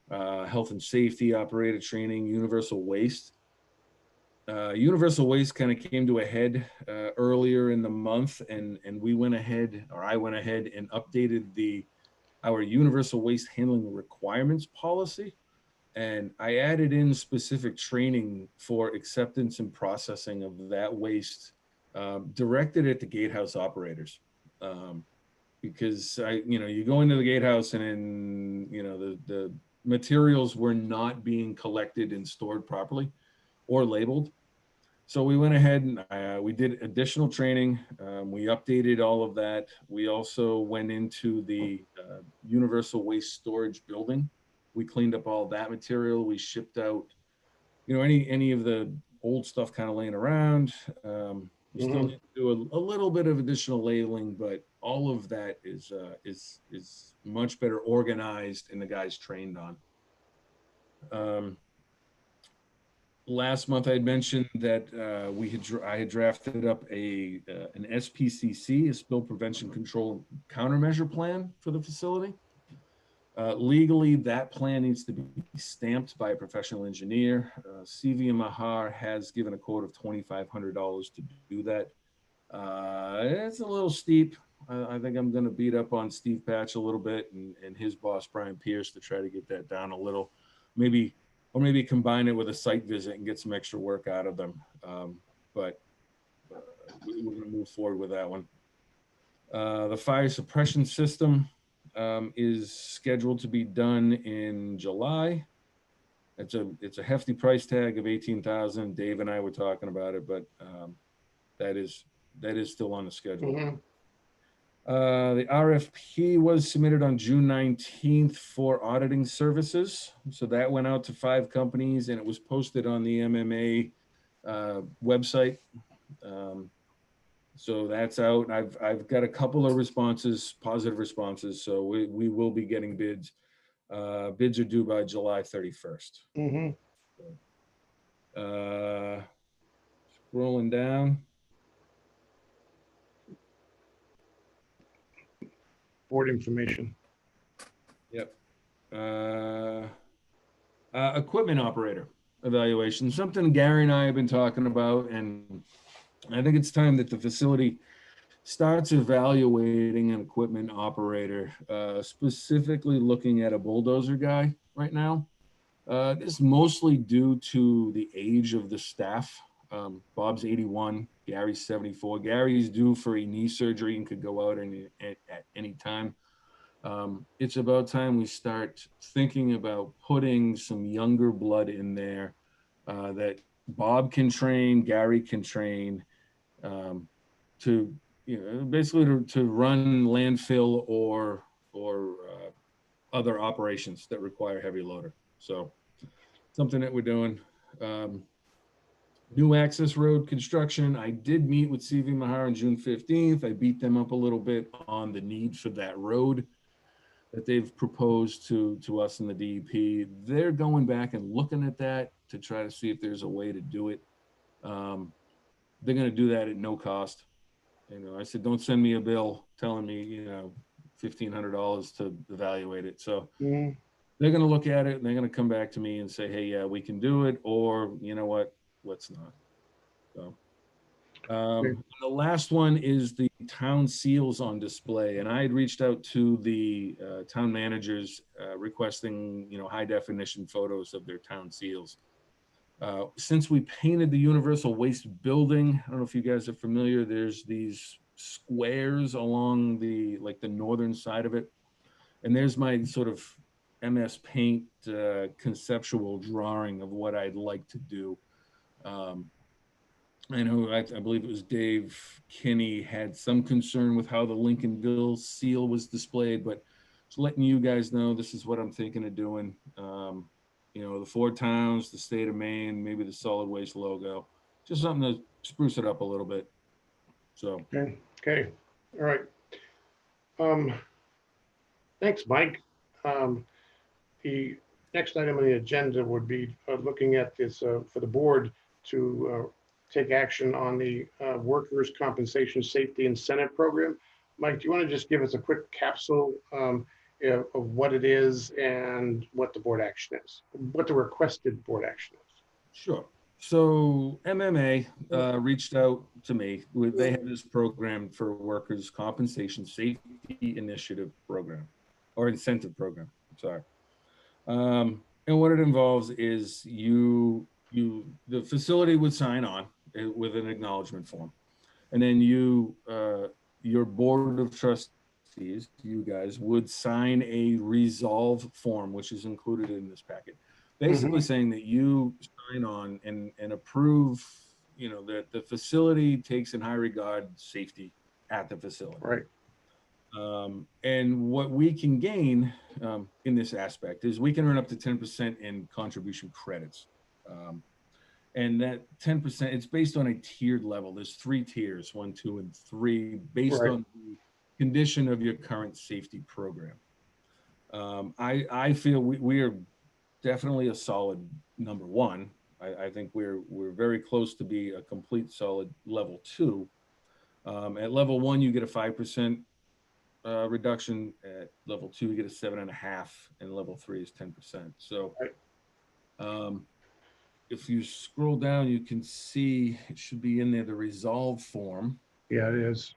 health and safety, operator training, universal waste. Universal waste kind of came to a head earlier in the month, and we went ahead, or I went ahead and updated our universal waste handling requirements policy. And I added in specific training for acceptance and processing of that waste directed at the gatehouse operators. Because you go into the gatehouse and the materials were not being collected and stored properly or labeled. So we went ahead and we did additional training. We updated all of that. We also went into the universal waste storage building. We cleaned up all that material. We shipped out, any of the old stuff kind of laying around. We still need to do a little bit of additional labeling, but all of that is much better organized and the guys trained on. Last month I had mentioned that I had drafted up an SPCC, a spill prevention control countermeasure plan for the facility. Legally, that plan needs to be stamped by a professional engineer. CV Mahar has given a quote of $2,500 to do that. It's a little steep. I think I'm going to beat up on Steve Patch a little bit and his boss, Brian Pierce, to try to get that down a little. Maybe combine it with a site visit and get some extra work out of them. But we're going to move forward with that one. The fire suppression system. is scheduled to be done in July. It's a hefty price tag of 18,000. Dave and I were talking about it, but that is still on the schedule. Mhm. The RFP was submitted on June 19th for auditing services. So that went out to 5 companies and it was posted on the MMA website. So that's out. I've got a couple of responses, positive responses. So we will be getting bids. Bids are due by July 31st. Mhm. Scrolling down. Board information. Yep. Equipment operator evaluation, something Gary and I have been talking about, and I think it's time that the facility starts evaluating an equipment operator, specifically looking at a bulldozer guy right now. This is mostly due to the age of the staff. Bob's 81, Gary's 74. Gary's due for a knee surgery and could go out at any time. It's about time we start thinking about putting some younger blood in there that Bob can train, Gary can train, to basically to run landfill or other operations that require heavy loader. So something that we're doing. New access road construction. I did meet with CV Mahar on June 15th. I beat them up a little bit on the need for that road that they've proposed to us in the DEP. They're going back and looking at that to try to see if there's a way to do it. They're going to do that at no cost. I said, don't send me a bill telling me, $1,500 to evaluate it. So they're going to look at it and they're going to come back to me and say, hey, yeah, we can do it. Or, you know what, let's not. So the last one is the town seals on display. And I had reached out to the town managers requesting, high definition photos of their town seals. Since we painted the universal waste building, I don't know if you guys are familiar, there's these squares along the northern side of it. And there's my sort of MS Paint conceptual drawing of what I'd like to do. I know, I believe it was Dave Kinney had some concern with how the Lincolnville seal was displayed, but just letting you guys know, this is what I'm thinking of doing. The 4 towns, the state of Maine, maybe the solid waste logo, just something to spruce it up a little bit. So. Okay. All right. Thanks, Mike. The next item on the agenda would be looking at this for the board to take action on the Workers' Compensation Safety Incentive Program. Mike, do you want to just give us a quick capsule of what it is and what the board action is, what the requested board action is? Sure. So MMA reached out to me. They have this program for Workers' Compensation Safety Initiative Program, or Incentive Program, I'm sorry. And what it involves is the facility would sign on with an acknowledgement form. And then your board of trustees, you guys, would sign a resolve form, which is included in this packet. Basically saying that you sign on and approve, that the facility takes in high regard safety at the facility. Right. And what we can gain in this aspect is we can earn up to 10% in contribution credits. And that 10%, it's based on a tiered level. There's 3 tiers, 1, 2, and 3, based on the condition of your current safety program. I feel we are definitely a solid number 1. I think we're very close to be a complete solid level 2. At level 1, you get a 5% reduction. At level 2, you get a 7.5, and level 3 is 10%. So if you scroll down, you can see it should be in there, the resolve form. Yeah, it is.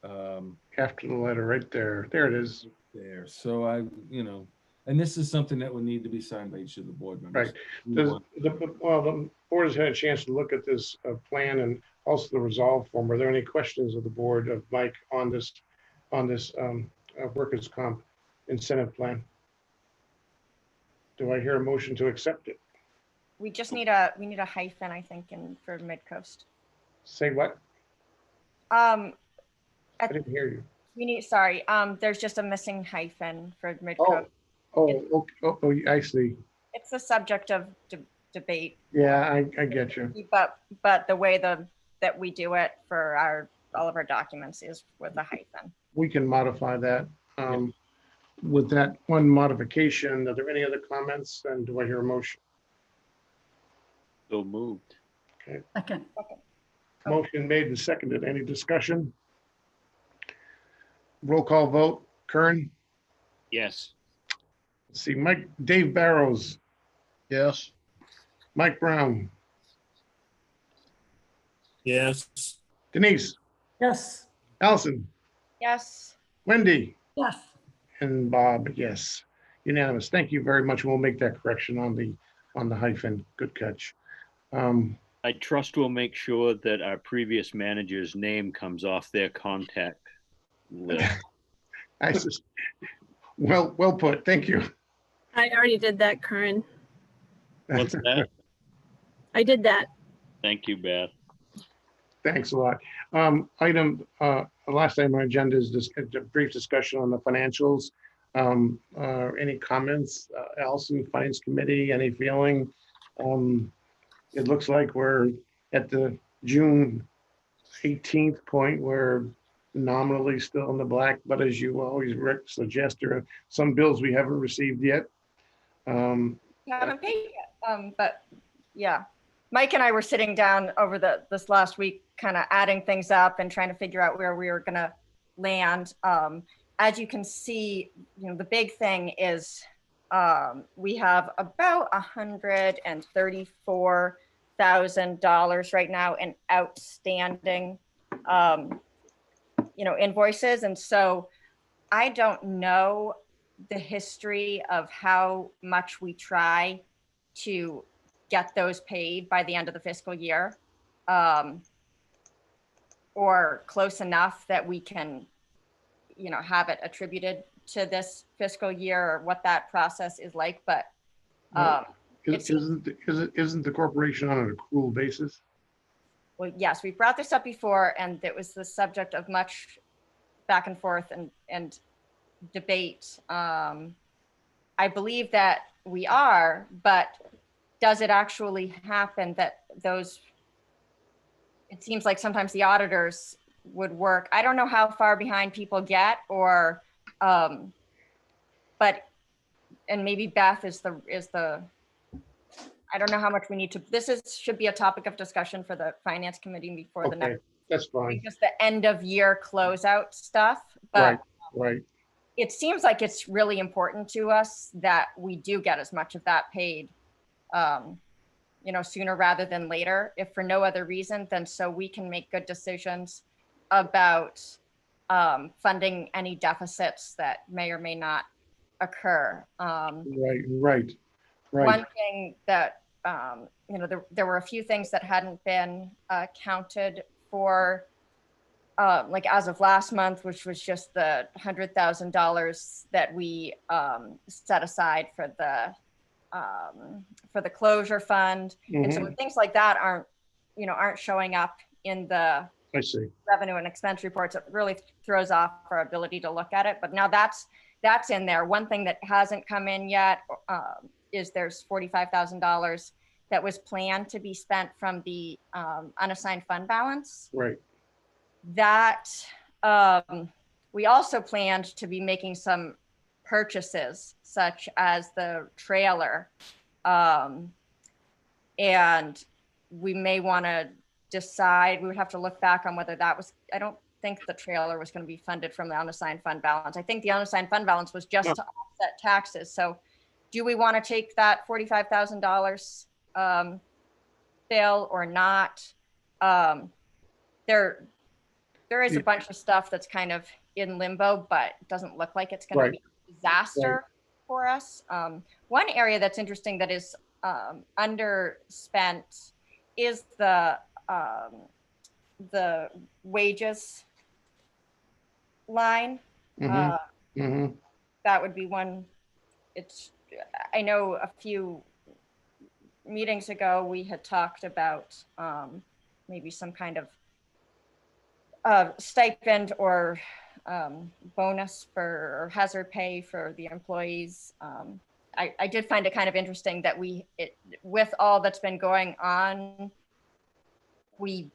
After the letter right there. There it is. There. So and this is something that would need to be signed by each of the board members. Right. The board has had a chance to look at this plan and also the resolve form. Are there any questions of the board of Mike on this workers' comp incentive plan. Do I hear a motion to accept it? We just need a hyphen, I think, for Midcoast. Say what? Um, I didn't hear you. sorry, there's just a missing hyphen for Oh, Midcoast. oh, I see. It's the subject of debate, Yeah, I get you. but the way that we do it for all of our documents is with a hyphen. We can modify that. With that one modification, are there any other comments? And do I hear a motion? So moved. Second. Motion made and seconded. Any discussion? Roll call vote. Kern? Yes. Let's see, Dave Barrows, Yes. Mike Brown, Yes. Denise, Yes. Allison, Yes. Wendy, Yes. and Bob, yes. Unanimous. Thank you very much. We'll make that correction on the hyphen. Good catch. I trust we'll make sure that our previous manager's name comes off their contact list. Well put. Thank you. I already did that, Karen. What's that? I did that. Thank you, Beth. Thanks a lot. Last item on our agenda is just a brief discussion on the financials. Any comments, Allison, Finance Committee, any feeling? It looks like we're at the June 18th point. We're nominally still in the black, but as you always suggest, there are some bills we haven't received yet. Haven't paid yet. But yeah, Mike and I were sitting down over this last week, kind of adding things up and trying to figure out where we were going to land. As you can see, the big thing is we have about $134,000 right now in outstanding, invoices. And so I don't know the history of how much we try to get those paid by the end of the fiscal year, or close enough that we can, have it attributed to this fiscal year, or what that process is like. But isn't the corporation on an accrual basis? well, yes, we brought this up before, and it was the subject of much back and forth and debate. I believe that we are, but does it actually happen that it seems like sometimes the auditors would work. I don't know how far behind people get, or, but, and maybe Beth is the, I don't know how much we need to, should be a topic of discussion for the Finance Committee before the next. That's fine. Just the end of year closeout stuff, but right. It seems like it's really important to us that we do get as much of that paid, sooner rather than later, if for no other reason than so we can make good decisions about funding any deficits that may or may not occur. Right. One thing that, there were a few things that hadn't been counted for, like as of last month, which was just the $100,000 that we set aside for the closure fund. And so things like that aren't showing up in the revenue and expense reports. It really throws off our ability to look at it. But now that's in there. One thing that hasn't come in yet is there's $45,000 that was planned to be spent from the unassigned fund balance. Right. That we also planned to be making some purchases, such as the trailer. And we may want to decide, we would have to look back on whether that was, I don't think the trailer was going to be funded from the unassigned fund balance. I think the unassigned fund balance was just to offset taxes. So do we want to take that $45,000 bill or not? There is a bunch of stuff that's kind of in limbo, but it doesn't look like it's going to be a disaster for us. One area that's interesting that is underspent is the wages line. that would be one. I know a few meetings ago, we had talked about maybe some kind of stipend or bonus or hazard pay for the employees. I did find it kind of interesting that with all that's been going on, we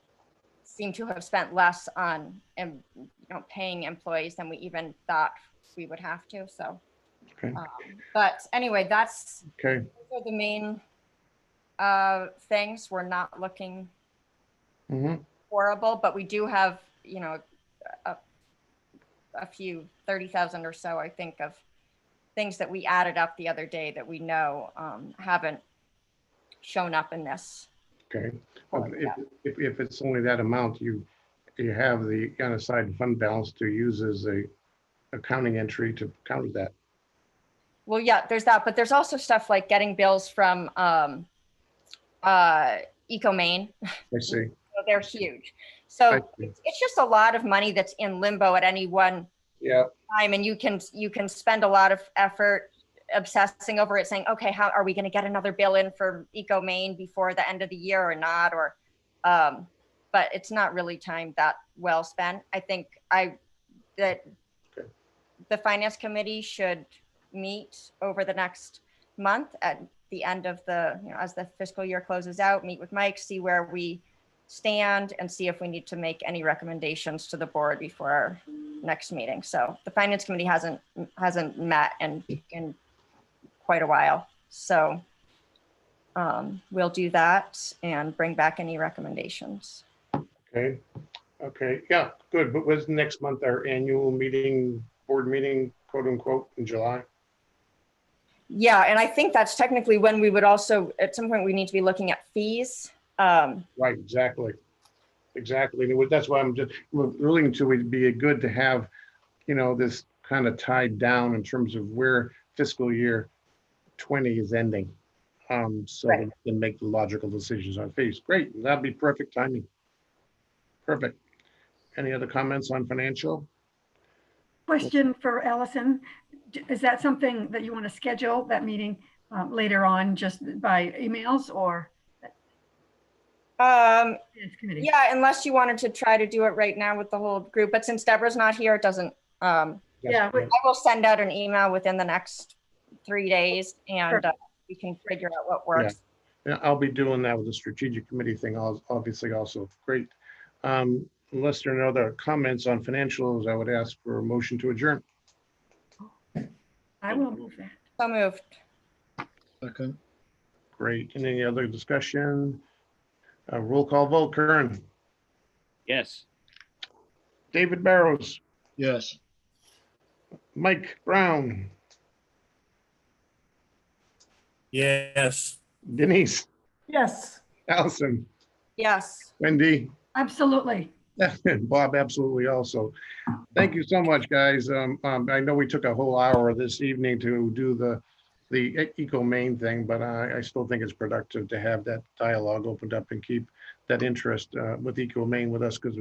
seem to have spent less on paying employees than we even thought we would have to. So, Okay. But anyway, those Okay. are the main things. We're not looking horrible, but we do have, a few 30,000 or so, I think, of things that we added up the other day that we know haven't shown up in this. Okay. If it's only that amount, you have the unassigned fund balance to use as a accounting entry to counter that. Well, yeah, there's that, but there's also stuff like getting bills from ecomaine. I see. They're huge. So it's just a lot of money that's in limbo at any one time, and you can spend a lot of effort obsessing over it, saying, okay, how are we going to get another bill in for ecomaine before the end of the year or not? Or but it's not really time that well spent. I think that the finance committee should meet over the next month at the end of as the fiscal year closes out, meet with Mike, see where we stand, and see if we need to make any recommendations to the board before our next meeting. So the finance committee hasn't met in quite a while. So we'll do that and bring back any recommendations. Okay. Yeah, good. But was next month our annual meeting, board meeting, quote unquote, in July? Yeah, and I think that's technically when we would also, at some point, we need to be looking at fees. Right, exactly. That's why I'm just alluding to, it'd be good to have, this kind of tied down in terms of where fiscal year 20 is ending. So we can make the logical decisions on fees. Great, that'd be perfect timing. Perfect. Any other comments on financial? Question for Allison. Is that something that you want to schedule, that meeting later on, just by emails or? Yeah, unless you wanted to try to do it right now with the whole group, but since Deborah's not here, it doesn't. I will send out an email within the next 3 days, and we can figure out what works. Yeah, I'll be doing that with the strategic committee thing, obviously also. Great. Unless there are no other comments on financials, I would ask for a motion to adjourn. I will move that. So moved. Second. Great. And any other discussion? Roll call vote. Kern. Yes. David Barrows. Yes. Mike Brown. Yes. Denise. Yes. Allison. Yes. Wendy. Absolutely. And Bob, absolutely also. Thank you so much, guys. I know we took a whole hour this evening to do the ecomaine thing, but I still think it's productive to have that dialogue opened up and keep that interest with ecomaine with us, because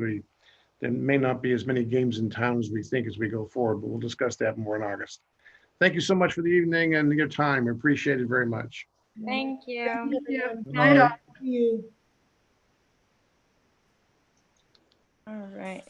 there may not be as many games in town as we think as we go forward, but we'll discuss that more in August. Thank you so much for the evening and your time. We appreciate it very much. Thank you. Thank you. Night. Thank you. All right.